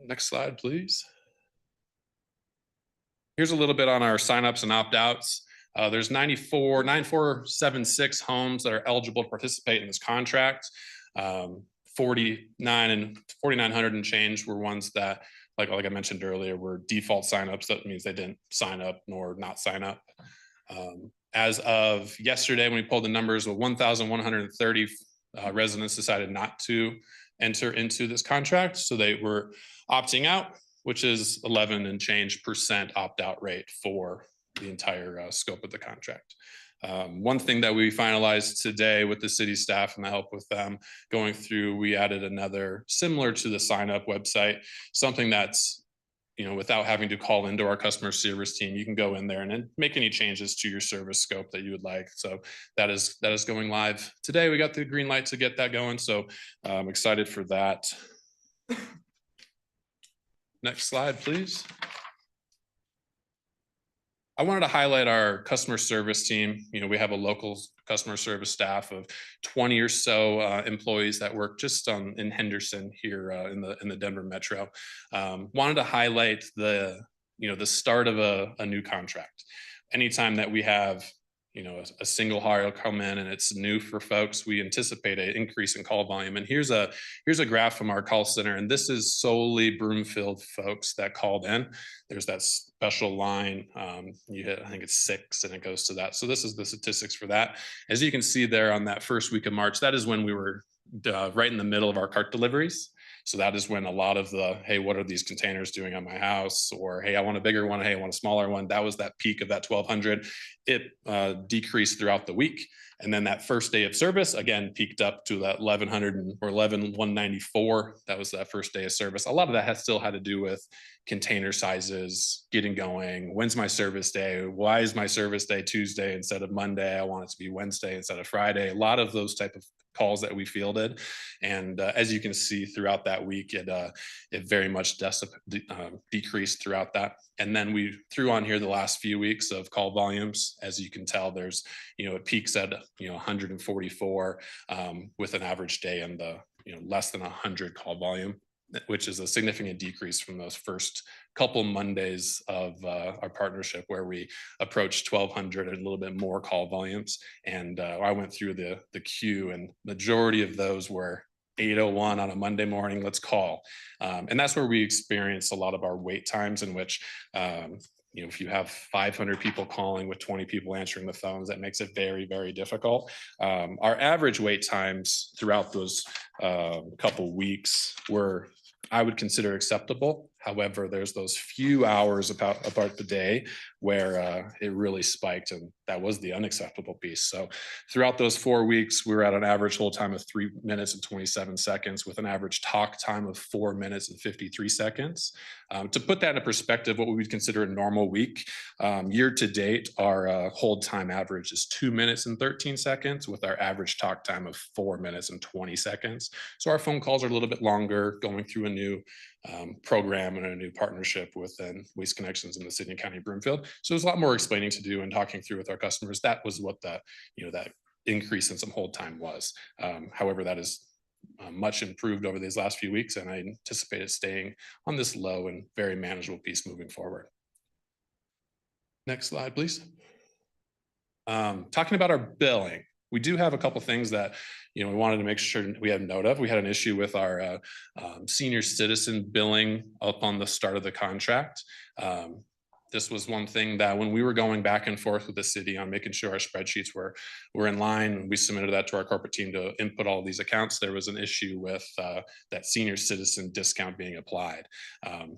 Next slide, please. Here's a little bit on our signups and opt-outs. There's 9,476 homes that are eligible to participate in this contract. 4,900 and change were ones that, like I mentioned earlier, were default signups. That means they didn't sign up nor not sign up. As of yesterday, when we pulled the numbers, 1,130 residents decided not to enter into this contract. So they were opting out, which is 11 and change % opt-out rate for the entire scope of the contract. One thing that we finalized today with the city staff and the help with them going through, we added another similar to the sign up website, something that's, without having to call into our customer service team, you can go in there and then make any changes to your service scope that you would like. So that is going live today. We got the green light to get that going. So I'm excited for that. Next slide, please. I wanted to highlight our customer service team. We have a local customer service staff of 20 or so employees that work just in Henderson here in the Denver metro. Wanted to highlight the start of a new contract. Anytime that we have a single hire come in and it's new for folks, we anticipate an increase in call volume. And here's a graph from our call center, and this is solely Broomfield folks that called in. There's that special line, you hit, I think it's 6, and it goes to that. So this is the statistics for that. As you can see there on that first week of March, that is when we were right in the middle of our cart deliveries. So that is when a lot of the, hey, what are these containers doing on my house? Or, hey, I want a bigger one. Hey, I want a smaller one. That was that peak of that 1,200. It decreased throughout the week. And then that first day of service, again, peaked up to that 1,100 or 11,194. That was that first day of service. A lot of that has still had to do with container sizes, getting going. When's my service day? Why is my service day Tuesday instead of Monday? I want it to be Wednesday instead of Friday. A lot of those type of calls that we fielded. And as you can see throughout that week, it very much decreased throughout that. And then we threw on here the last few weeks of call volumes. As you can tell, there's, it peaks at, 144 with an average day in the, less than 100 call volume, which is a significant decrease from those first couple Mondays of our partnership where we approached 1,200 and a little bit more call volumes. And I went through the queue, and majority of those were 8:01 on a Monday morning, let's call. And that's where we experience a lot of our wait times, in which if you have 500 people calling with 20 people answering the phones, that makes it very, very difficult. Our average wait times throughout those couple weeks were, I would consider, acceptable. However, there's those few hours about the day where it really spiked, and that was the unacceptable piece. So throughout those 4 weeks, we were at an average hold time of 3 minutes and 27 seconds with an average talk time of 4 minutes and 53 seconds. To put that in perspective, what we would consider a normal week, year to date, our hold time average is 2 minutes and 13 seconds with our average talk time of 4 minutes and 20 seconds. So our phone calls are a little bit longer, going through a new program and a new partnership within Waste Connections in the city and county of Broomfield. So there's a lot more explaining to do and talking through with our customers. That was what that increase in some hold time was. However, that is much improved over these last few weeks, and I anticipate it staying on this low and very manageable piece moving forward. Next slide, please. Talking about our billing, we do have a couple things that we wanted to make sure we had note of. We had an issue with our senior citizen billing up on the start of the contract. This was one thing that when we were going back and forth with the city on making sure our spreadsheets were in line, we submitted that to our corporate team to input all of these accounts. There was an issue with that senior citizen discount being applied.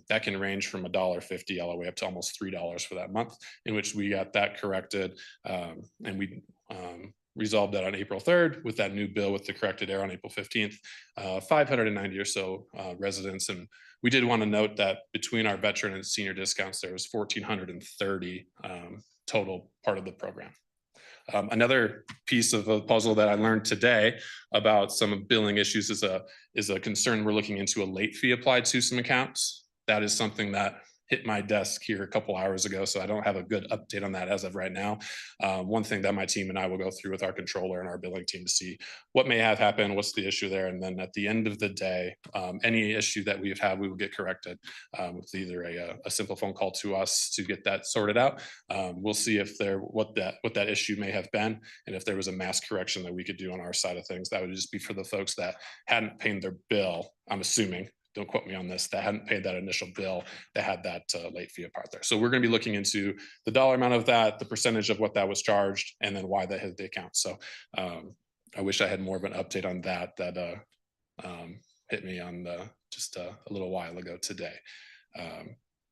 That can range from $1.50 all the way up to almost $3 for that month, in which we got that corrected. And we resolved that on April 3rd with that new bill with the corrected error on April 15th, 590 or so residents. And we did want to note that between our veteran and senior discounts, there was 1,430 total part of the program. Another piece of the puzzle that I learned today about some billing issues is a concern we're looking into a late fee applied to some accounts. That is something that hit my desk here a couple hours ago, so I don't have a good update on that as of right now. One thing that my team and I will go through with our controller and our billing team to see what may have happened, what's the issue there, and then at the end of the day, any issue that we've had, we will get corrected with either a simple phone call to us to get that sorted out. We'll see if what that issue may have been, and if there was a mass correction that we could do on our side of things. That would just be for the folks that hadn't paid their bill, I'm assuming. Don't quote me on this, that hadn't paid that initial bill that had that late fee apart there. So we're going to be looking into the dollar amount of that, the percentage of what that was charged, and then why that hit the account. So I wish I had more of an update on that hit me on just a little while ago today.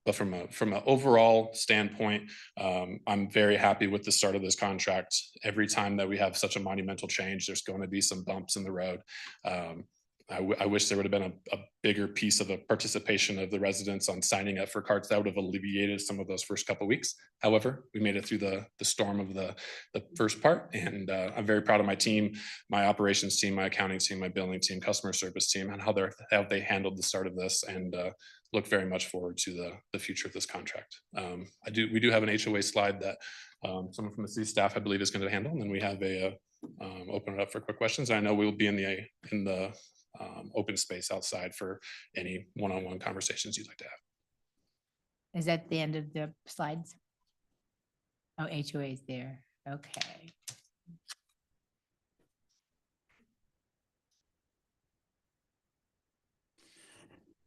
But from an overall standpoint, I'm very happy with the start of this contract. Every time that we have such a monumental change, there's going to be some bumps in the road. I wish there would have been a bigger piece of the participation of the residents on signing up for carts. That would have alleviated some of those first couple of weeks. However, we made it through the storm of the first part, and I'm very proud of my team, my operations team, my accounting team, my billing team, customer service team, and how they handled the start of this, and look very much forward to the future of this contract. We do have an HOA slide that someone from the city staff, I believe, is going to handle, and then we have open it up for quick questions. I know we will be in the open space outside for any one-on-one conversations you'd like to have. Is that the end of the slides? Oh, HOA is there. Okay.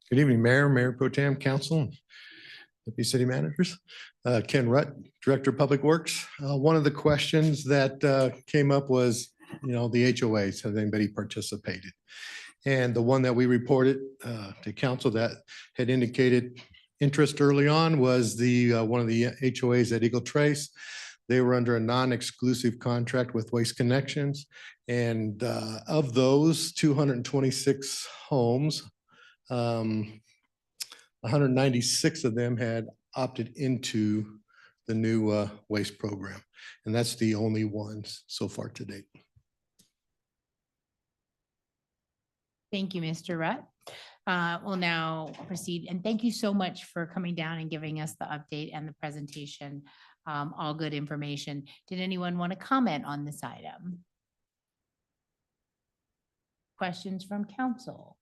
Good evening, Mayor, Mayor Pro Tem, Council, Deputy City Managers. Ken Rutt, Director of Public Works. One of the questions that came up was, the HOAs, has anybody participated? And the one that we reported to council that had indicated interest early on was one of the HOAs at Eagle Trace. They were under a non-exclusive contract with Waste Connections. And of those 226 homes, 196 of them had opted into the new waste program. And that's the only ones so far to date. Thank you, Mr. Rutt. We'll now proceed, and thank you so much for coming down and giving us the update and the presentation. All good information. Did anyone want to comment on this item? Questions from council?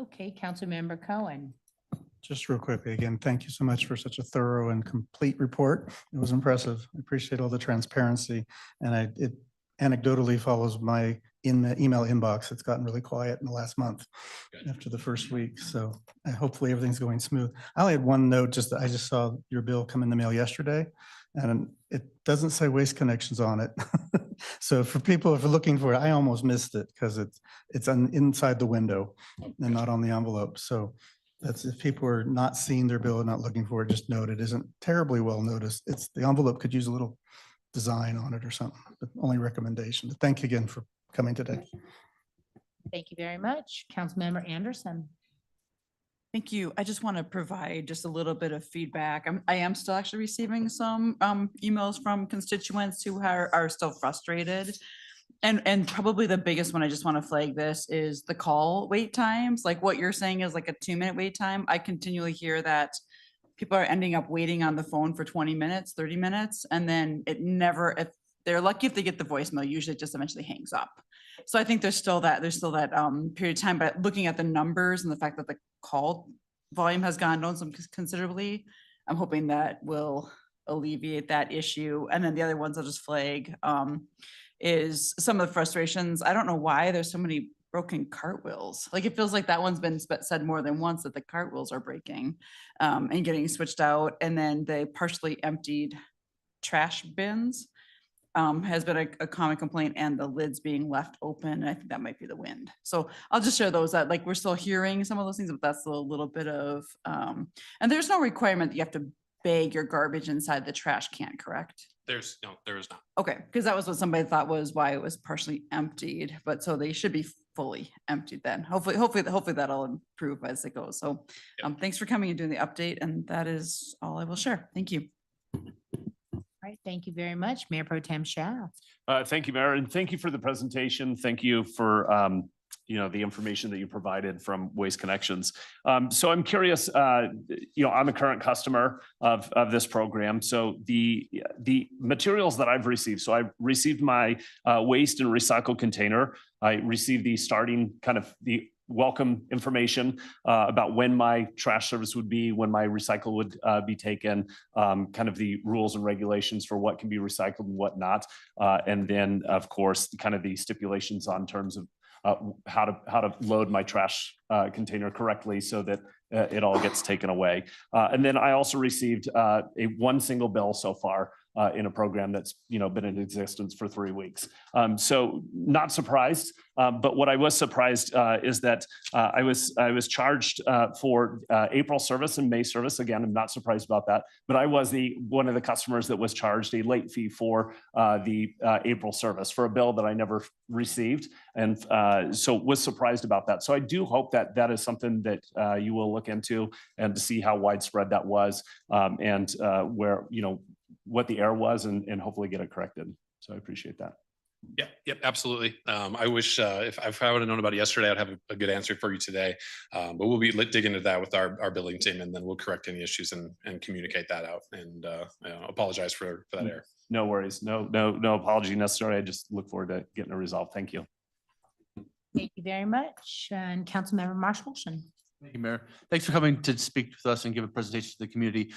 Okay, Councilmember Cohen. Just real quickly, again, thank you so much for such a thorough and complete report. It was impressive. I appreciate all the transparency, and it anecdotally follows my in the email inbox. It's gotten really quiet in the last month after the first week. So hopefully everything's going smooth. I only had one note, just that I just saw your bill come in the mail yesterday, and it doesn't say Waste Connections on it. So for people, if you're looking for it, I almost missed it because it's inside the window and not on the envelope. So That's if people are not seeing their bill and not looking for it, just note it isn't terribly well noticed. It's the envelope could use a little design on it or something, but only recommendation. But thank you again for coming today. Thank you very much. Councilmember Anderson. Thank you. I just want to provide just a little bit of feedback. I am still actually receiving some emails from constituents who are still frustrated. And probably the biggest one, I just want to flag this, is the call wait times. Like what you're saying is like a 2-minute wait time. I continually hear that people are ending up waiting on the phone for 20 minutes, 30 minutes, and then it never, if they're lucky if they get the voicemail, usually it just eventually hangs up. So I think there's still that period of time, but looking at the numbers and the fact that the call volume has gone down some considerably, I'm hoping that will alleviate that issue. And then the other ones I'll just flag is some of the frustrations. I don't know why there's so many broken cartwheels. Like it feels like that one's been said more than once, that the cartwheels are breaking and getting switched out. And then the partially emptied trash bins has been a common complaint, and the lids being left open. And I think that might be the wind. So I'll just share those, that like we're still hearing some of those things, but that's a little bit of, and there's no requirement that you have to bag your garbage inside the trash can, correct? There is not. Okay, because that was what somebody thought was why it was partially emptied, but so they should be fully emptied then. Hopefully that'll improve as it goes. So thanks for coming and doing the update, and that is all I will share. Thank you. All right, thank you very much, Mayor Pro Tem Schaaf. Thank you, Mayor, and thank you for the presentation. Thank you for the information that you provided from Waste Connections. So I'm curious, I'm a current customer of this program. So the materials that I've received, so I received my waste and recycle container. I received the starting kind of the welcome information about when my trash service would be, when my recycle would be taken, kind of the rules and regulations for what can be recycled and what not. And then, of course, kind of the stipulations on terms of how to load my trash container correctly so that it all gets taken away. And then I also received one single bill so far in a program that's been in existence for 3 weeks. So not surprised, but what I was surprised is that I was charged for April service and May service. Again, I'm not surprised about that, but I was one of the customers that was charged a late fee for the April service for a bill that I never received, and so was surprised about that. So I do hope that that is something that you will look into and to see how widespread that was, and where what the error was, and hopefully get it corrected. So I appreciate that. Yeah, yep, absolutely. I wish if I would have known about it yesterday, I'd have a good answer for you today. But we'll be digging into that with our billing team, and then we'll correct any issues and communicate that out. And apologize for that error. No worries. No apology necessary. I just look forward to getting it resolved. Thank you. Thank you very much. And Councilmember Marshallson. Thank you, Mayor. Thanks for coming to speak with us and give a presentation to the community.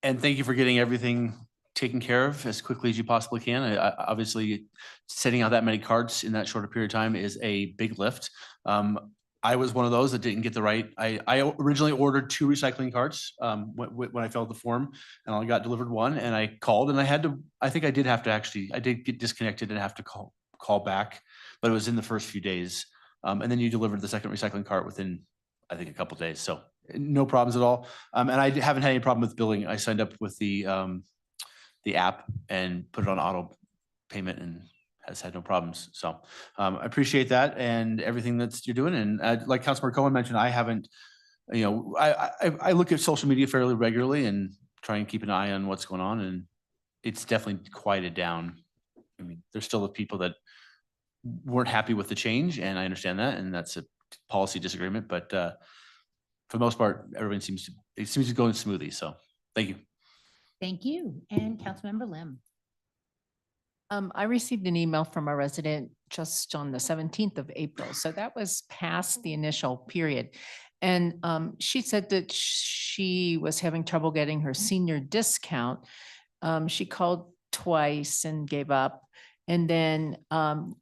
And thank you for getting everything taken care of as quickly as you possibly can. Obviously, sending out that many cards in that shorter period of time is a big lift. I was one of those that didn't get the right. I originally ordered 2 recycling cards when I filled the form, and I got delivered 1, and I called, and I think I did get disconnected and have to call back, but it was in the first few days. And then you delivered the second recycling cart within, I think, a couple of days. So no problems at all. And I haven't had any problem with billing. I signed up with the app and put it on auto payment and has had no problems. So I appreciate that and everything that you're doing. And like Councilmember Cohen mentioned, I haven't, I look at social media fairly regularly and try and keep an eye on what's going on. And it's definitely quieted down. I mean, there's still the people that weren't happy with the change, and I understand that, and that's a policy disagreement. But for the most part, everyone seems to be going smoothly. So thank you. Thank you. And Councilmember Lim. I received an email from a resident just on the 17th of April. So that was past the initial period. And she said that she was having trouble getting her senior discount. She called twice and gave up, and then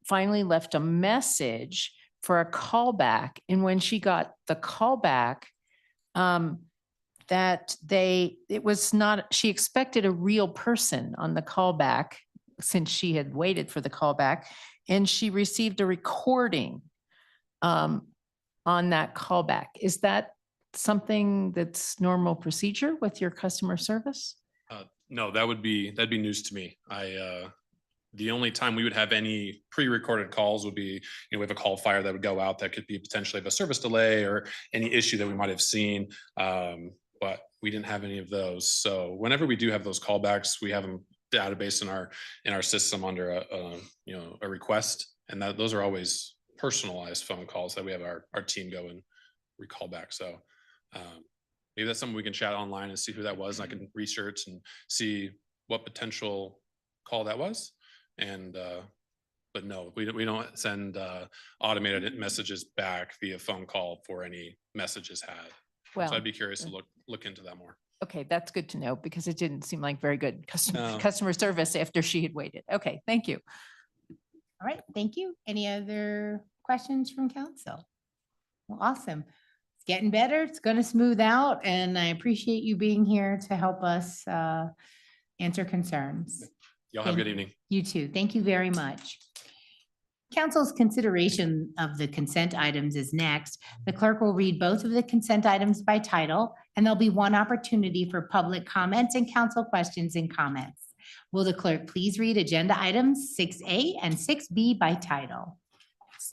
finally left a message for a callback. And when she got the callback, she expected a real person on the callback since she had waited for the callback, and she received a recording on that callback. Is that something that's normal procedure with your customer service? No, that'd be news to me. The only time we would have any pre-recorded calls would be, we have a call fire that would go out that could be potentially of a service delay or any issue that we might have seen. But we didn't have any of those. So whenever we do have those callbacks, we have them database in our system under a request. And those are always personalized phone calls that we have our team go and recall back. So maybe that's something we can chat online and see who that was. And I can research and see what potential call that was. And but no, we don't send automated messages back via phone call for any messages had. Well, so I'd be curious to look into that more. Okay, that's good to know because it didn't seem like very good No. customer service after she had waited. Okay, thank you. All right, thank you. Any other questions from council? Well, awesome. It's getting better. It's going to smooth out, and I appreciate you being here to help us answer concerns. Y'all have a good evening. You too. Thank you very much. Council's consideration of the consent items is next. The clerk will read both of the consent items by title, and there'll be one opportunity for public comments and council questions and comments. Will the clerk please read agenda items 6A and 6B by title?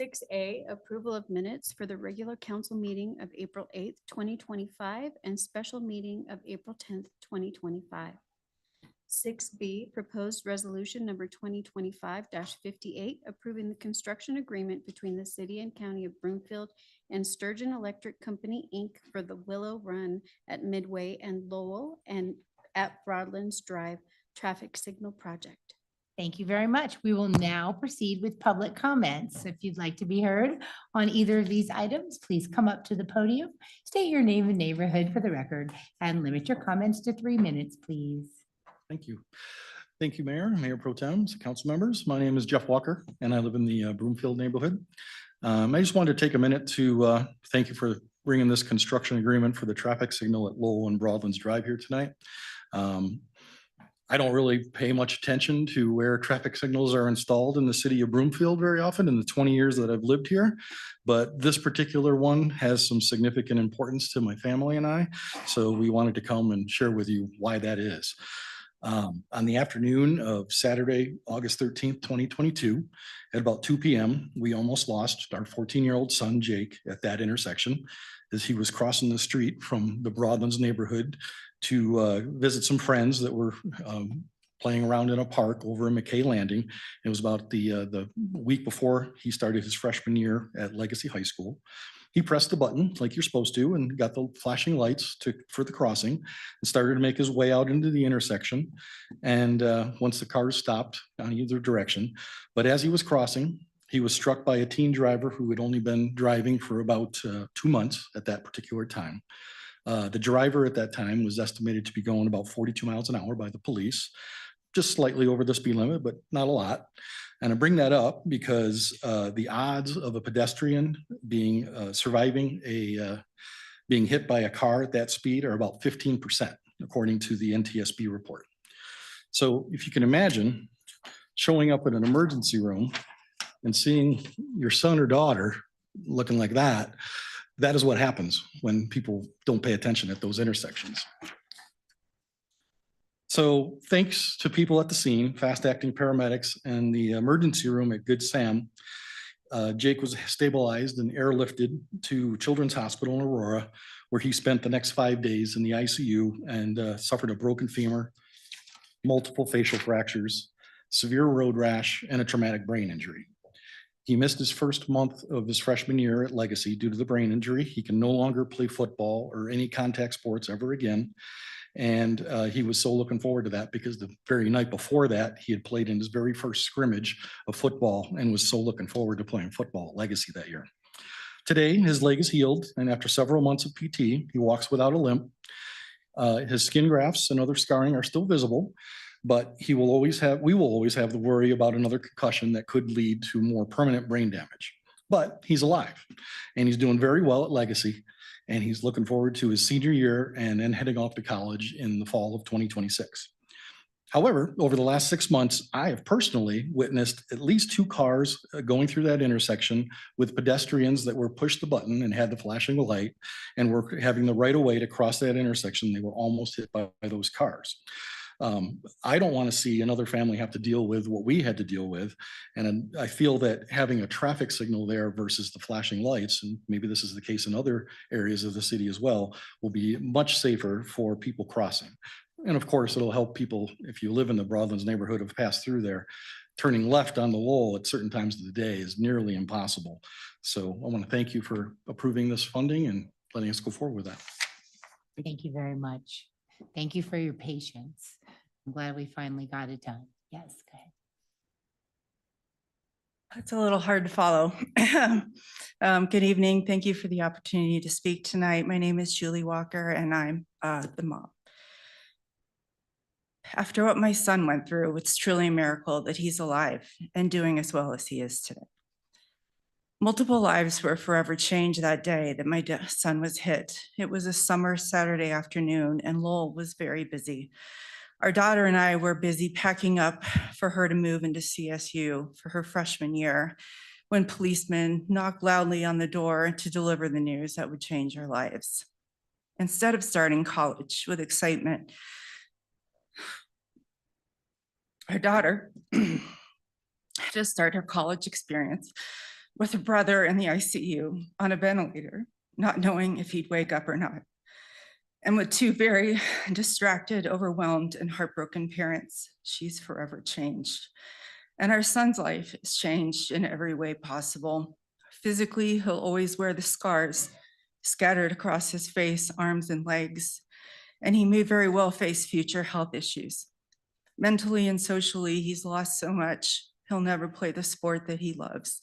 6A, approval of minutes for the regular council meeting of April 8th, 2025, and special meeting of April 10th, 2025. 6B, proposed resolution number 2025-58, approving the construction agreement between the city and county of Broomfield and Sturgeon Electric Company, Inc. for the Willow Run at Midway and Lowell and at Broadlands Drive traffic signal project. Thank you very much. We will now proceed with public comments. If you'd like to be heard on either of these items, please come up to the podium, state your name and neighborhood for the record, and limit your comments to 3 minutes, please. Thank you. Thank you, Mayor, Mayor Pro Tem, council members. My name is Jeff Walker, and I live in the Broomfield neighborhood. I just wanted to take a minute to thank you for bringing this construction agreement for the traffic signal at Lowell and Broadlands Drive here tonight. I don't really pay much attention to where traffic signals are installed in the city of Broomfield very often in the 20 years that I've lived here. But this particular one has some significant importance to my family and I. So we wanted to come and share with you why that is. On the afternoon of Saturday, August 13th, 2022, at about 2 p.m., we almost lost our 14-year-old son, Jake, at that intersection as he was crossing the street from the Broadlands neighborhood to visit some friends that were playing around in a park over in McKay Landing. It was about the week before he started his freshman year at Legacy High School. He pressed the button like you're supposed to and got the flashing lights for the crossing and started to make his way out into the intersection. And once the cars stopped on either direction, but as he was crossing, he was struck by a teen driver who had only been driving for about 2 months at that particular time. The driver at that time was estimated to be going about 42 miles an hour by the police, just slightly over the speed limit, but not a lot. And I bring that up because the odds of a pedestrian surviving being hit by a car at that speed are about 15%, according to the NTSB report. So if you can imagine showing up in an emergency room and seeing your son or daughter looking like that, that is what happens when people don't pay attention at those intersections. So thanks to people at the scene, fast-acting paramedics, and the emergency room at Good Sam, Jake was stabilized and airlifted to Children's Hospital in Aurora, where he spent the next 5 days in the ICU and suffered a broken femur, multiple facial fractures, severe road rash, and a traumatic brain injury. He missed his first month of his freshman year at Legacy due to the brain injury. He can no longer play football or any contact sports ever again. And he was so looking forward to that because the very night before that, he had played in his very first scrimmage of football and was so looking forward to playing football at Legacy that year. Today, his leg is healed, and after several months of PT, he walks without a limp. His skin grafts and other scarring are still visible, but we will always have the worry about another concussion that could lead to more permanent brain damage. But he's alive, and he's doing very well at Legacy. And he's looking forward to his senior year and then heading off to college in the fall of 2026. However, over the last 6 months, I have personally witnessed at least 2 cars going through that intersection with pedestrians that were pushed the button and had the flashing light and were having the right of way to cross that intersection. They were almost hit by those cars. I don't want to see another family have to deal with what we had to deal with. And I feel that having a traffic signal there versus the flashing lights, and maybe this is the case in other areas of the city as well, will be much safer for people crossing. And of course, it'll help people, if you live in the Broadlands neighborhood, have passed through there. Turning left on the Lowell at certain times of the day is nearly impossible. So I want to thank you for approving this funding and letting us go forward with that. Thank you very much. Thank you for your patience. I'm glad we finally got it done. Yes, go ahead. It's a little hard to follow. Good evening. Thank you for the opportunity to speak tonight. My name is Julie Walker and I'm the mom. After what my son went through, it's truly a miracle that he's alive and doing as well as he is today. Multiple lives were forever changed that day that my son was hit. It was a summer Saturday afternoon and Lowell was very busy. Our daughter and I were busy packing up for her to move into CSU for her freshman year when policemen knocked loudly on the door to deliver the news that would change our lives. Instead of starting college with excitement, our daughter had to start her college experience with her brother in the ICU on a ventilator, not knowing if he'd wake up or not. And with 2 very distracted, overwhelmed, and heartbroken parents, she's forever changed. And our son's life is changed in every way possible. Physically, he'll always wear the scars scattered across his face, arms, and legs. And he may very well face future health issues. Mentally and socially, he's lost so much, he'll never play the sport that he loves.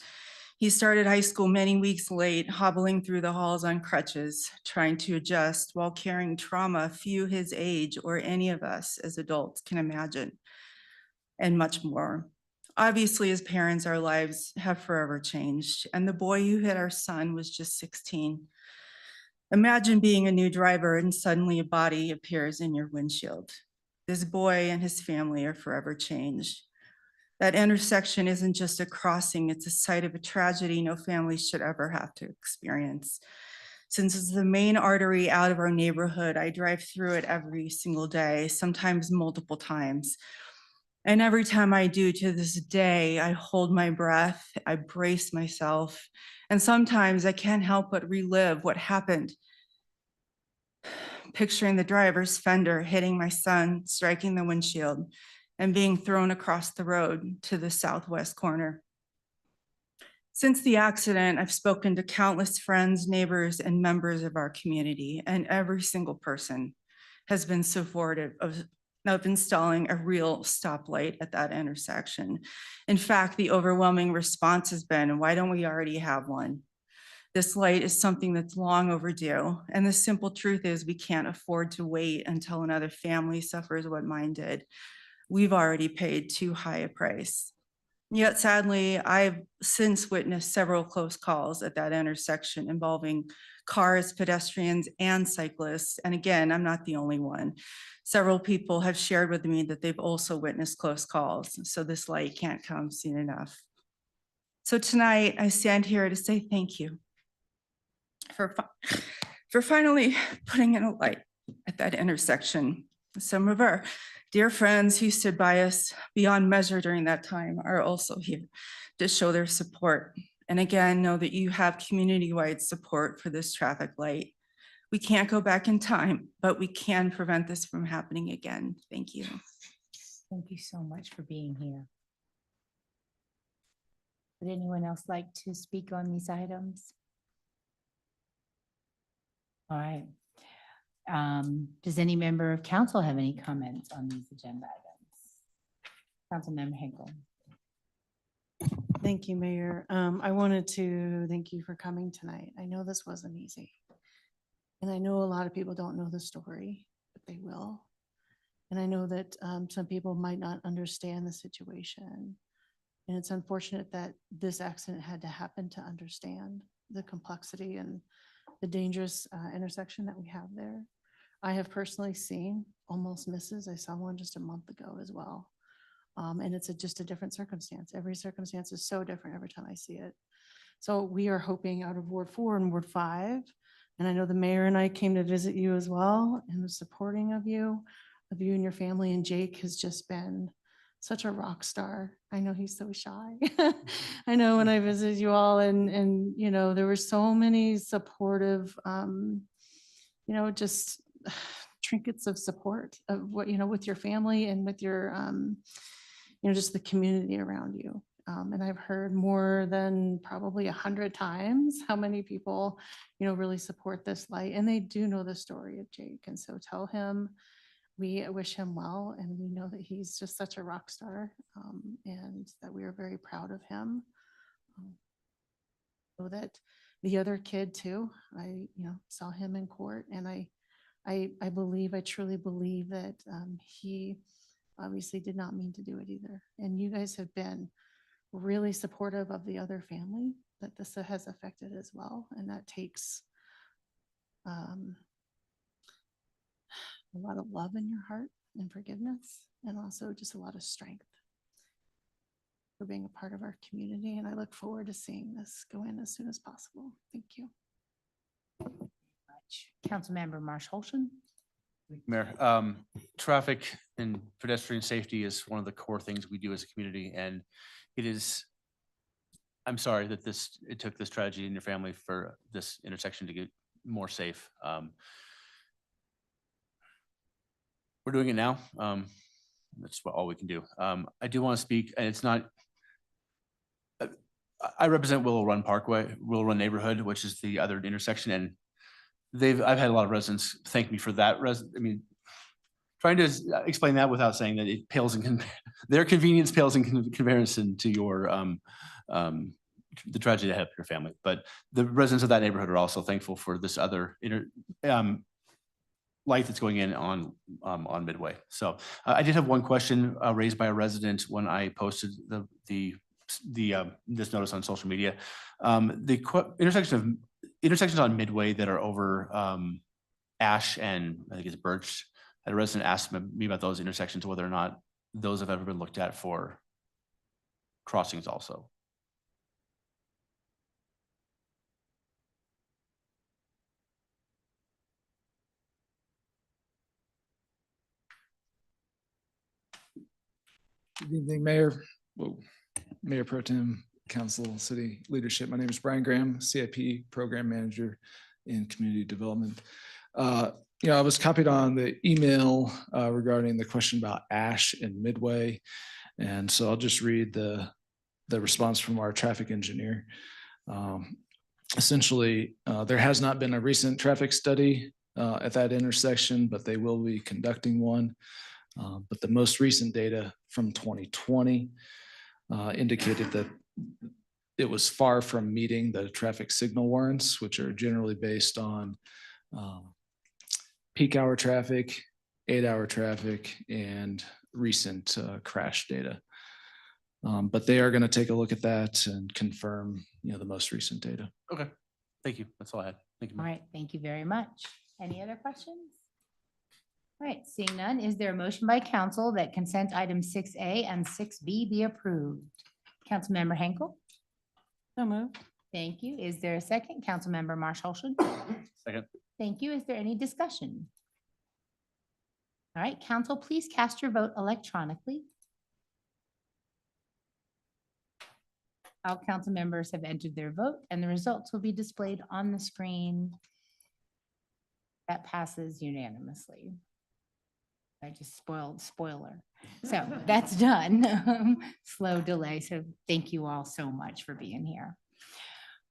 He started high school many weeks late, hobbling through the halls on crutches, trying to adjust while carrying trauma few his age or any of us as adults can imagine, and much more. Obviously, as parents, our lives have forever changed, and the boy who hit our son was just 16. Imagine being a new driver and suddenly a body appears in your windshield. This boy and his family are forever changed. That intersection isn't just a crossing, it's a site of a tragedy no family should ever have to experience. Since it's the main artery out of our neighborhood, I drive through it every single day, sometimes multiple times. And every time I do to this day, I hold my breath, I brace myself, and sometimes I can't help but relive what happened. Picturing the driver's fender hitting my son, striking the windshield, and being thrown across the road to the southwest corner. Since the accident, I've spoken to countless friends, neighbors, and members of our community, and every single person has been supportive of installing a real stoplight at that intersection. In fact, the overwhelming response has been, why don't we already have one? This light is something that's long overdue. And the simple truth is we can't afford to wait until another family suffers what mine did. We've already paid too high a price. Yet sadly, I've since witnessed several close calls at that intersection involving cars, pedestrians, and cyclists. And again, I'm not the only one. Several people have shared with me that they've also witnessed close calls. So this light can't come soon enough. So tonight I stand here to say thank you for finally putting in a light at that intersection. Some of our dear friends who stood by us beyond measure during that time are also here to show their support. And again, know that you have community-wide support for this traffic light. We can't go back in time, but we can prevent this from happening again. Thank you. Thank you so much for being here. Would anyone else like to speak on these items? All right. Does any member of council have any comments on these agenda items? Councilmember Henkel. Thank you, Mayor. I wanted to thank you for coming tonight. I know this wasn't easy. And I know a lot of people don't know the story, but they will. And I know that some people might not understand the situation. And it's unfortunate that this accident had to happen to understand the complexity and the dangerous intersection that we have there. I have personally seen almost misses. I saw one just a month ago as well. And it's just a different circumstance. Every circumstance is so different every time I see it. So we are hoping out of Ward 4 and Ward 5, and I know the mayor and I came to visit you as well and was supporting of you and your family. And Jake has just been such a rock star. I know he's so shy. I know when I visited you all and, you know, there were so many supportive, just trinkets of support of what, you know, with your family and with your, just the community around you. And I've heard more than probably 100 times how many people, really support this light, and they do know the story of Jake. And so tell him we wish him well, and we know that he's just such a rock star, and that we are very proud of him. So that the other kid too, I saw him in court, and I truly believe that he obviously did not mean to do it either. And you guys have been really supportive of the other family that this has affected as well. And that takes a lot of love in your heart and forgiveness, and also just a lot of strength for being a part of our community. And I look forward to seeing this go in as soon as possible. Thank you. Councilmember Marsh Holston. Mayor, traffic and pedestrian safety is one of the core things we do as a community, and it is, I'm sorry that it took this tragedy in your family for this intersection to get more safe. We're doing it now. That's all we can do. I do want to speak, and it's not, I represent Willow Run Parkway, Willow Run neighborhood, which is the other intersection, and I've had a lot of residents thank me for that. Trying to explain that without saying that it pales in their convenience pales in comparison to your the tragedy that happened to your family. But the residents of that neighborhood are also thankful for this other light that's going in on Midway. So I did have one question raised by a resident when I posted this notice on social media. The intersections on Midway that are over Ash and I think it's Birch. A resident asked me about those intersections, whether or not those have ever been looked at for crossings also. Good evening, Mayor. Mayor Pro Tem, Council, City Leadership. My name is Brian Graham, CIP Program Manager in Community Development. I was copied on the email regarding the question about Ash and Midway. And so I'll just read the response from our traffic engineer. Essentially, there has not been a recent traffic study at that intersection, but they will be conducting one. But the most recent data from 2020 indicated that it was far from meeting the traffic signal warrants, which are generally based on peak hour traffic, 8-hour traffic, and recent crash data. But they are going to take a look at that and confirm, the most recent data. Okay, thank you. That's all I had. Thank you. All right, thank you very much. Any other questions? All right, seeing none, is there a motion by council that consent items 6A and 6B be approved? Councilmember Henkel. So moved. Thank you. Is there a second? Councilmember Marsh Holston. Second. Thank you. Is there any discussion? All right, council, please cast your vote electronically. All council members have entered their vote, and the results will be displayed on the screen. That passes unanimously. I just spoiler. So that's done. Slow delay. So thank you all so much for being here.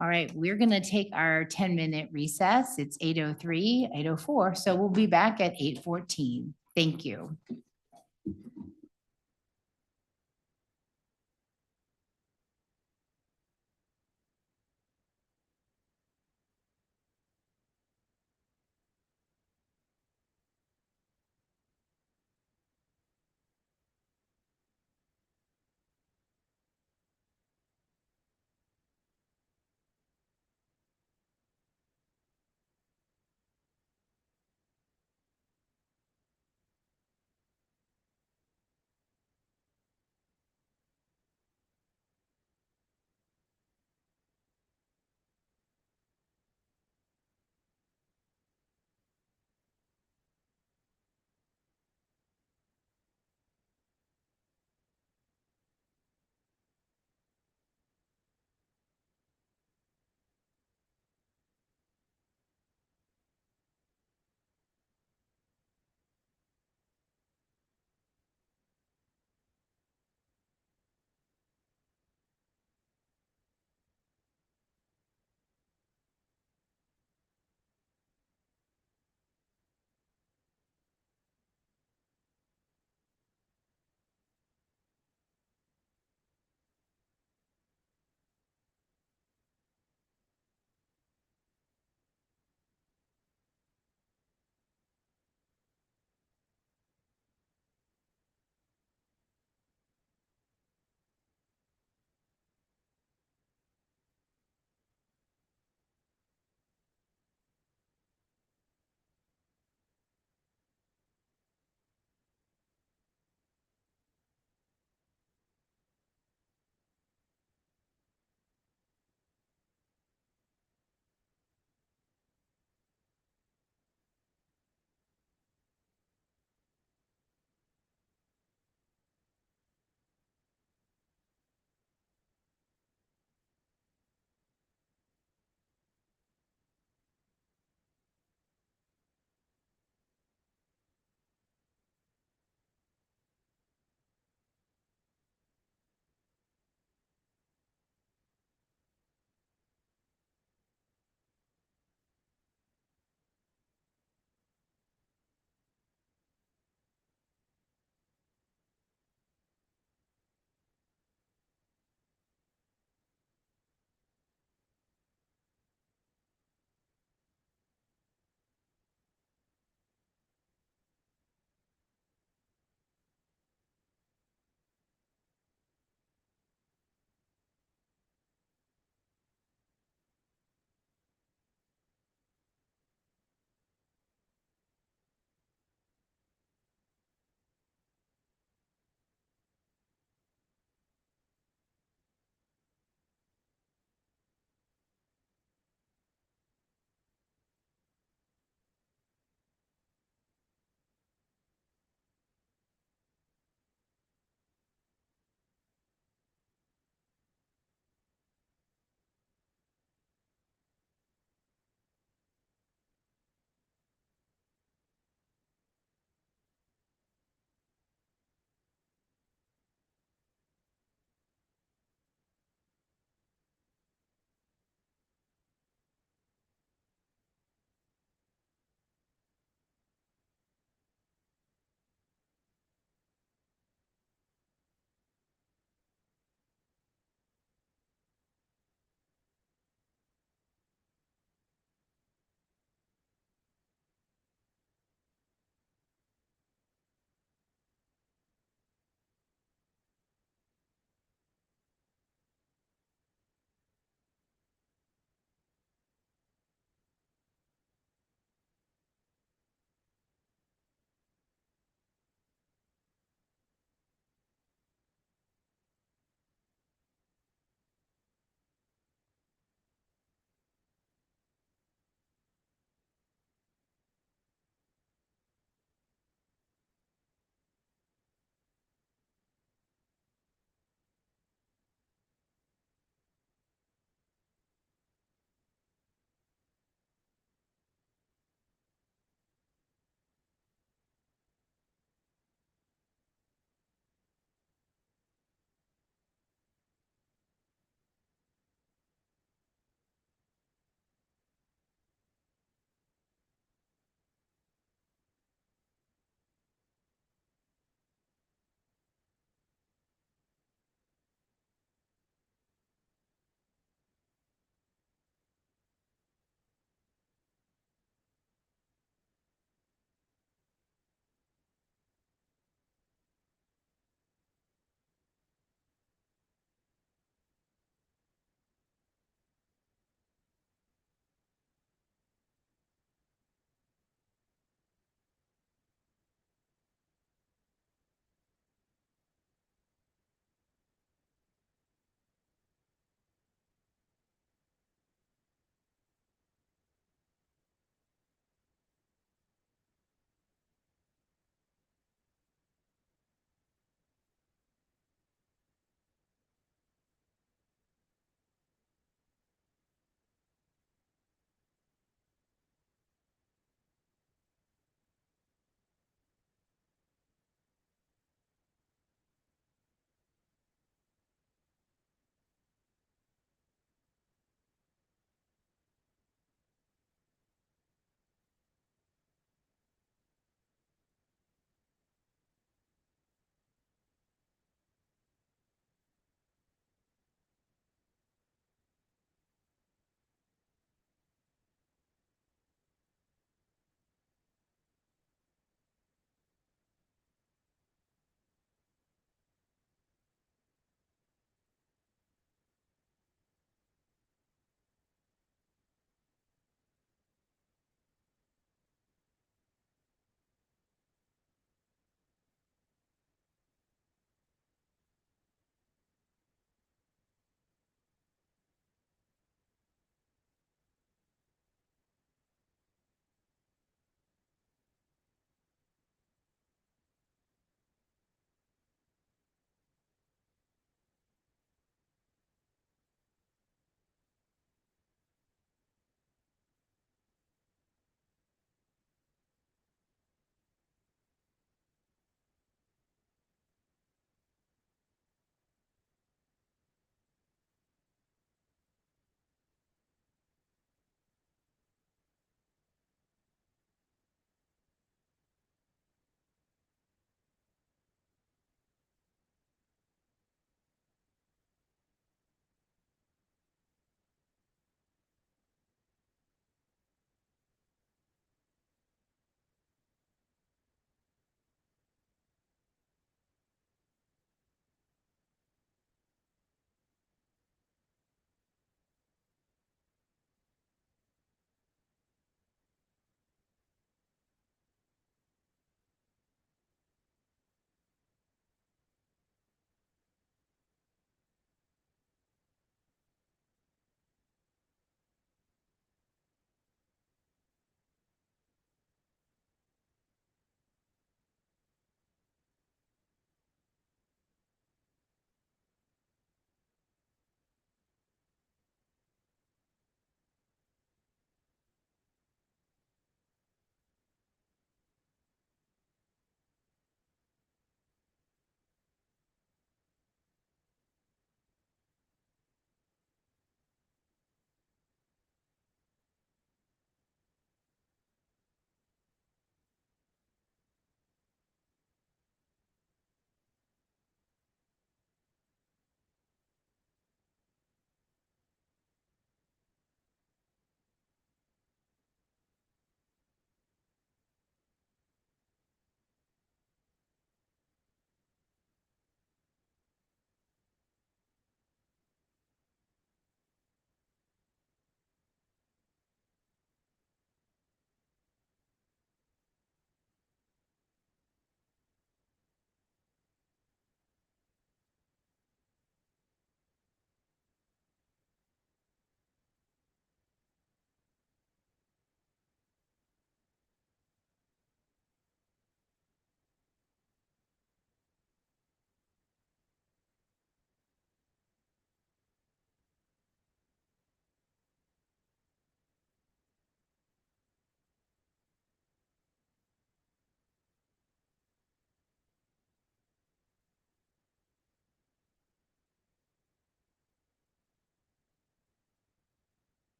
All right, we're going to take our 10-minute recess. It's 8:03, 8:04. So we'll be back at 8:14. Thank you.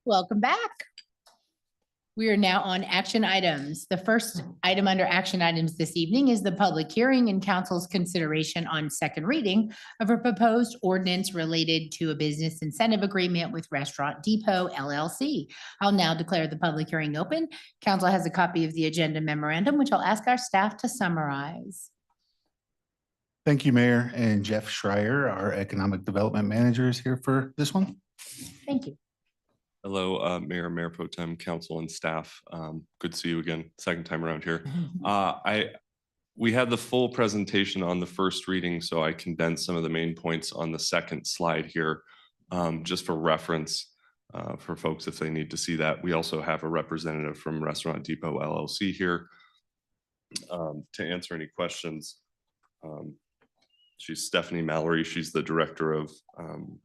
Welcome back. We are now on action items. The first item under action items this evening is the public hearing and council's consideration on second reading of a proposed ordinance related to a business incentive agreement with Restaurant Depot LLC. I'll now declare the public hearing open. Council has a copy of the agenda memorandum, which I'll ask our staff to summarize. Thank you, Mayor, and Jeff Schreier, our Economic Development Manager, is here for this one. Thank you. Hello, Mayor Pro Tem, Council and staff. Good to see you again, second time around here. We had the full presentation on the first reading, so I condensed some of the main points on the second slide here, just for reference for folks if they need to see that. We also have a representative from Restaurant Depot LLC here to answer any questions. She's Stephanie Mallory. She's the Director of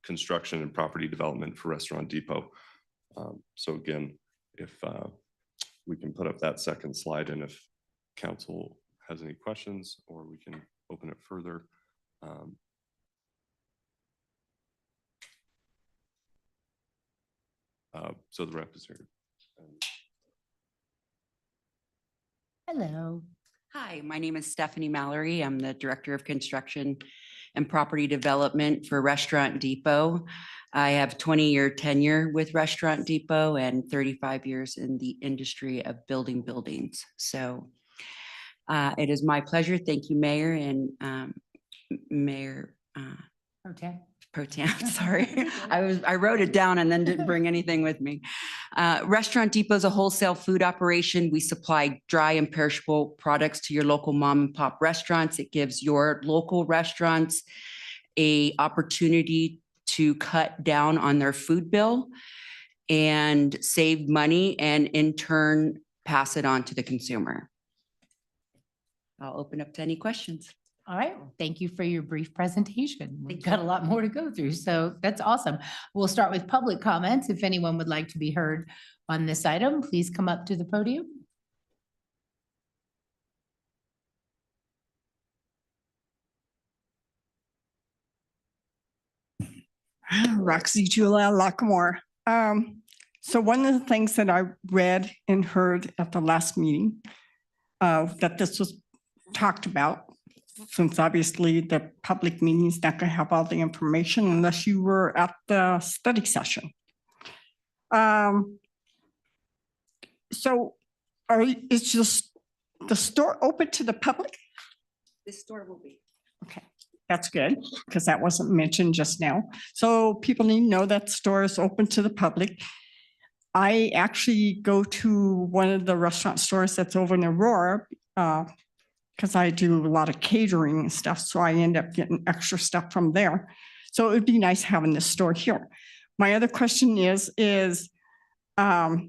Construction and Property Development for Restaurant Depot. So again, if we can put up that second slide, and if council has any questions, or we can open it further. So the rep is here. Hello. Hi, my name is Stephanie Mallory. I'm the Director of Construction and Property Development for Restaurant Depot. I have 20-year tenure with Restaurant Depot and 35 years in the industry of building buildings. So it is my pleasure. Thank you, Mayor and Mayor Pro Tem, sorry. I wrote it down and then didn't bring anything with me. Restaurant Depot is a wholesale food operation. We supply dry and perishable products to your local mom and pop restaurants. It gives your local restaurants an opportunity to cut down on their food bill and save money, and in turn, pass it on to the consumer. I'll open up to any questions. All right, thank you for your brief presentation. We've got a lot more to go through, so that's awesome. We'll start with public comments. If anyone would like to be heard on this item, please come up to the podium. Roxy Julia Lockmore. So one of the things that I read and heard at the last meeting, that this was talked about, since obviously the public meeting is not going to have all the information unless you were at the study session. So is just the store open to the public? This store will be. Okay, that's good, because that wasn't mentioned just now. So people need to know that the store is open to the public. I actually go to one of the restaurant stores that's over in Aurora, because I do a lot of catering and stuff, so I end up getting extra stuff from there. So it would be nice having this store here. My other question is how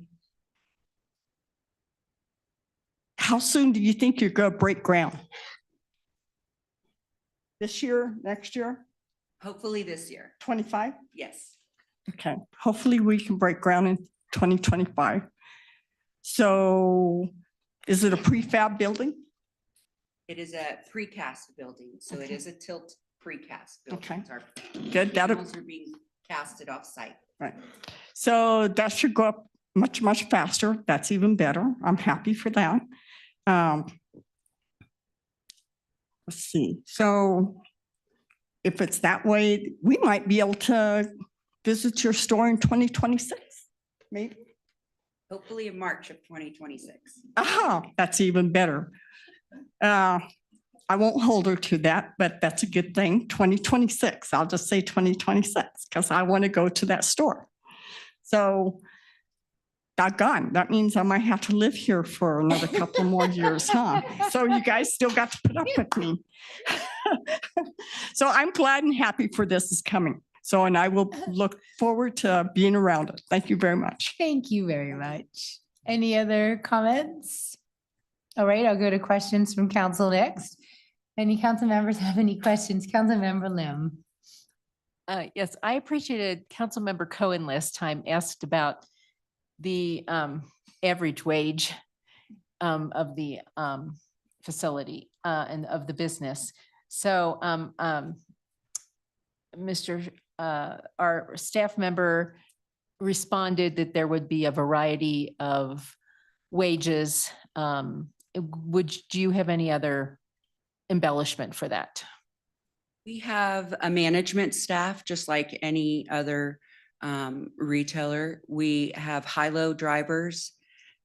soon do you think you're going to break ground? This year, next year? Hopefully this year. 25? Yes. Okay, hopefully we can break ground in 2025. So is it a prefab building? It is a precast building, so it is a tilt precast building. Okay. It's our- Good, that'll- panels are being casted off site. Right. So that should go up much, much faster. That's even better. I'm happy for that. Let's see. So if it's that way, we might be able to visit your store in 2026, maybe. Hopefully in March of 2026. Aha, that's even better. I won't hold her to that, but that's a good thing. 2026, I'll just say 2026, because I want to go to that store. So doggone, that means I might have to live here for another couple more years, huh? So you guys still got to put up with me. So I'm glad and happy for this is coming. So, and I will look forward to being around it. Thank you very much. Thank you very much. Any other comments? All right, I'll go to questions from council next. Any council members have any questions? Councilmember Lim. Yes, I appreciated Councilmember Cohen last time asked about the average wage of the facility and of the business. So our staff member responded that there would be a variety of wages. Do you have any other embellishment for that? We have a management staff, just like any other retailer. We have high-low drivers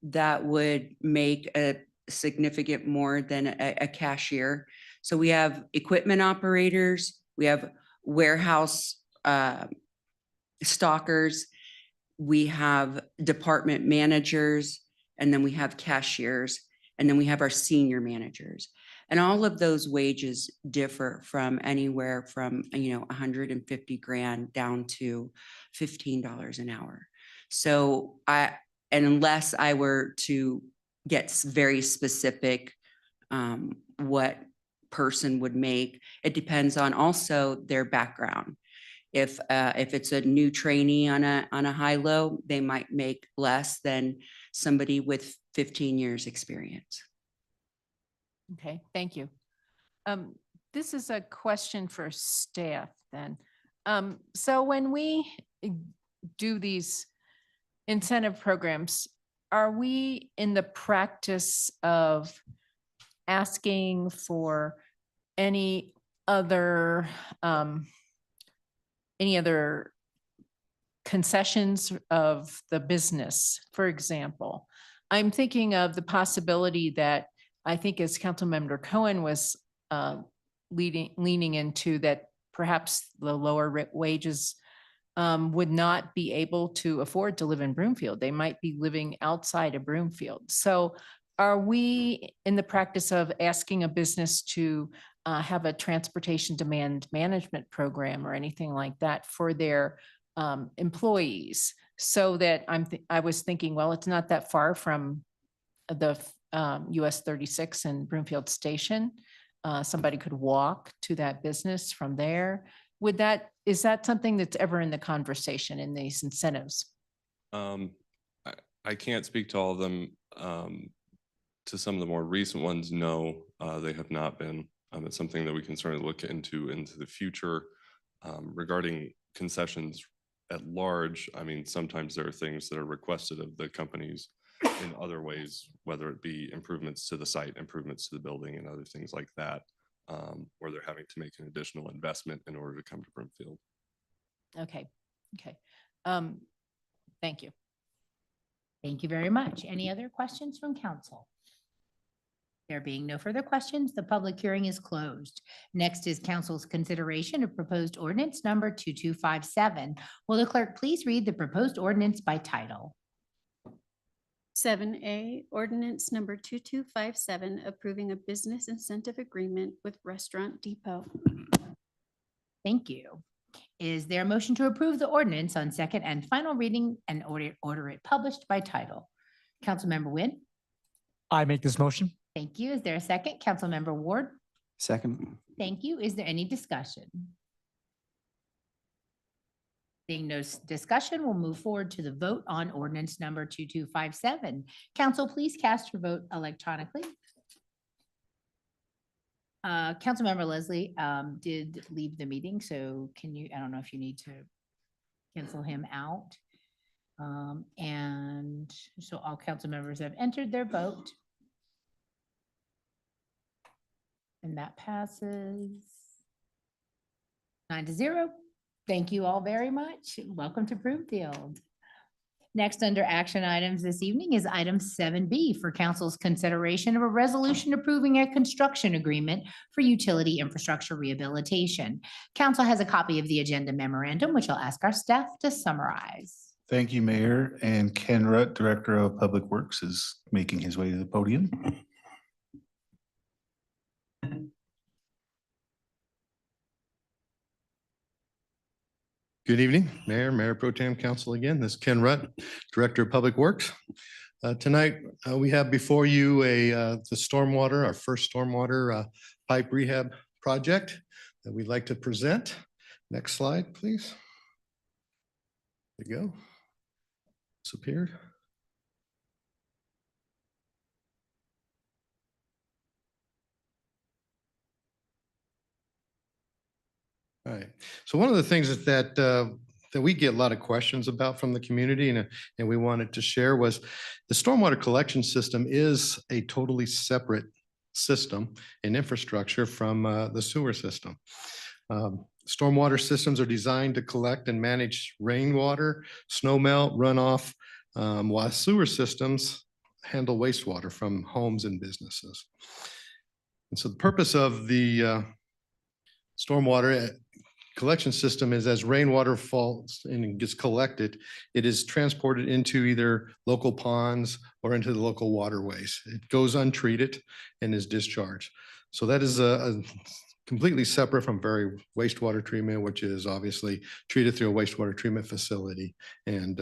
that would make a significant more than a cashier. So we have equipment operators, we have warehouse stockers, we have department managers, and then we have cashiers, and then we have our senior managers. And all of those wages differ from anywhere from, 150 grand down to $15 an hour. So unless I were to get very specific, what person would make, it depends on also their background. If it's a new trainee on a high-low, they might make less than somebody with 15 years experience. Okay, thank you. This is a question for staff then. So when we do these incentive programs, are we in the practice of asking for any other concessions of the business? For example, I'm thinking of the possibility that I think as Councilmember Cohen was leaning into, that perhaps the lower wages would not be able to afford to live in Broomfield. They might be living outside of Broomfield. So are we in the practice of asking a business to have a transportation demand management program or anything like that for their employees? So that I was thinking, well, it's not that far from the US 36 and Broomfield Station. Somebody could walk to that business from there. Is that something that's ever in the conversation in these incentives? I can't speak to all of them. To some of the more recent ones, no, they have not been. It's something that we can certainly look into the future. Regarding concessions at large, I mean, sometimes there are things that are requested of the companies in other ways, whether it be improvements to the site, improvements to the building, and other things like that, where they're having to make an additional investment in order to come to Broomfield. Okay. Thank you. Thank you very much. Any other questions from council? There being no further questions, the public hearing is closed. Next is council's consideration of proposed ordinance number 2257. Will the clerk please read the proposed ordinance by title? 7A, ordinance number 2257, approving a business incentive agreement with Restaurant Depot. Thank you. Is there a motion to approve the ordinance on second and final reading and order it published by title? Councilmember Wynn? I make this motion. Thank you. Is there a second? Councilmember Ward? Second. Thank you. Is there any discussion? Being no discussion, we'll move forward to the vote on ordinance number 2257. Council, please cast your vote electronically. Councilmember Leslie did leave the meeting, so I don't know if you need to cancel him out. And so all council members have entered their vote. And that passes 9-0. Thank you all very much. Welcome to Broomfield. Next, under action items this evening is item 7B for council's consideration of a resolution approving a construction agreement for utility infrastructure rehabilitation. Council has a copy of the agenda memorandum, which I'll ask our staff to summarize. Thank you, Mayor. And Ken Rutt, Director of Public Works, is making his way to the podium. Good evening, Mayor, Mayor Pro Tem Council again. This is Ken Rutt, Director of Public Works. Tonight, we have before you the stormwater, our first stormwater pipe rehab project that we'd like to present. Next slide, please. There you go. It's appeared. All right. So one of the things that that we get a lot of questions about from the community and we wanted to share was the stormwater collection system is a totally separate system and infrastructure from the sewer system. Stormwater systems are designed to collect and manage rainwater, snow melt, runoff, while sewer systems handle wastewater from homes and businesses. And so the purpose of the stormwater collection system is as rainwater falls and gets collected, it is transported into either local ponds or into the local waterways. It goes untreated and is discharged. So that is a completely separate from very wastewater treatment, which is obviously treated through a wastewater treatment facility and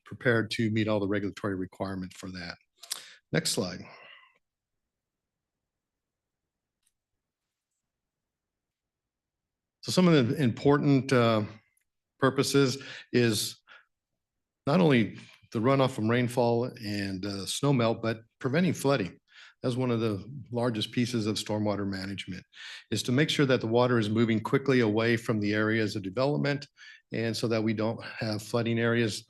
prepared to meet all the regulatory requirements for that. Next slide. So some of the important purposes is not only the runoff from rainfall and snow melt, but preventing flooding. That's one of the largest pieces of stormwater management, is to make sure that the water is moving quickly away from the areas of development, and so that we don't have flooding areas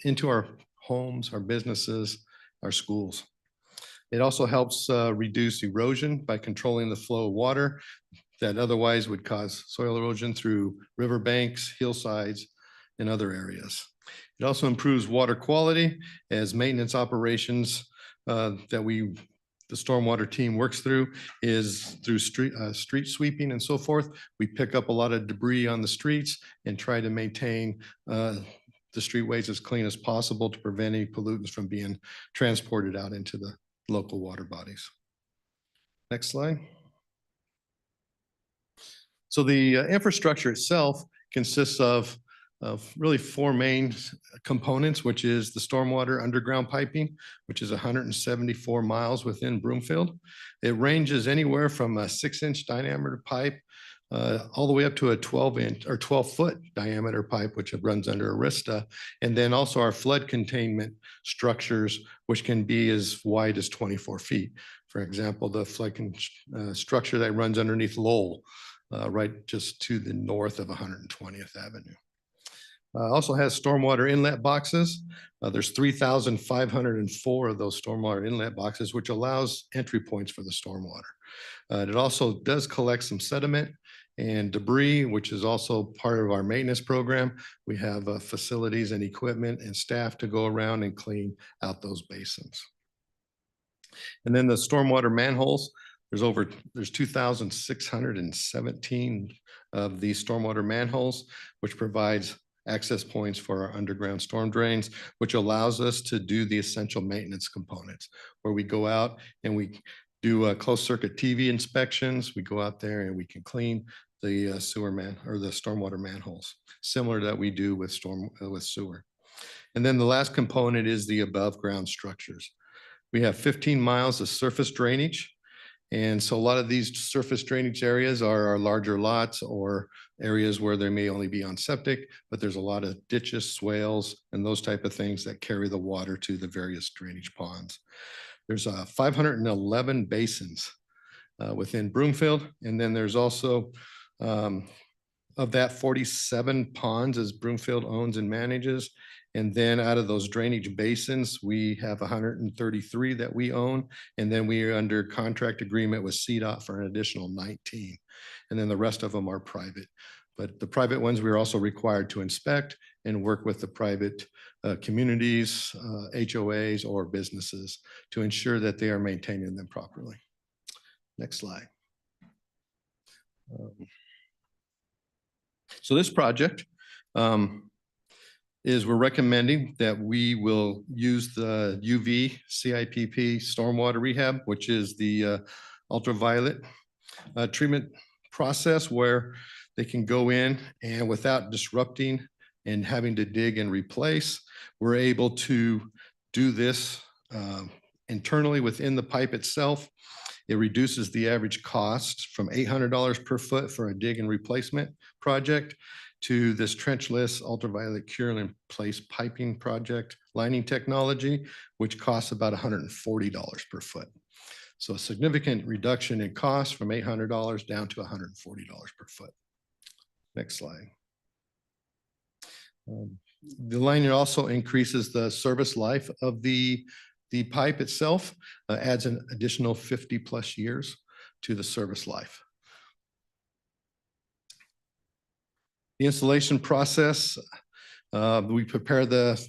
into our homes, our businesses, our schools. It also helps reduce erosion by controlling the flow of water that otherwise would cause soil erosion through riverbanks, hillsides, and other areas. It also improves water quality as maintenance operations that the stormwater team works through is through street sweeping and so forth. We pick up a lot of debris on the streets and try to maintain the streetways as clean as possible to prevent any pollutants from being transported out into the local water bodies. Next slide. So the infrastructure itself consists of really four main components, which is the stormwater underground piping, which is 174 miles within Broomfield. It ranges anywhere from a 6-inch diameter pipe all the way up to a 12-inch or 12-foot diameter pipe, which runs under Arista. And then also our flood containment structures, which can be as wide as 24 feet. For example, the flood structure that runs underneath Lowell, right just to the north of 120th Avenue. Also has stormwater inlet boxes. There's 3,504 of those stormwater inlet boxes, which allows entry points for the stormwater. It also does collect some sediment and debris, which is also part of our maintenance program. We have facilities and equipment and staff to go around and clean out those basins. And then the stormwater manholes. There's 2,617 of these stormwater manholes, which provides access points for our underground storm drains, which allows us to do the essential maintenance components, where we go out and we do closed circuit TV inspections. We go out there and we can clean the the stormwater manholes, similar to that we do with sewer. And then the last component is the above ground structures. We have 15 miles of surface drainage. And so a lot of these surface drainage areas are our larger lots or areas where there may only be on septic, but there's a lot of ditches, swales, and those type of things that carry the water to the various drainage ponds. There's 511 basins within Broomfield. And then there's also, of that, 47 ponds as Broomfield owns and manages. And then out of those drainage basins, we have 133 that we own. And then we are under contract agreement with CDOT for an additional 19. And then the rest of them are private. But the private ones, we're also required to inspect and work with the private communities, HOAs, or businesses to ensure that they are maintaining them properly. Next slide. So this project, we're recommending that we will use the UV CIPP stormwater rehab, which is the ultraviolet treatment process where they can go in and without disrupting and having to dig and replace, we're able to do this internally within the pipe itself. It reduces the average cost from $800 per foot for a dig and replacement project to this trenchless ultraviolet cure and place piping project lining technology, which costs about $140 per foot. So a significant reduction in cost from $800 down to $140 per foot. Next slide. The liner also increases the service life of the pipe itself, adds an additional 50+ years to the service life. The installation process, we prepare the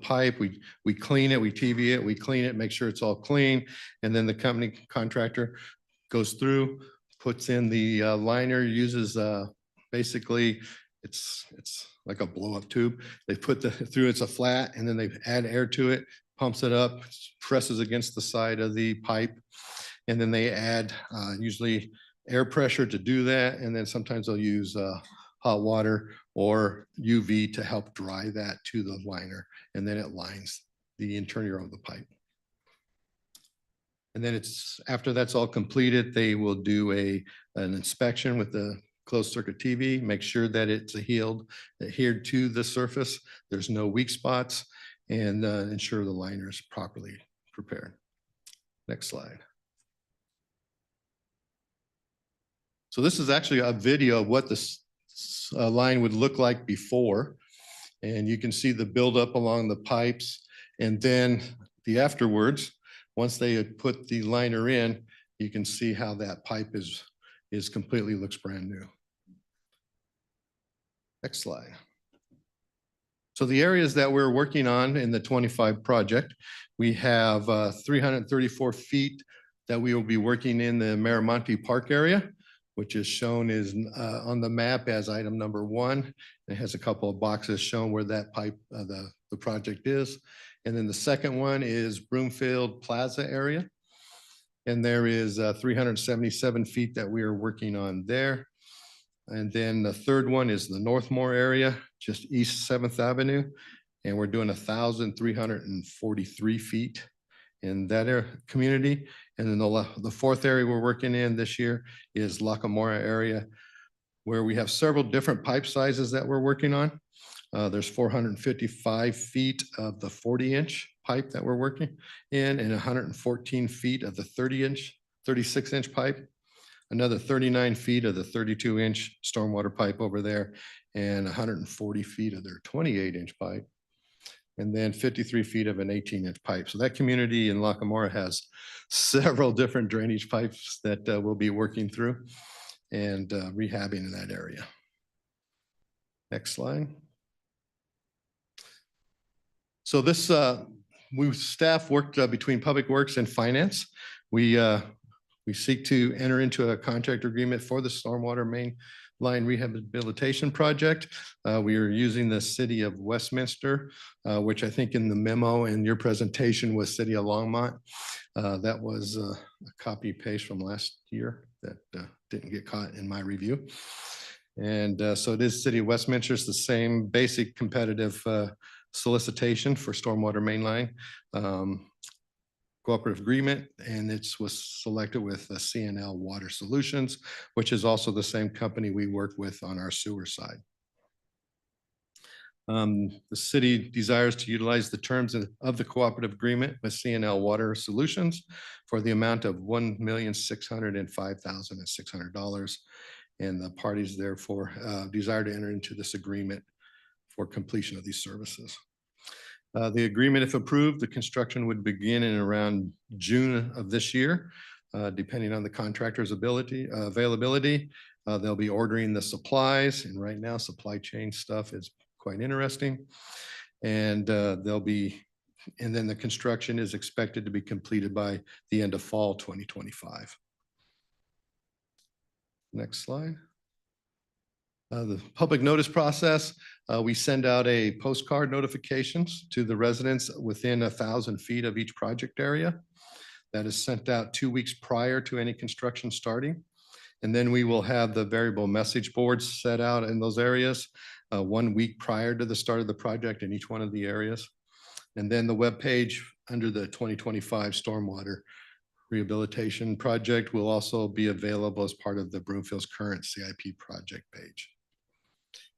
pipe, we clean it, we TV it, we clean it, make sure it's all clean. And then the company contractor goes through, puts in the liner, uses basically it's like a blow up tube. They put through, it's a flat, and then they add air to it, pumps it up, presses against the side of the pipe. And then they add usually air pressure to do that. And then sometimes they'll use hot water or UV to help dry that to the liner. And then it lines the interior of the pipe. And then after that's all completed, they will do an inspection with the closed circuit TV, make sure that it's adhered to the surface. There's no weak spots, and ensure the liner is properly prepared. Next slide. So this is actually a video of what this line would look like before. And you can see the buildup along the pipes, and then the afterwards, once they had put the liner in, you can see how that pipe is completely looks brand new. Next slide. So the areas that we're working on in the 25 project, we have 334 feet that we will be working in the Miramonte Park area, which is shown on the map as item number 1. It has a couple of boxes showing where that pipe, the project is. And then the second one is Broomfield Plaza area. And there is 377 feet that we are working on there. And then the third one is the Northmore area, just East 7th Avenue. And we're doing 1,343 feet in that community. And then the fourth area we're working in this year is Lacamora area, where we have several different pipe sizes that we're working on. There's 455 feet of the 40-inch pipe that we're working in, and 114 feet of the 36-inch pipe. Another 39 feet of the 32-inch stormwater pipe over there, and 140 feet of their 28-inch pipe, and then 53 feet of an 18-inch pipe. So that community in Lacamora has several different drainage pipes that we'll be working through and rehabbing in that area. Next slide. So this, staff worked between Public Works and Finance. We seek to enter into a contract agreement for the stormwater main line rehabilitation project. We are using the city of Westminster, which I think in the memo in your presentation was city of Longmont. That was a copy paste from last year that didn't get caught in my review. And so it is city of Westminster. It's the same basic competitive solicitation for stormwater main line. Cooperative agreement, and it was selected with CNL Water Solutions, which is also the same company we work with on our sewer side. The city desires to utilize the terms of the cooperative agreement with CNL Water Solutions for the amount of $1,605,600. And the parties therefore desire to enter into this agreement for completion of these services. The agreement, if approved, the construction would begin in around June of this year, depending on the contractor's availability. They'll be ordering the supplies, and right now supply chain stuff is quite interesting. And and then the construction is expected to be completed by the end of fall 2025. Next slide. The public notice process, we send out a postcard notifications to the residents within 1,000 feet of each project area. That is sent out 2 weeks prior to any construction starting. And then we will have the variable message boards set out in those areas 1 week prior to the start of the project in each one of the areas. And then the webpage under the 2025 Stormwater Rehabilitation Project will also be available as part of the Broomfield's current CIP project page.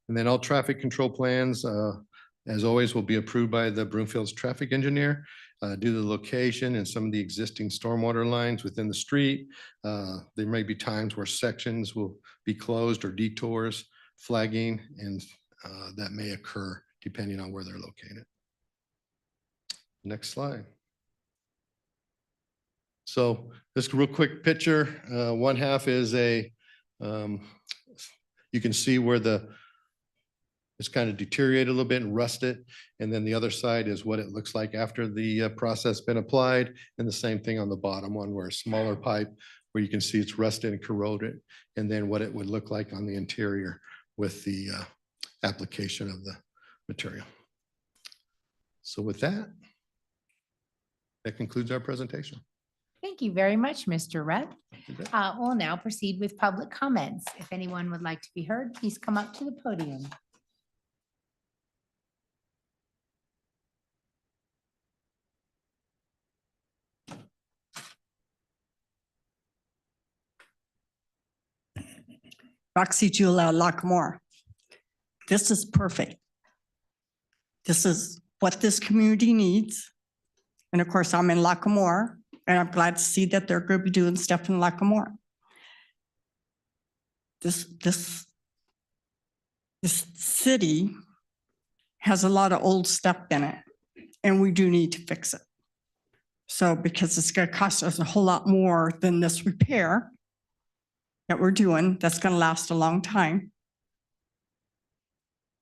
And then all traffic control plans, as always, will be approved by the Broomfield's traffic engineer due to the location and some of the existing stormwater lines within the street. There may be times where sections will be closed or detours, flagging, and that may occur depending on where they're located. Next slide. So just a real quick picture. One half is you can see where it's kind of deteriorated a little bit and rusted. And then the other side is what it looks like after the process been applied. And the same thing on the bottom one, where a smaller pipe where you can see it's rusted and corroded. And then what it would look like on the interior with the application of the material. So with that, that concludes our presentation. Thank you very much, Mr. Rutt. We'll now proceed with public comments. If anyone would like to be heard, please come up to the podium. Roxy Jula Lockmore. This is perfect. This is what this community needs. And of course, I'm in Lockmore, and I'm glad to see that they're going to be doing stuff in Lockmore. This city has a lot of old stuff in it, and we do need to fix it. So because it's going to cost us a whole lot more than this repair that we're doing, that's going to last a long time,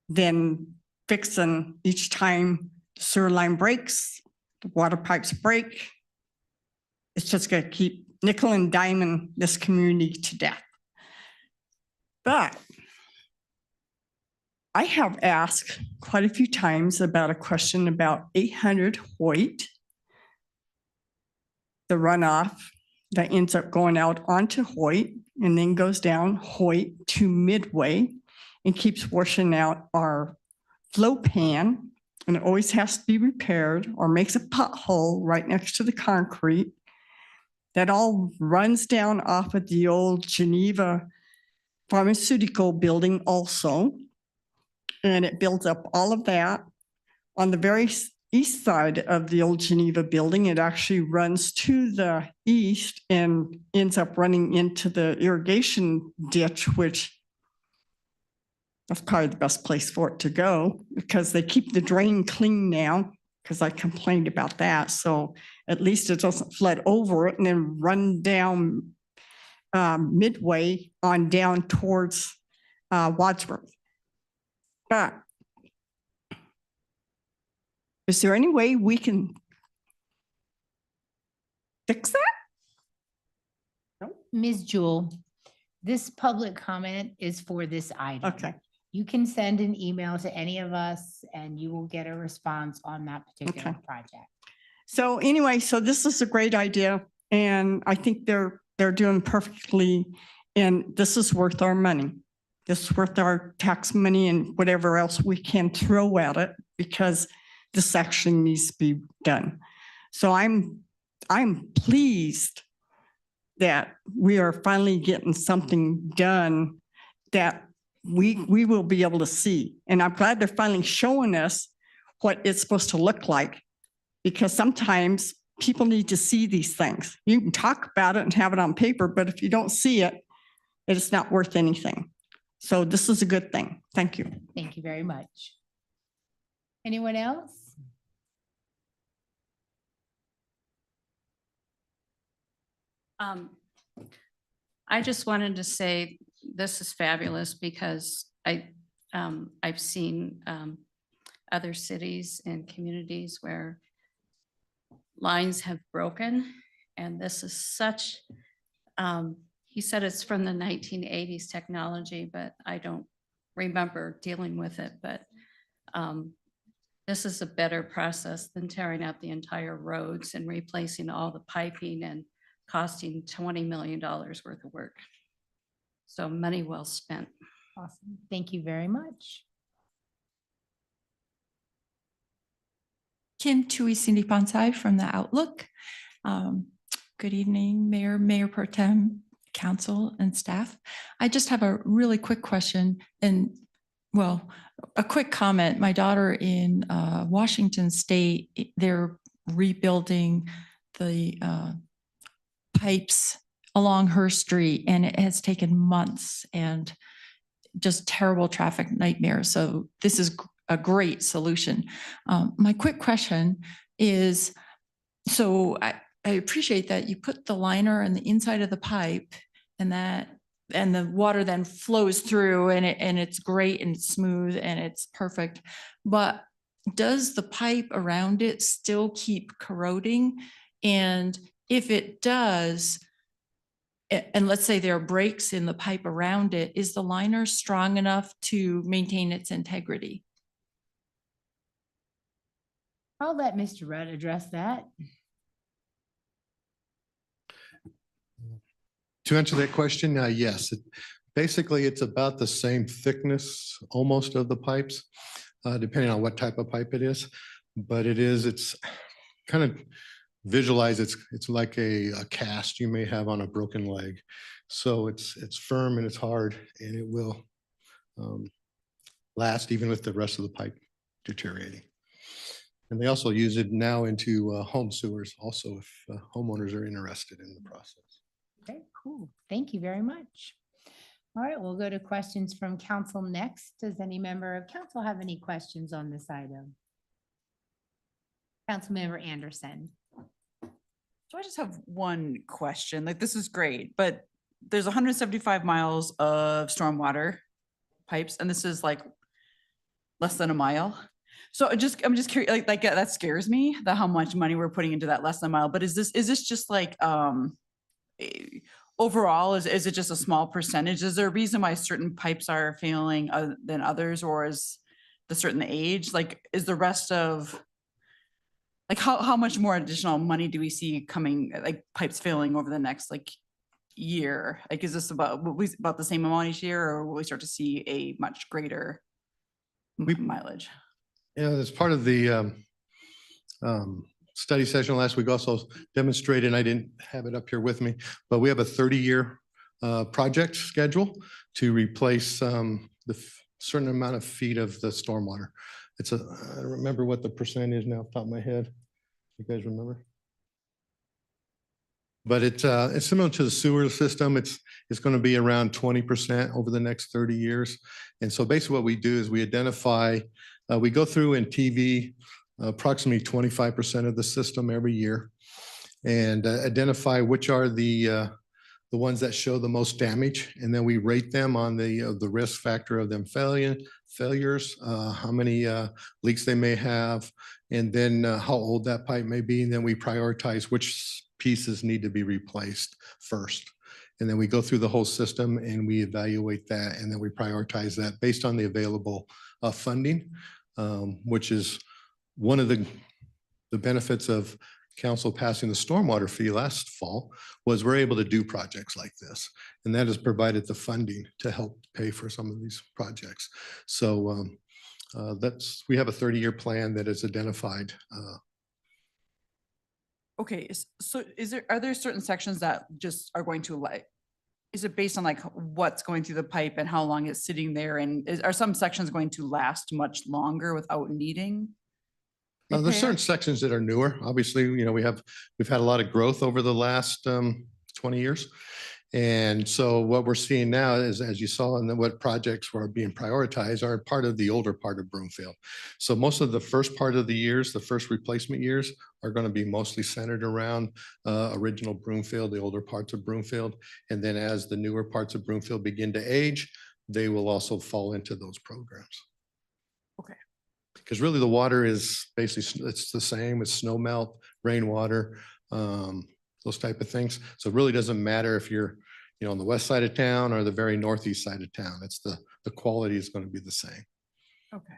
then fixing each time the sewer line breaks, the water pipes break. It's just going to keep nickel and diming this community to death. But I have asked quite a few times about a question about 800 Hoyt, the runoff that ends up going out onto Hoyt and then goes down Hoyt to Midway and keeps washing out our flow pan, and it always has to be repaired or makes a pothole right next to the concrete. That all runs down off of the old Geneva Pharmaceutical building also. And it builds up all of that. On the very east side of the old Geneva building, it actually runs to the east and ends up running into the irrigation ditch, which that's probably the best place for it to go because they keep the drain clean now, because I complained about that. So at least it doesn't flood over it and then run down Midway on down towards Wadsworth. But is there any way we can fix that? No. Ms. Jewell, this public comment is for this item. Okay. You can send an email to any of us and you will get a response on that particular Okay. project. So anyway, so this is a great idea, and I think they're doing perfectly, and this is worth our money. This is worth our tax money and whatever else we can throw at it, because this actually needs to be done. So I'm pleased that we are finally getting something done that we will be able to see. And I'm glad they're finally showing us what it's supposed to look like, because sometimes people need to see these things. You can talk about it and have it on paper, but if you don't see it, it's not worth anything. So this is a good thing. Thank you. Thank you very much. Anyone else? I just wanted to say this is fabulous because I've seen other cities and communities where lines have broken, and this is such, he said it's from the 1980s technology, but I don't remember dealing with it, but this is a better process than tearing out the entire roads and replacing all the piping and costing $20 million worth of work. So money well spent. Awesome. Thank you very much. Kim Tui Cindy Ponsai from the Outlook. Good evening, Mayor Pro Tem, Council, and staff. I just have a really quick question and, well, a quick comment. My daughter in Washington State, they're rebuilding the pipes along her street, and it has taken months, and just terrible traffic nightmares. So this is a great solution. My quick question is, so I appreciate that you put the liner on the inside of the pipe and the water then flows through and it's great and it's smooth and it's perfect. But does the pipe around it still keep corroding? And if it does, and let's say there are breaks in the pipe around it, is the liner strong enough to maintain its integrity? I'll let Mr. Rudd address that. To answer that question, yes. Basically, it's about the same thickness, almost, of the pipes, depending on what type of pipe it is. But it's kind of visualize, it's like a cast you may have on a broken leg. So it's firm and it's hard, and it will last even with the rest of the pipe deteriorating. And they also use it now into home sewers also, if homeowners are interested in the process. Okay, cool. Thank you very much. All right, we'll go to questions from council next. Does any member of council have any questions on this item? Councilmember Anderson. So I just have one question. Like, this is great, but there's 175 miles of stormwater pipes, and this is like less than a mile. So I'm just curious, like that scares me, that how much money we're putting into that less than a mile. But is this just like overall, is it just a small percentage? Is there a reason why certain pipes are failing than others, or is the certain age? Like, is the rest of, like, how much more additional money do we see coming, like pipes failing over the next like year? Like, is this about the same amount each year, or will we start to see a much greater mileage? Yeah, as part of the study session last week, also demonstrated, and I didn't have it up here with me, but we have a 30-year project schedule to replace the certain amount of feet of the stormwater. I don't remember what the percent is now off the top of my head. You guys remember? But it's similar to the sewer system. It's going to be around 20% over the next 30 years. And so basically what we do is we identify, we go through and TV approximately 25% of the system every year and identify which are the ones that show the most damage. And then we rate them on the risk factor of them failures, how many leaks they may have, and then how old that pipe may be. And then we prioritize which pieces need to be replaced first. And then we go through the whole system and we evaluate that. And then we prioritize that based on the available funding, which is one of the benefits of council passing the stormwater fee last fall, was we're able to do projects like this. And that has provided the funding to help pay for some of these projects. So we have a 30-year plan that is identified. Okay, so are there certain sections that just are going to is it based on like what's going through the pipe and how long it's sitting there? And are some sections going to last much longer without needing? There's certain sections that are newer. Obviously, we've had a lot of growth over the last 20 years. And so what we're seeing now is, as you saw, and what projects were being prioritized are part of the older part of Broomfield. So most of the first part of the years, the first replacement years, are going to be mostly centered around original Broomfield, the older parts of Broomfield. And then as the newer parts of Broomfield begin to age, they will also fall into those programs. Okay. Because really the water is basically, it's the same as snow melt, rainwater, those type of things. So it really doesn't matter if you're, on the west side of town or the very northeast side of town. It's the quality is going to be the same. Okay.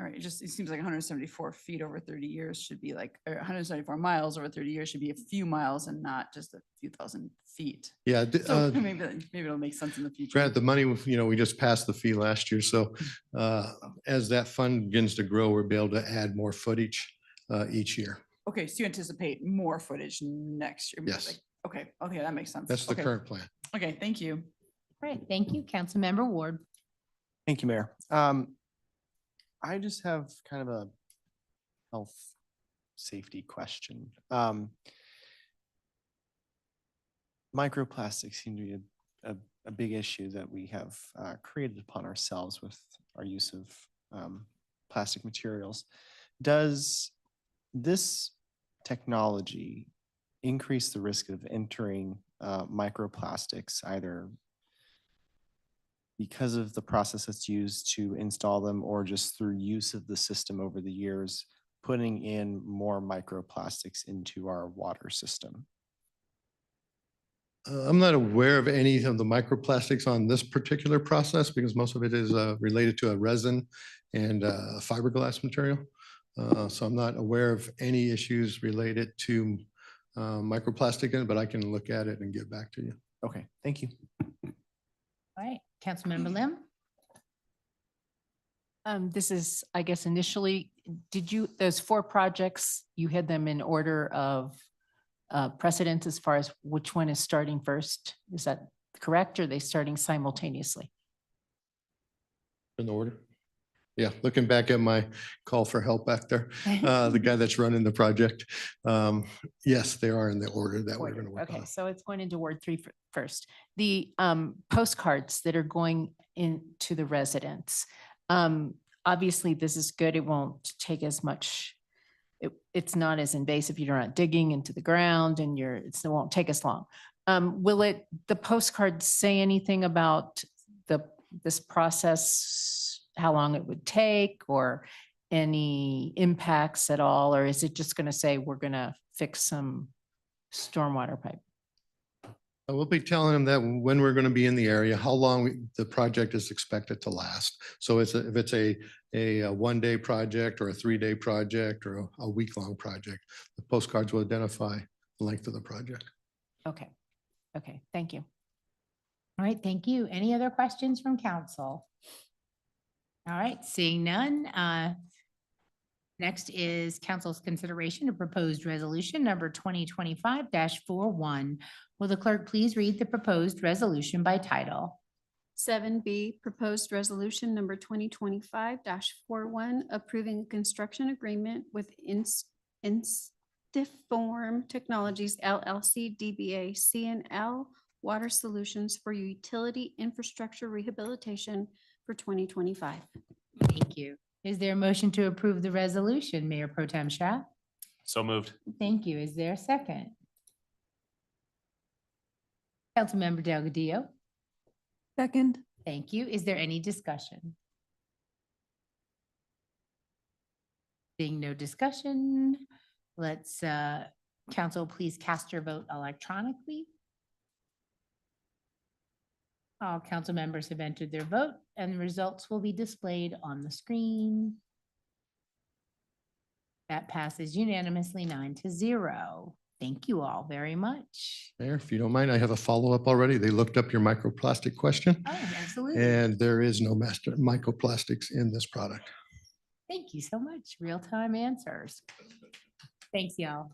All right. It seems like 174 feet over 30 years should be like, or 174 miles over 30 years should be a few miles and not just a few thousand feet. Yeah. So maybe it'll make sense in the future. Granted, the money, we just passed the fee last year. So as that fund begins to grow, we'll be able to add more footage each year. Okay. So you anticipate more footage next year? Yes. Okay. Okay. That makes sense. That's the Okay. current plan. Okay. Thank you. All right, thank you. Councilmember Ward. Thank you, Mayor. I just have kind of a health safety question. Microplastics seem to be a a big issue that we have created upon ourselves with our use of plastic materials. Does this technology increase the risk of entering microplastics either because of the process that's used to install them or just through use of the system over the years, putting in more microplastics into our water system? I'm not aware of any of the microplastics on this particular process because most of it is related to a resin and fiberglass material. So I'm not aware of any issues related to microplastic in it, but I can look at it and get back to you. Okay, thank you. All right, Councilmember Lim? This is, I guess, initially, those 4 projects, you had them in order of precedence as far as which one is starting first? Is that correct? Or are they starting simultaneously? In order? Yeah, looking back at my call for help back there, the guy that's running the project. Yes, they are in the order that we're going to work on. Okay, so it's going into Ward 3 first. The postcards that are going into the residents. Obviously, this is good. It won't take as much. It's not as invasive. You're not digging into the ground and it won't take as long. Will the postcards say anything about this process, how long it would take or any impacts at all? Or is it just going to say, we're going to fix some stormwater pipe? I will be telling them that when we're going to be in the area, how long the project is expected to last. So if it's a 1-day project or a 3-day project or a week-long project, the postcards will identify the length of the project. Okay. Okay, thank you. All right, thank you. Any other questions from council? All right, seeing none. Next is council's consideration of proposed resolution number 2025-41. Will the clerk please read the proposed resolution by title? 7B, proposed resolution number 2025-41, approving a construction agreement with Instiform Technologies LLC DBA CNL Water Solutions for utility infrastructure rehabilitation for 2025. Thank you. Is there a motion to approve the resolution, Mayor Pro Tem Shah? So moved. Thank you. Is there a second? Councilmember Delgadillo? Second. Thank you. Is there any discussion? Seeing no discussion, let's, council, please cast your vote electronically. All council members have entered their vote and the results will be displayed on the screen. That passes unanimously 9-0. Thank you all very much. Mayor, if you don't mind, I have a follow-up already. They looked up your microplastic question. Oh, absolutely. And there is no microplastics in this product. Thank you so much. Real-time answers. Thanks, y'all.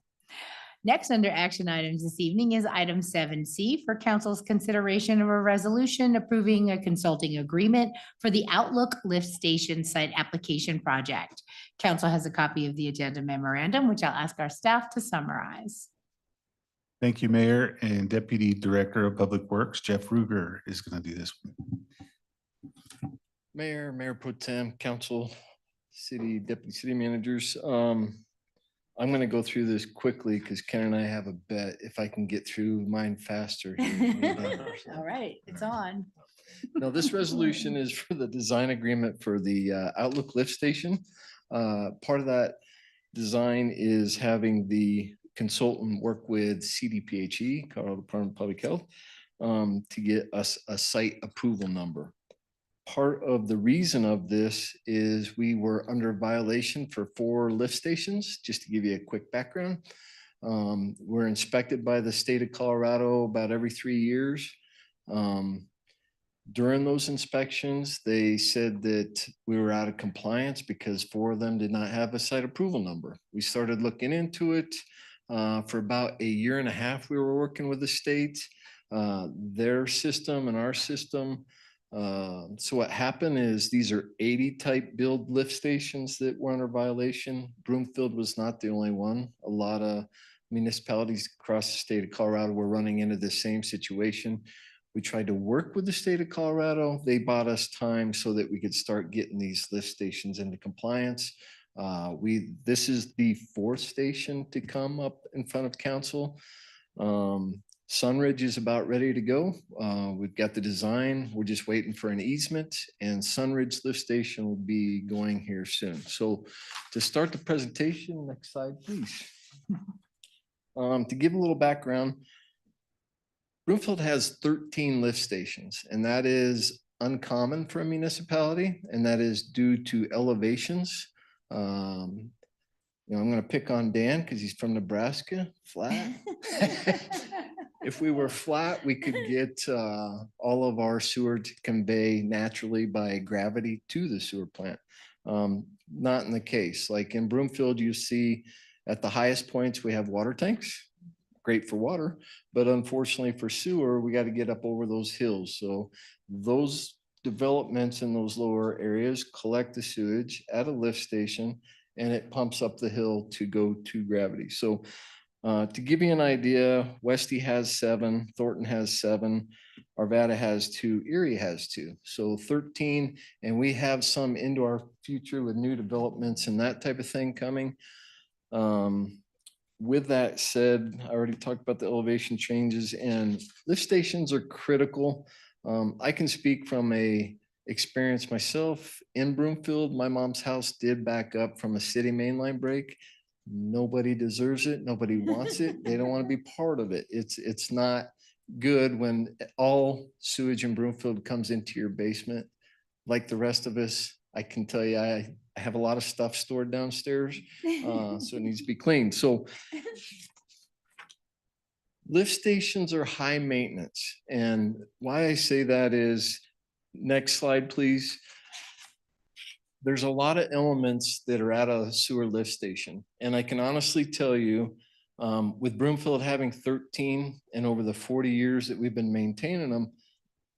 Next, under action items this evening is item 7C for council's consideration of a resolution approving a consulting agreement for the Outlook Lift Station Site Application Project. Council has a copy of the agenda memorandum, which I'll ask our staff to summarize. Thank you, Mayor, and Deputy Director of Public Works, Jeff Ruger, is going to do this one. Mayor, Mayor Pro Tem, Council, Deputy City Managers. I'm going to go through this quickly because Ken and I have a bet if I can get through mine faster. All right, it's on. Now, this resolution is for the design agreement for the Outlook Lift Station. Part of that design is having the consultant work with CDPHE, Colorado Department of Public Health, to get us a site approval number. Part of the reason of this is we were under violation for 4 lift stations. Just to give you a quick background, we're inspected by the state of Colorado about every 3 years. During those inspections, they said that we were out of compliance because 4 of them did not have a site approval number. We started looking into it. For about 1.5 years, we were working with the state, their system and our system. So what happened is these are 80 type build lift stations that were under violation. Broomfield was not the only one. A lot of municipalities across the state of Colorado were running into the same situation. We tried to work with the state of Colorado. They bought us time so that we could start getting these lift stations into compliance. This is the fourth station to come up in front of council. Sunridge is about ready to go. We've got the design. We're just waiting for an easement, and Sunridge lift station will be going here soon. So to start the presentation, next slide, please. To give a little background, Broomfield has 13 lift stations, and that is uncommon for a municipality, and that is due to elevations. I'm going to pick on Dan because he's from Nebraska, flat. If we were flat, we could get all of our sewer to convey naturally by gravity to the sewer plant. Not in the case. Like in Broomfield, you see at the highest points, we have water tanks. Great for water, but unfortunately for sewer, we got to get up over those hills. So those developments in those lower areas collect the sewage at a lift station, and it pumps up the hill to go to gravity. So to give you an idea, Westy has 7, Thornton has 7, Arvada has 2, Erie has 2. So 13, and we have some into our future with new developments and that type of thing coming. With that said, I already talked about the elevation changes, and lift stations are critical. I can speak from a experience myself in Broomfield. My mom's house did back up from a city mainline break. Nobody deserves it. Nobody wants it. They don't want to be part of it. It's not good when all sewage in Broomfield comes into your basement. Like the rest of us, I can tell you, I have a lot of stuff stored downstairs, so it needs to be cleaned. So lift stations are high maintenance. And why I say that is, next slide, please. There's a lot of elements that are at a sewer lift station. And I can honestly tell you, with Broomfield having 13 and over the 40 years that we've been maintaining them,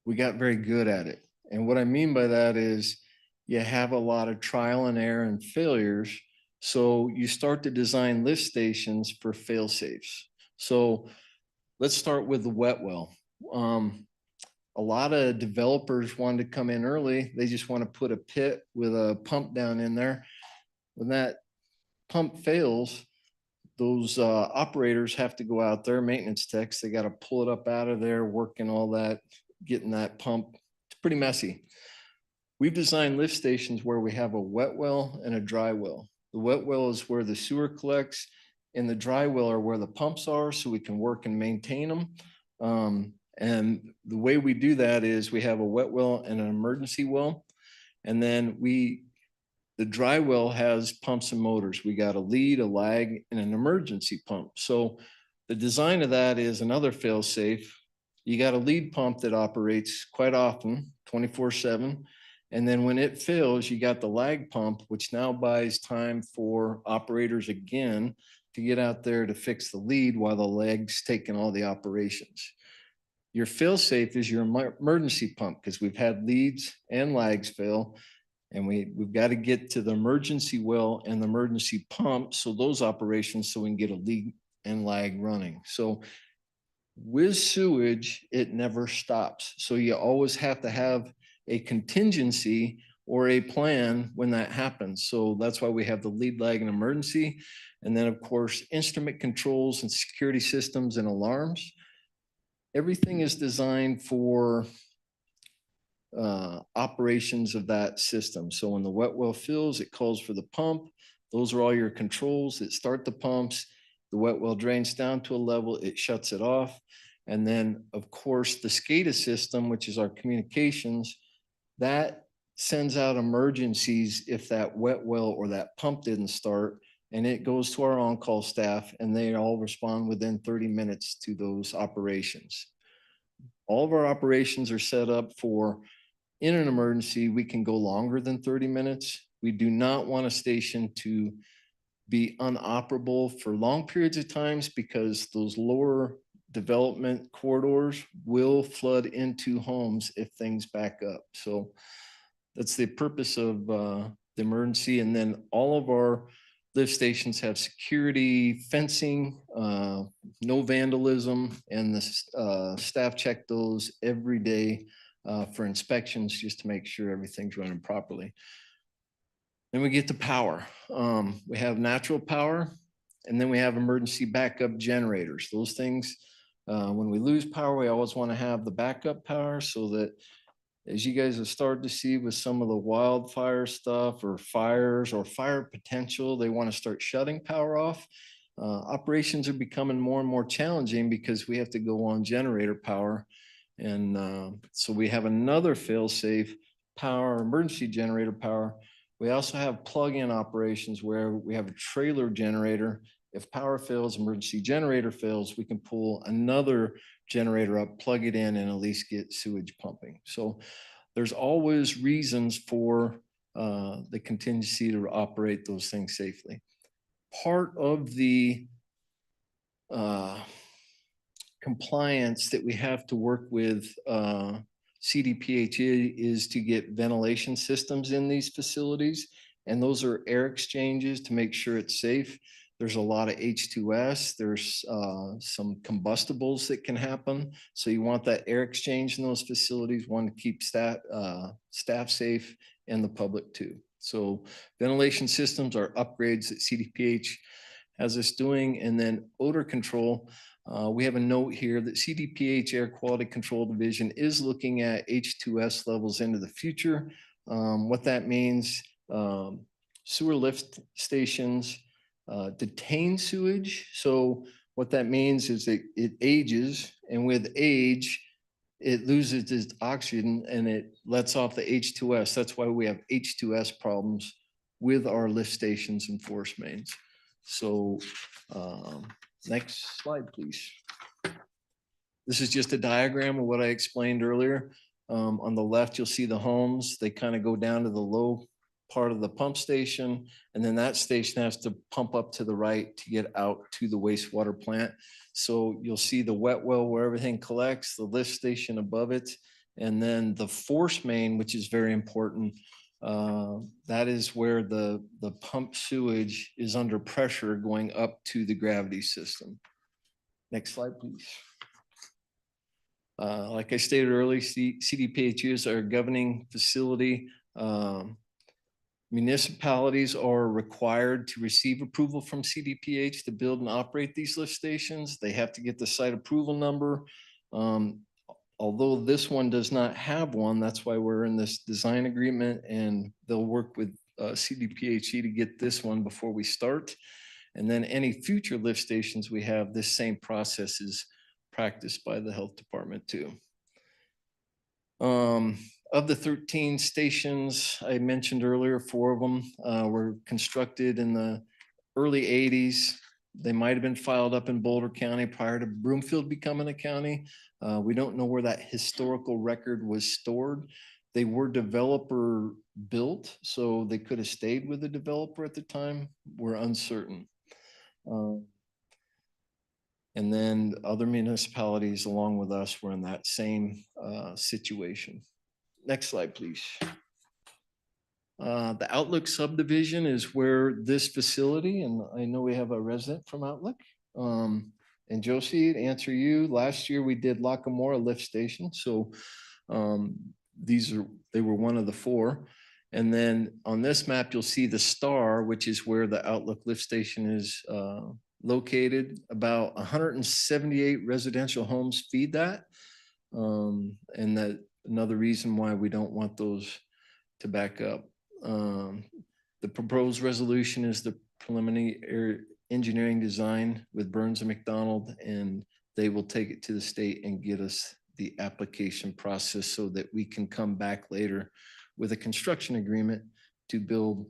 we got very good at it. And what I mean by that is you have a lot of trial and error and failures. So you start to design lift stations for fail safes. So let's start with the wet well. A lot of developers wanted to come in early. They just want to put a pit with a pump down in there. When that pump fails, those operators have to go out there, maintenance techs, they got to pull it up out of there, working all that, getting that pump. It's pretty messy. We've designed lift stations where we have a wet well and a dry well. The wet well is where the sewer collects, and the dry well are where the pumps are, so we can work and maintain them. And the way we do that is we have a wet well and an emergency well. And then the dry well has pumps and motors. We got a lead, a lag, and an emergency pump. So the design of that is another fail safe. You got a lead pump that operates quite often, 24/7. And then when it fails, you got the lag pump, which now buys time for operators again to get out there to fix the lead while the lag's taking all the operations. Your fail safe is your emergency pump, because we've had leads and lags fail, and we've got to get to the emergency well and the emergency pump, so those operations, so we can get a lead and lag running. So with sewage, it never stops. So you always have to have a contingency or a plan when that happens. So that's why we have the lead, lag, and emergency. And then of course, instrument controls and security systems and alarms. Everything is designed for operations of that system. So when the wet well fills, it calls for the pump. Those are all your controls that start the pumps. The wet well drains down to a level, it shuts it off. And then of course, the SCADA system, which is our communications, that sends out emergencies if that wet well or that pump didn't start, and it goes to our on-call staff, and they all respond within 30 minutes to those operations. All of our operations are set up for, in an emergency, we can go longer than 30 minutes. We do not want a station to be unoperable for long periods of times, because those lower development corridors will flood into homes if things back up. So that's the purpose of the emergency. And then all of our Lift stations have security, fencing, no vandalism, and the staff check those every day for inspections just to make sure everything's running properly. Then we get to power. We have natural power, and then we have emergency backup generators. Those things, when we lose power, we always want to have the backup power so that as you guys have started to see with some of the wildfire stuff or fires or fire potential, they want to start shutting power off. Operations are becoming more and more challenging because we have to go on generator power. And so we have another fail-safe power, emergency generator power. We also have plug-in operations where we have a trailer generator. If power fails, emergency generator fails, we can pull another generator up, plug it in, and at least get sewage pumping. So there's always reasons for the contingency to operate those things safely. Part of the compliance that we have to work with CDPHE is to get ventilation systems in these facilities. And those are air exchanges to make sure it's safe. There's a lot of H2S. There's some combustibles that can happen. So you want that air exchange in those facilities, one to keep staff safe and the public too. So ventilation systems are upgrades that CDPH has us doing. And then odor control, we have a note here that CDPH Air Quality Control Division is looking at H2S levels into the future. What that means, sewer lift stations detain sewage. So what that means is that it ages, and with age, it loses its oxygen and it lets off the H2S. That's why we have H2S problems with our lift stations and force mains. So next slide, please. This is just a diagram of what I explained earlier. On the left, you'll see the homes. They kind of go down to the low part of the pump station, and then that station has to pump up to the right to get out to the wastewater plant. So you'll see the wet well where everything collects, the lift station above it, and then the force main, which is very important. That is where the pump sewage is under pressure going up to the gravity system. Next slide, please. Like I stated earlier, CDPHE is our governing facility. Municipalities are required to receive approval from CDPH to build and operate these lift stations. They have to get the site approval number. Although this one does not have one, that's why we're in this design agreement, and they'll work with CDPHE to get this one before we start. And then any future lift stations we have, this same process is practiced by the health department too. Of the 13 stations I mentioned earlier, 4 of them were constructed in the early 80s. They might have been filed up in Boulder County prior to Broomfield becoming a county. We don't know where that historical record was stored. They were developer built, so they could have stayed with the developer at the time. We're uncertain. And then other municipalities along with us were in that same situation. Next slide, please. The Outlook subdivision is where this facility, and I know we have a resident from Outlook. And Josie, to answer you, last year we did Lacamora lift station. So they were one of the 4. And then on this map, you'll see the star, which is where the Outlook lift station is located. About 178 residential homes feed that. And that another reason why we don't want those to back up. The proposed resolution is the preliminary engineering design with Burns and McDonald, and they will take it to the state and get us the application process so that we can come back later with a construction agreement to build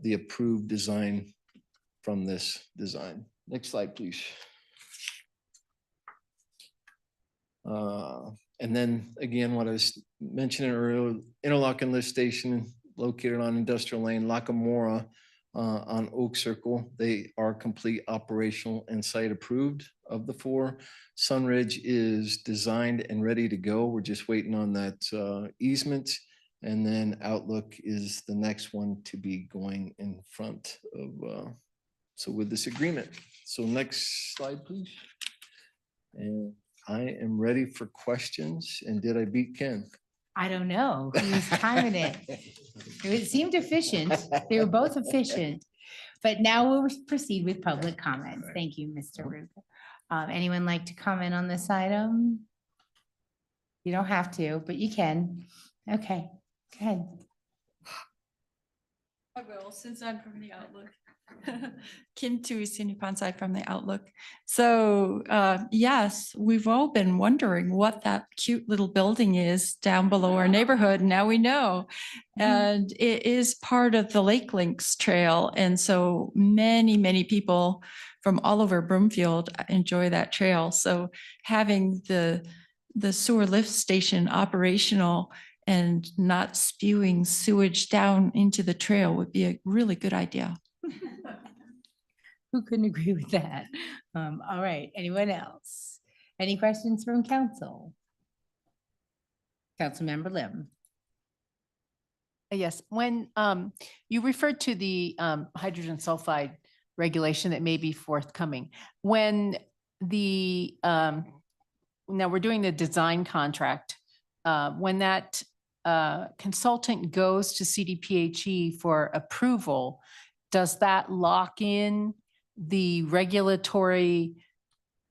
the approved design from this design. Next slide, please. And then again, what I was mentioning earlier, Interlochen lift station located on Industrial Lane, Lacamora on Oak Circle. They are complete operational and site approved of the 4. Sunridge is designed and ready to go. We're just waiting on that easement. And then Outlook is the next one to be going in front of, so with this agreement. So next slide, please. And I am ready for questions. And did I beat Ken? I don't know. He was timing it. It seemed efficient. They were both efficient. But now we'll proceed with public comments. Thank you, Mr. Ruth. Anyone like to comment on this item? You don't have to, but you can. Okay, go ahead. I will, since I'm from the Outlook. Kim Tui Siniponsai from the Outlook. So yes, we've all been wondering what that cute little building is down below our neighborhood. Now we know. And it is part of the Lake Links Trail. And so many people from all over Broomfield enjoy that trail. So having the sewer lift station operational and not spewing sewage down into the trail would be a really good idea. Who couldn't agree with that? All right, anyone else? Any questions from council? Councilmember Lim. Yes, when you referred to the hydrogen sulfide regulation that may be forthcoming, when the now we're doing the design contract, when that consultant goes to CDPHE for approval, does that lock in the regulatory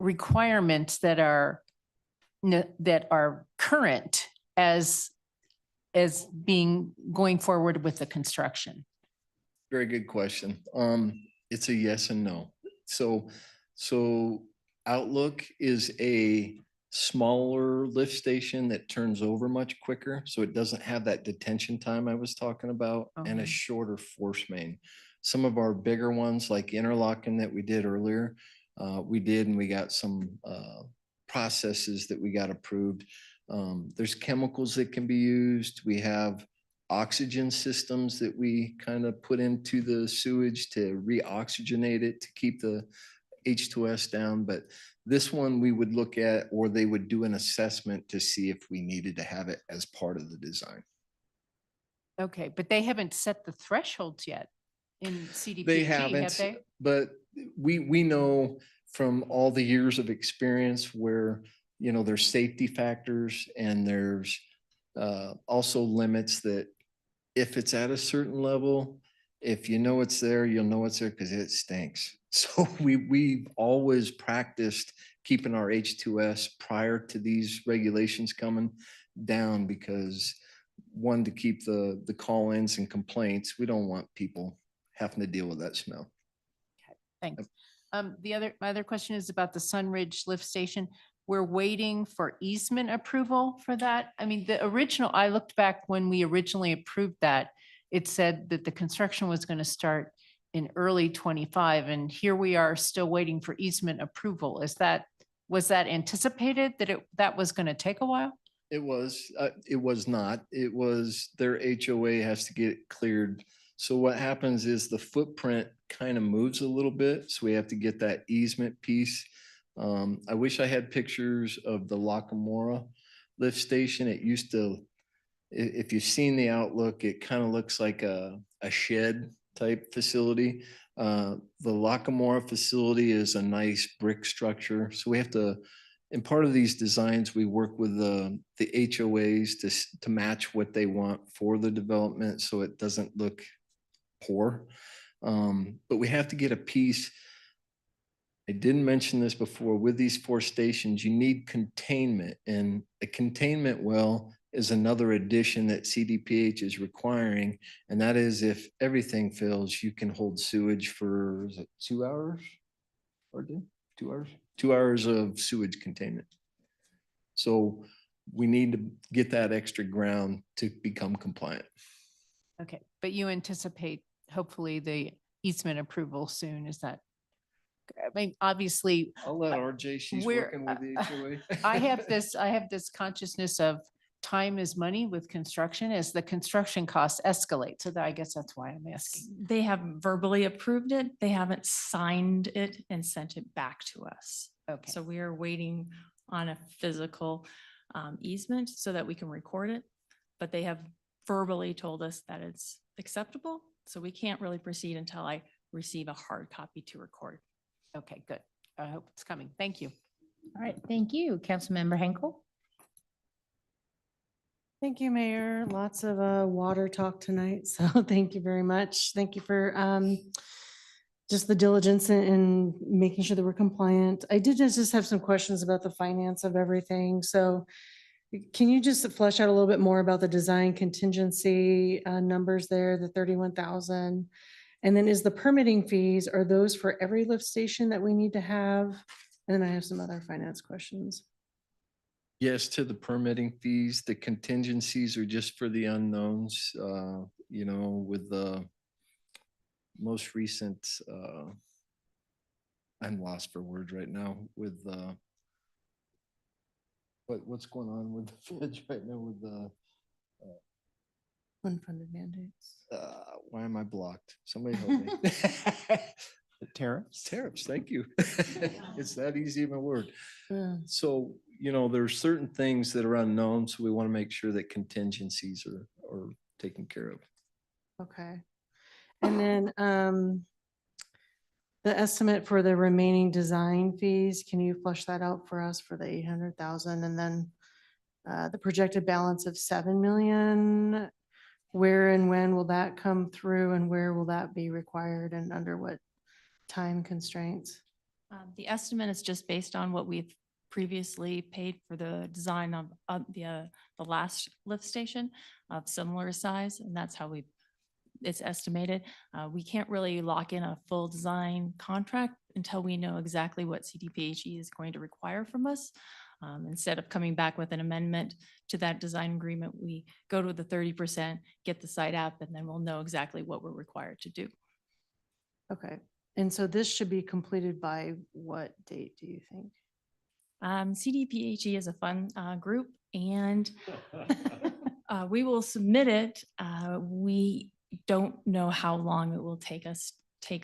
requirements that are current as being going forward with the construction? Very good question. It's a yes and no. So Outlook is a smaller lift station that turns over much quicker. So it doesn't have that detention time I was talking about and a Okay. shorter force main. Some of our bigger ones like Interlochen that we did earlier, and we got some processes that we got approved. There's chemicals that can be used. We have oxygen systems that we kind of put into the sewage to re-oxygenate it to keep the H2S down. But this one we would look at, or they would do an assessment to see if we needed to have it as part of the design. Okay, but they haven't set the thresholds yet in CDPHE, They have haven't, they? but we know from all the years of experience where, you know, there's safety factors and there's also limits that if it's at a certain level, if you know it's there, you'll know it's there because it stinks. So we've always practiced keeping our H2S prior to these regulations coming down because one, to keep the call-ins and complaints, we don't want people having to deal with that smell. Thanks. My other question is about the Sunridge Lift Station. We're waiting for easement approval for that. I mean, the original, I looked back when we originally approved that, it said that the construction was going to start in early 25, and here we are still waiting for easement approval. Was that anticipated that was going to take a while? It was not. It was their HOA has to get it cleared. So what happens is the footprint kind of moves a little bit. So we have to get that easement piece. I wish I had pictures of the Lacamora lift station. It used to, if you've seen the Outlook, it kind of looks like a shed type facility. The Lacamora facility is a nice brick structure. So we have to, in part of these designs, we work with the HOAs to match what they want for the development so it doesn't look poor. But we have to get a piece. I didn't mention this before, with these 4 stations, you need containment, and a containment well is another addition that CDPH is requiring. And that is if everything fails, you can hold sewage for, is it 2 hours? Or 2 hours? 2 hours of sewage containment. So we need to get that extra ground to become compliant. Okay, but you anticipate hopefully the easement approval soon, is that? I mean, obviously. I'll let RJ, she's working with the HOA. I have this consciousness of time is money with construction as the construction costs escalate. So I guess that's why I'm asking. They have verbally approved it. They haven't signed it and sent it back to us. Okay. So we are waiting on a physical easement so that we can record it. But they have verbally told us that it's acceptable. So we can't really proceed until I receive a hard copy to record. Okay, good. I hope it's coming. Thank you. All right, thank you. Councilmember Henkel. Thank you, Mayor. Lots of water talk tonight, so thank you very much. Thank you for just the diligence in making sure that we're compliant. I did just have some questions about the finance of everything. So can you just flesh out a little bit more about the design contingency numbers there, the 31,000? And then is the permitting fees, are those for every lift station that we need to have? And then I have some other finance questions. Yes, to the permitting fees, the contingencies are just for the unknowns, you know, with the most recent, I'm lost for words right now with what's going on with the feds right now with the Unfunded mandates. why am I blocked? Somebody help me. Tariffs? Tariffs, thank you. It's that easy of a word. Yeah. So, you know, there's certain things that are unknown, so we want to make sure that contingencies are taken care of. Okay. And then the estimate for the remaining design fees, can you flush that out for us for the 800,000? And then the projected balance of 7 million, where and when will that come through and where will that be required and under what time constraints? The estimate is just based on what we've previously paid for the design of the last lift station of similar size, and that's how it's estimated. We can't really lock in a full design contract until we know exactly what CDPHE is going to require from us. Instead of coming back with an amendment to that design agreement, we go to the 30%, get the site up, and then we'll know exactly what we're required to do. Okay. And so this should be completed by what date do you think? CDPHE is a fun group, and we will submit it. We don't know how long it will take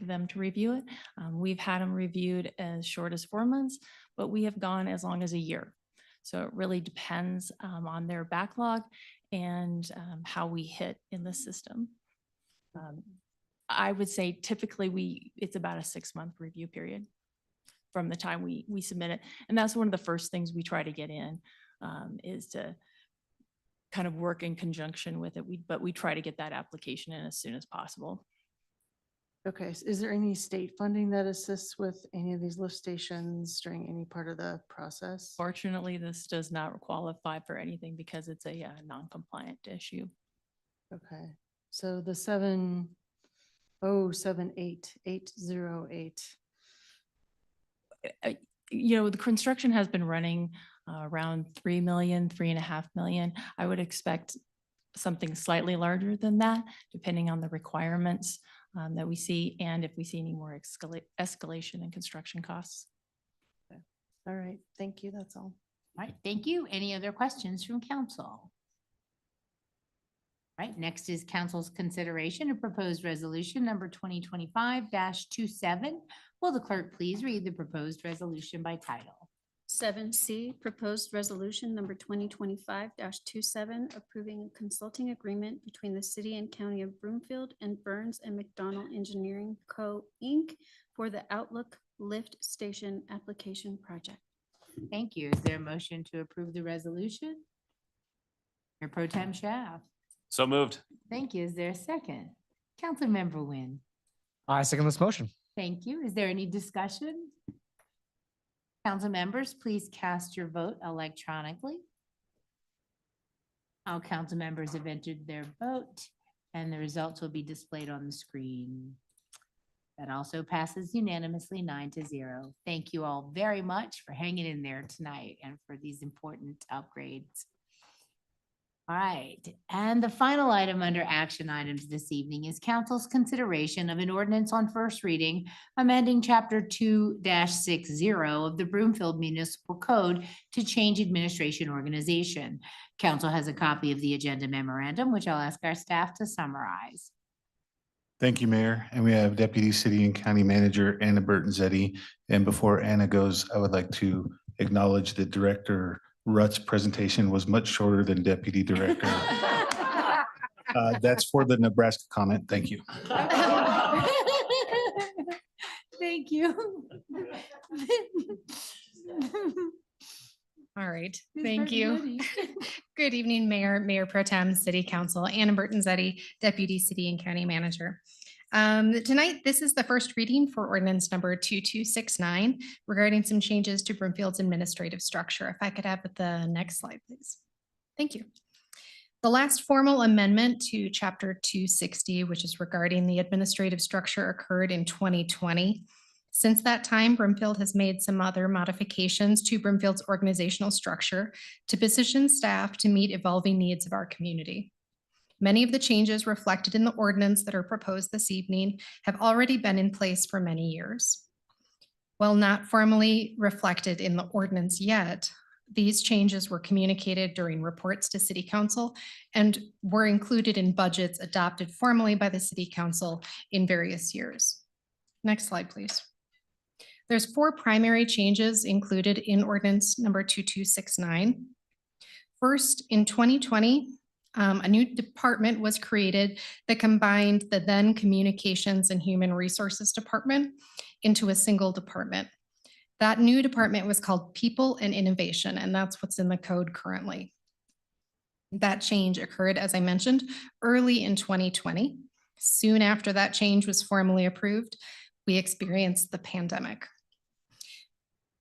them to review it. We've had them reviewed as short as 4 months, but we have gone as long as a year. So it really depends on their backlog and how we hit in the system. I would say typically it's about a 6-month review period from the time we submit it. And that's one of the first things we try to get in is to kind of work in conjunction with it. But we try to get that application in as soon as possible. Okay. Is there any state funding that assists with any of these lift stations during any part of the process? Fortunately, this does not qualify for anything because it's a non-compliant issue. Okay. So the 7078808. You know, the construction has been running around 3 million, 3.5 million. I would expect something slightly larger than that, depending on the requirements that we see and if we see any more escalation in construction costs. Okay. All right. Thank you. That's all. All right, thank you. Any other questions from council? All right, next is council's consideration of proposed resolution number 2025-27. Will the clerk please read the proposed resolution by title? 7C, proposed resolution number 2025-27, approving a consulting agreement between the city and county of Broomfield and Burns and McDonnell Engineering Co., Inc. for the Outlook Lift Station Application Project. Thank you. Is there a motion to approve the resolution? Mayor Pro Tem Schaaf. So moved. Thank you. Is there a second? Councilmember Nguyen. I second this motion. Thank you. Is there any discussion? Council members, please cast your vote electronically. All council members have entered their vote and the results will be displayed on the screen. That also passes unanimously 9-0. Thank you all very much for hanging in there tonight and for these important upgrades. All right, and the final item under action items this evening is council's consideration of an ordinance on first reading, amending chapter 2-60 of the Broomfield Municipal Code to change administration organization. Council has a copy of the agenda memorandum, which I'll ask our staff to summarize. Thank you, Mayor. And we have Deputy City and County Manager Anna Burton-Zetti. And before Anna goes, I would like to acknowledge that Director Rutt's presentation was much shorter than Deputy Director That's for the Nebraska comment. Thank you. Thank you. All right, thank you. Good evening, Mayor, Mayor Pro Tem, City Council, Anna Burton-Zetti, Deputy City and County Manager. Tonight, this is the first reading for ordinance number 2269 regarding some changes to Broomfield's administrative structure. If I could have the next slide, please. Thank you. The last formal amendment to Chapter 260, which is regarding the administrative structure, occurred in 2020. Since that time, Broomfield has made some other modifications to Broomfield's organizational structure to position staff to meet evolving needs of our community. Many of the changes reflected in the ordinance that are proposed this evening have already been in place for many years. While not formally reflected in the ordinance yet, these changes were communicated during reports to City Council and were included in budgets adopted formally by the City Council in various years. Next slide, please. There's 4 primary changes included in ordinance number 2269. First, in 2020, a new department was created that combined the then Communications and Human Resources Department into a single department. That new department was called People and Innovation, and that's what's in the code currently. That change occurred, as I mentioned, early in 2020. Soon after that change was formally approved, we experienced the pandemic.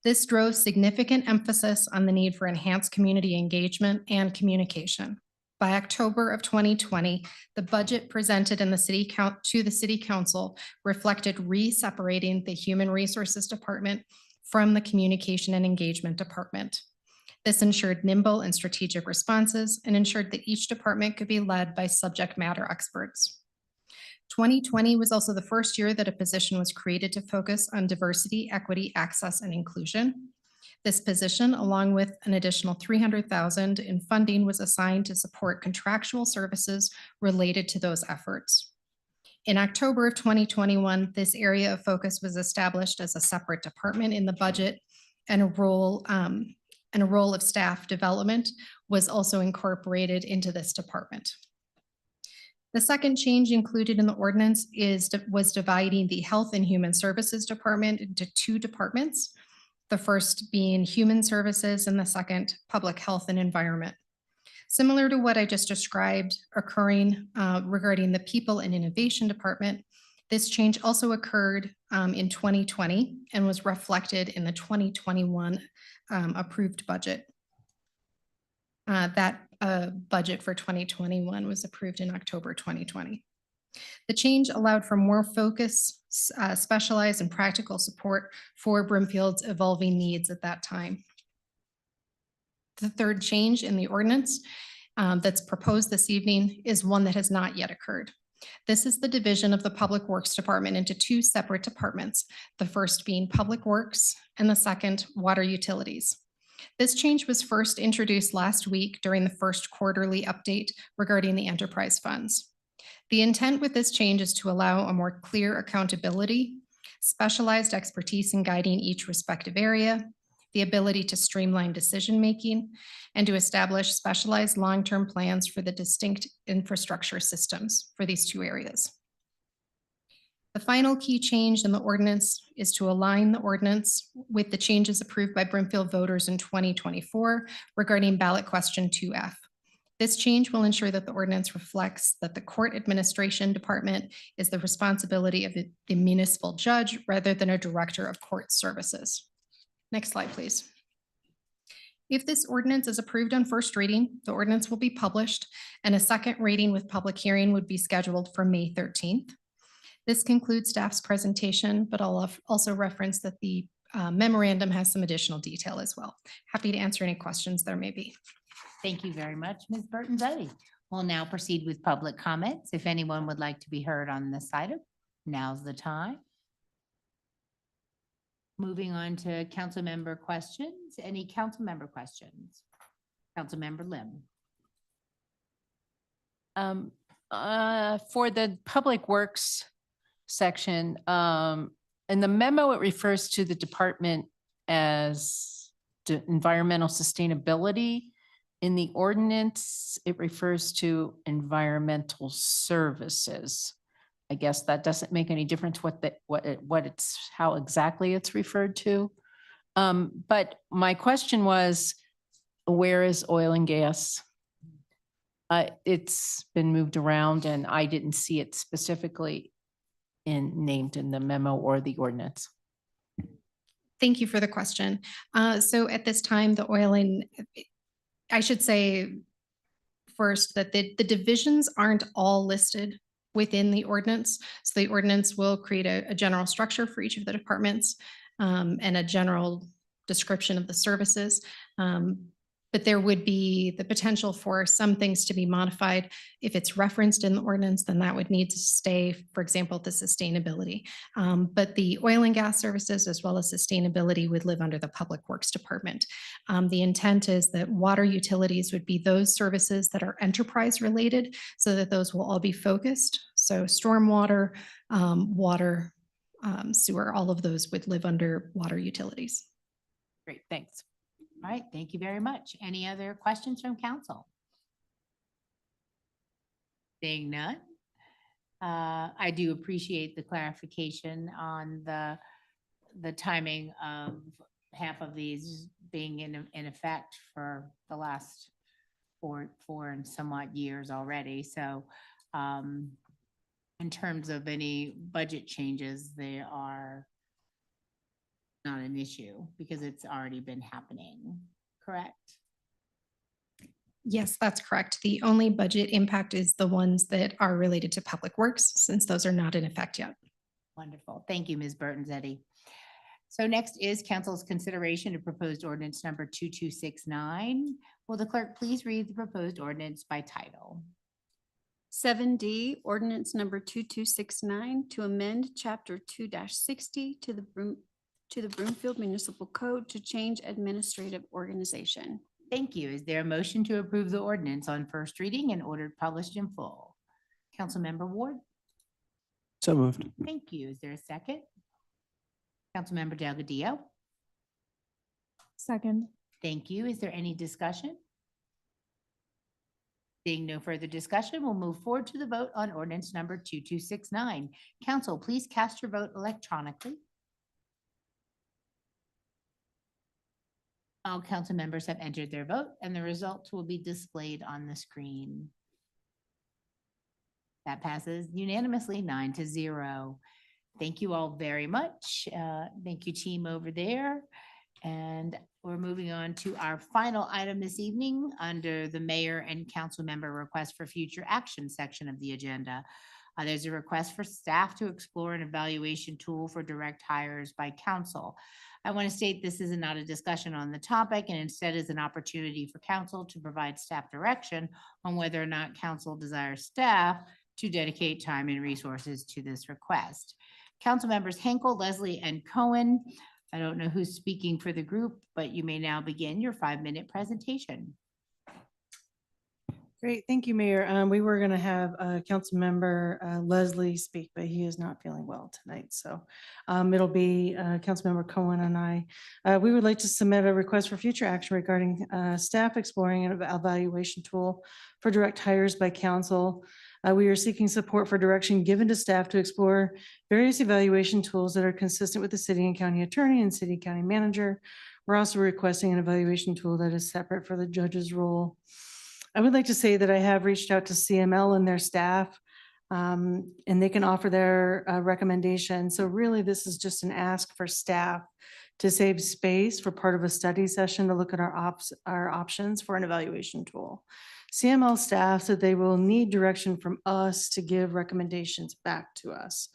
This drove significant emphasis on the need for enhanced community engagement and communication. By October of 2020, the budget presented in the to the City Council reflected re-separating the Human Resources Department from the Communication and Engagement Department. This ensured nimble and strategic responses and ensured that each department could be led by subject matter experts. 2020 was also the first year that a position was created to focus on diversity, equity, access, and inclusion. This position, along with an additional $300,000 in funding, was assigned to support contractual services related to those efforts. In October of 2021, this area of focus was established as a separate department in the budget, and a role of staff development was also incorporated into this department. The second change included in the ordinance was dividing the Health and Human Services Department into 2 departments. The first being Human Services and the second Public Health and Environment. Similar to what I just described occurring regarding the People and Innovation Department, this change also occurred in 2020 and was reflected in the 2021 approved budget. That budget for 2021 was approved in October 2020. The change allowed for more focus, specialized and practical support for Broomfield's evolving needs at that time. The third change in the ordinance that's proposed this evening is one that has not yet occurred. This is the division of the Public Works Department into 2 separate departments, the first being Public Works and the second Water Utilities. This change was first introduced last week during the first quarterly update regarding the enterprise funds. The intent with this change is to allow a more clear accountability, specialized expertise in guiding each respective area, the ability to streamline decision-making, and to establish specialized long-term plans for the distinct infrastructure systems for these 2 areas. The final key change in the ordinance is to align the ordinance with the changes approved by Broomfield voters in 2024 regarding ballot question 2F. This change will ensure that the ordinance reflects that the Court Administration Department is the responsibility of the municipal judge rather than a director of court services. Next slide, please. If this ordinance is approved on first reading, the ordinance will be published and a second reading with public hearing would be scheduled for May 13th. This concludes staff's presentation, but I'll also reference that the memorandum has some additional detail as well. Happy to answer any questions there may be. Thank you very much, Ms. Burton-Zetti. We'll now proceed with public comments. If anyone would like to be heard on this item, now's the time. Moving on to council member questions. Any council member questions? Councilmember Lim. For the Public Works section, in the memo, it refers to the department as environmental sustainability. In the ordinance, it refers to environmental services. I guess that doesn't make any difference what it's, how exactly it's referred to. But my question was, where is oil and gas? It's been moved around and I didn't see it specifically named in the memo or the ordinance. Thank you for the question. So at this time, the oil and, I should say first that the divisions aren't all listed within the ordinance. So the ordinance will create a general structure for each of the departments and a general description of the services. But there would be the potential for some things to be modified. If it's referenced in the ordinance, then that would need to stay, for example, the sustainability. But the oil and gas services as well as sustainability would live under the Public Works Department. The intent is that water utilities would be those services that are enterprise related so that those will all be focused. So stormwater, water, sewer, all of those would live under water utilities. Great, thanks. All right, thank you very much. Any other questions from council? Seeing none. I do appreciate the clarification on the timing of half of these being in effect for the last four and somewhat years already. So in terms of any budget changes, they are not an issue because it's already been happening, correct? Yes, that's correct. The only budget impact is the ones that are related to Public Works, since those are not in effect yet. Wonderful. Thank you, Ms. Burton-Zetti. So next is council's consideration of proposed ordinance number 2269. Will the clerk please read the proposed ordinance by title? 7D, ordinance number 2269 to amend chapter 2-60 to the Broomfield Municipal Code to change administrative organization. Thank you. Is there a motion to approve the ordinance on first reading and ordered published in full? Councilmember Ward? So moved. Thank you. Is there a second? Councilmember Delgadillo? Second. Thank you. Is there any discussion? Seeing no further discussion, we'll move forward to the vote on ordinance number 2269. Council, please cast your vote electronically. All council members have entered their vote and the results will be displayed on the screen. That passes unanimously 9-0. Thank you all very much. Thank you, team over there. And we're moving on to our final item this evening under the mayor and council member request for future action section of the agenda. There's a request for staff to explore an evaluation tool for direct hires by council. I want to state this is not a discussion on the topic and instead is an opportunity for council to provide staff direction on whether or not council desires staff to dedicate time and resources to this request. Council members Henkel, Leslie, and Cohen. I don't know who's speaking for the group, but you may now begin your 5-minute presentation. Great, thank you, Mayor. We were going to have Councilmember Leslie speak, but he is not feeling well tonight. So it'll be Councilmember Cohen and I. We would like to submit a request for future action regarding staff exploring an evaluation tool for direct hires by council. We are seeking support for direction given to staff to explore various evaluation tools that are consistent with the city and county attorney and city county manager. We're also requesting an evaluation tool that is separate for the judge's role. I would like to say that I have reached out to CML and their staff, and they can offer their recommendation. So really, this is just an ask for staff to save space for part of a study session to look at our options for an evaluation tool. CML staff said they will need direction from us to give recommendations back to us.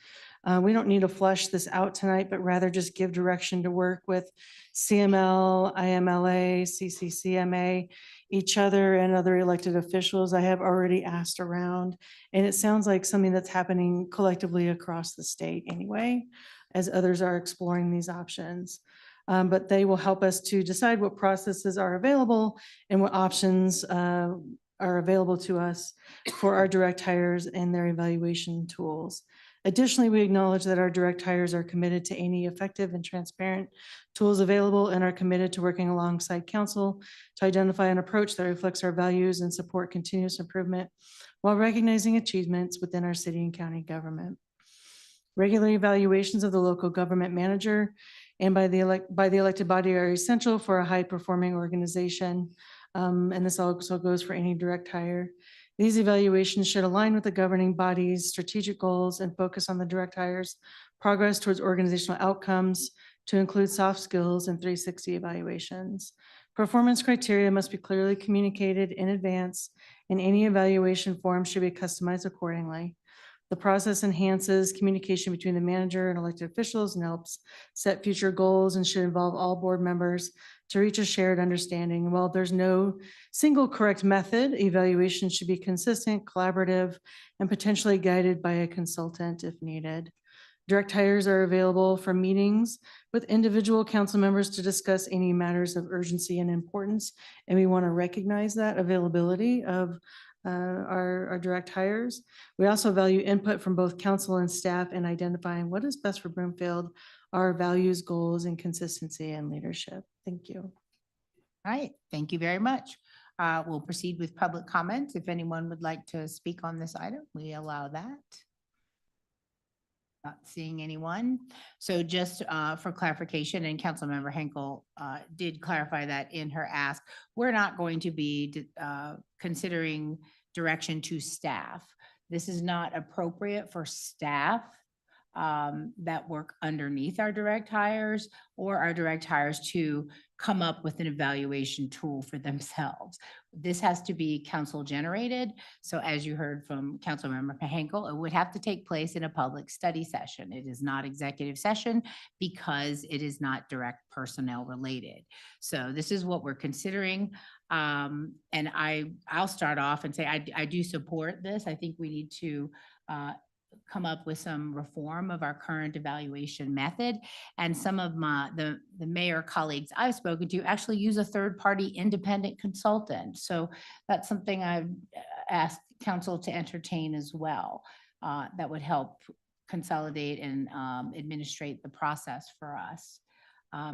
We don't need to flesh this out tonight, but rather just give direction to work with CML, IMLA, CCCMA, each other and other elected officials. I have already asked around, and it sounds like something that's happening collectively across the state anyway, as others are exploring these options. But they will help us to decide what processes are available and what options are available to us for our direct hires and their evaluation tools. Additionally, we acknowledge that our direct hires are committed to any effective and transparent tools available and are committed to working alongside council to identify an approach that reflects our values and support continuous improvement while recognizing achievements within our city and county government. Regular evaluations of the local government manager and by the elected body are essential for a high-performing organization. And this also goes for any direct hire. These evaluations should align with the governing body's strategic goals and focus on the direct hires progress towards organizational outcomes to include soft skills and 360 evaluations. Performance criteria must be clearly communicated in advance, and any evaluation form should be customized accordingly. The process enhances communication between the manager and elected officials and helps set future goals and should involve all board members to reach a shared understanding. While there's no single correct method, evaluation should be consistent, collaborative, and potentially guided by a consultant if needed. Direct hires are available for meetings with individual council members to discuss any matters of urgency and importance. And we want to recognize that availability of our direct hires. We also value input from both council and staff in identifying what is best for Broomfield, our values, goals, and consistency and leadership. Thank you. All right, thank you very much. We'll proceed with public comments. If anyone would like to speak on this item, we allow that. Not seeing anyone. So just for clarification, and Councilmember Henkel did clarify that in her ask, we're not going to be considering direction to staff. This is not appropriate for staff that work underneath our direct hires or our direct hires to come up with an evaluation tool for themselves. This has to be council generated. So as you heard from Councilmember Henkel, it would have to take place in a public study session. It is not executive session because it is not direct personnel related. So this is what we're considering. And I'll start off and say I do support this. I think we need to come up with some reform of our current evaluation method. And some of the mayor colleagues I've spoken to actually use a third-party independent consultant. So that's something I've asked council to entertain as well. That would help consolidate and administrate the process for us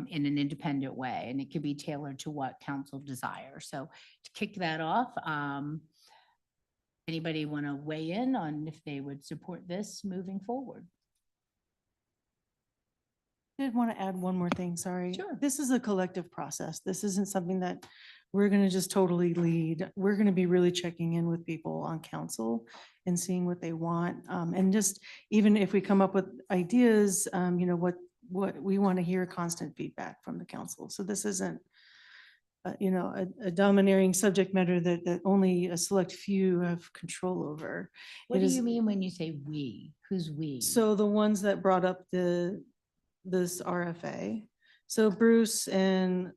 in an independent way. And it could be tailored to what council desires. So to kick that off, anybody want to weigh in on if they would support this moving forward? I did want to add one more thing, sorry. Sure. This is a collective process. This isn't something that we're going to just totally lead. We're going to be really checking in with people on council and seeing what they want. And just even if we come up with ideas, you know, what we want to hear constant feedback from the council. So this isn't you know, a domineering subject matter that only a select few have control over. What It do is- you mean when you say we? Who's we? So the ones that brought up this RFA. So Bruce and,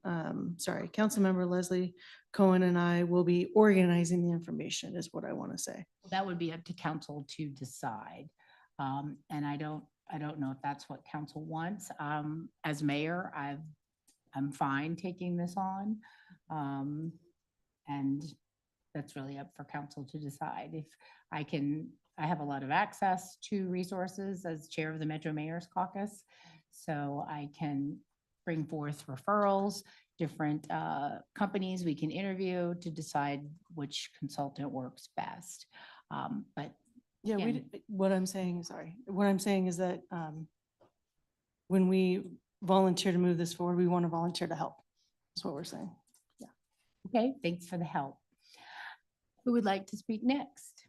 sorry, Councilmember Leslie Cohen and I will be organizing the information is what I want to say. That would be up to council to decide. And I don't know if that's what council wants. As mayor, I'm fine taking this on. And that's really up for council to decide. If I have a lot of access to resources as chair of the Metro Mayor's Caucus. So I can bring forth referrals, different companies we can interview to decide which consultant works best. But Yeah, again, what I'm saying is that when we volunteer to move this forward, we want to volunteer to help. That's what we're saying. Yeah. okay, thanks for the help. Who would like to speak next?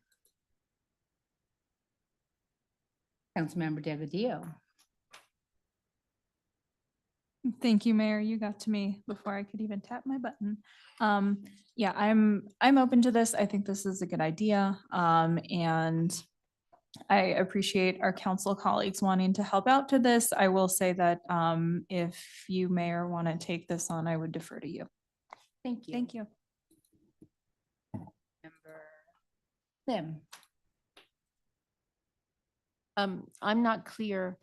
Councilmember Delgadillo. Thank you, Mayor. You got to me before I could even tap my button. Yeah, I'm open to this. I think this is a good idea. And I appreciate our council colleagues wanting to help out to this. I will say that if you, Mayor, want to take this on, I would defer to you. Thank you. Thank you. Lim. I'm not clear.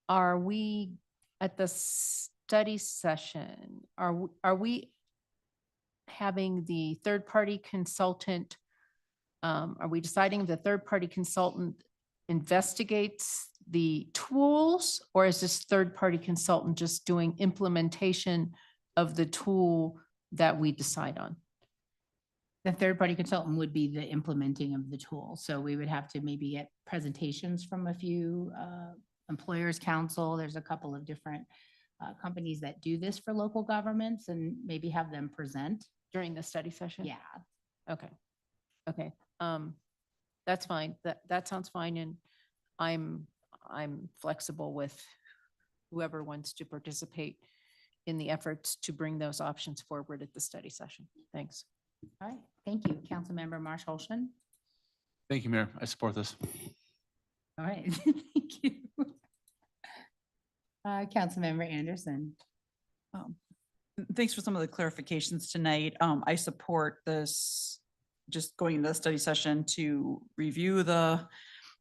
Are we at the study session? Are we having the third-party consultant, are we deciding the third-party consultant investigates the tools, or is this third-party consultant just doing implementation of the tool that we decide on? The third-party consultant would be the implementing of the tool. So we would have to maybe get presentations from a few employers council. There's a couple of different companies that do this for local governments and maybe have them present. During the study session? Yeah. Okay. Okay. That's fine. That sounds fine. And I'm flexible with whoever wants to participate in the efforts to bring those options forward at the study session. Thanks. All right. Thank you. Councilmember Marsh Holston. Thank you, Mayor. I support this. All right. Thank you. Councilmember Anderson. Thanks for some of the clarifications tonight. I support this, just going into the study session to review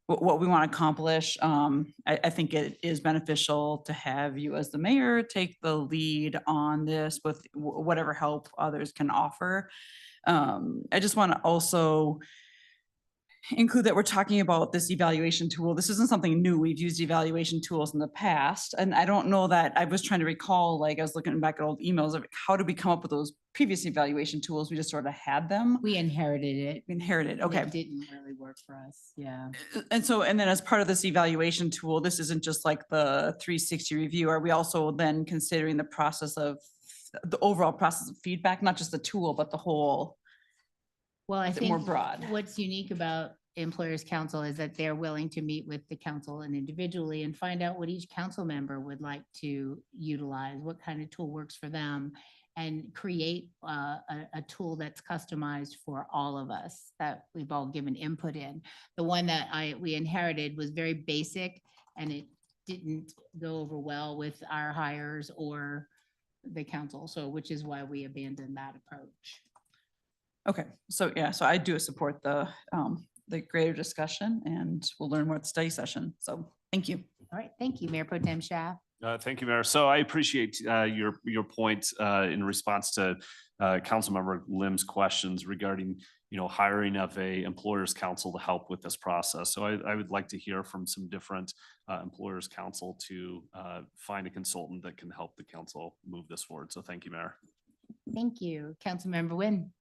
what we want to accomplish. I think it is beneficial to have you as the mayor take the lead on this with whatever help others can offer. I just want to also include that we're talking about this evaluation tool. This isn't something new. We've used evaluation tools in the past. And I don't know that, I was trying to recall, like I was looking back at old emails of how did we come up with those previous evaluation tools? We just sort of had them. We inherited it. We inherited, okay. It didn't really work for us. Yeah. And so, and then as part of this evaluation tool, this isn't just like the 360 review. Are we also then considering the process of the overall process of feedback, not just the tool, but the whole? Well, I Is it think more broad? what's unique about Employers Council is that they're willing to meet with the council and individually and find out what each council member would like to utilize, what kind of tool works for them, and create a tool that's customized for all of us that we've all given input in. The one that we inherited was very basic and it didn't go over well with our hires or the council. So, which is why we abandoned that approach. Okay, so yeah, so I do support the greater discussion and we'll learn more at the study session. So thank you. All right, thank you, Mayor Pro Tem Schaaf. Thank you, Mayor. So I appreciate your point in response to Councilmember Lim's questions regarding, hiring of a employers council to help with this process. So I would like to hear from some different employers council to find a consultant that can help the council move this forward. So thank you, Mayor. Thank you, Councilmember Wynn.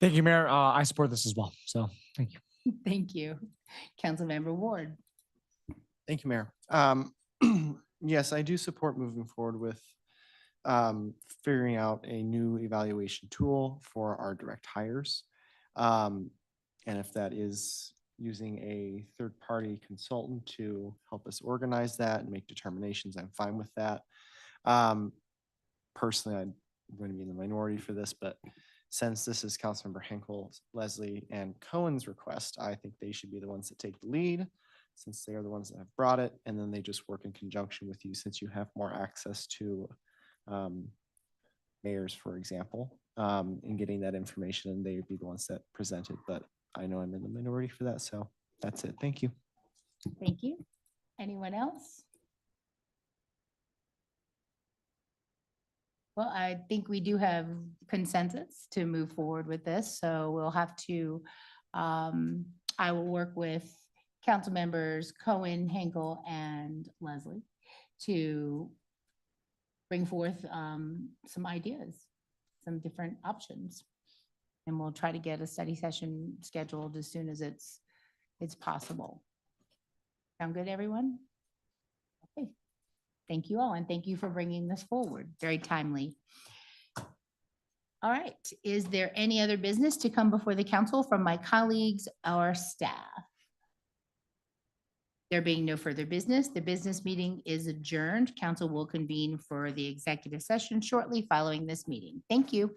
Thank you, Mayor. I support this as well. So thank you. Thank you, Councilmember Ward. Thank you, Mayor. Yes, I do support moving forward with figuring out a new evaluation tool for our direct hires. And if that is using a third-party consultant to help us organize that and make determinations, I'm fine with that. Personally, I'm going to be in the minority for this, but since this is Councilmember Henkel, Leslie, and Cohen's request, I think they should be the ones that take the lead, since they are the ones that have brought it, and then they just work in conjunction with you since you have more access to mayors, for example, in getting that information, and they would be the ones that present it. But I know I'm in the minority for that, so that's it. Thank you. Thank you. Anyone else? Well, I think we do have consensus to move forward with this, so we'll have to, I will work with council members Cohen, Henkel, and Leslie to bring forth some ideas, some different options. And we'll try to get a study session scheduled as soon as it's possible. Sound good, everyone? Okay. Thank you all, and thank you for bringing this forward. Very timely. All right. Is there any other business to come before the council from my colleagues or staff? There being no further business, the business meeting is adjourned. Council will convene for the executive session shortly following this meeting. Thank you.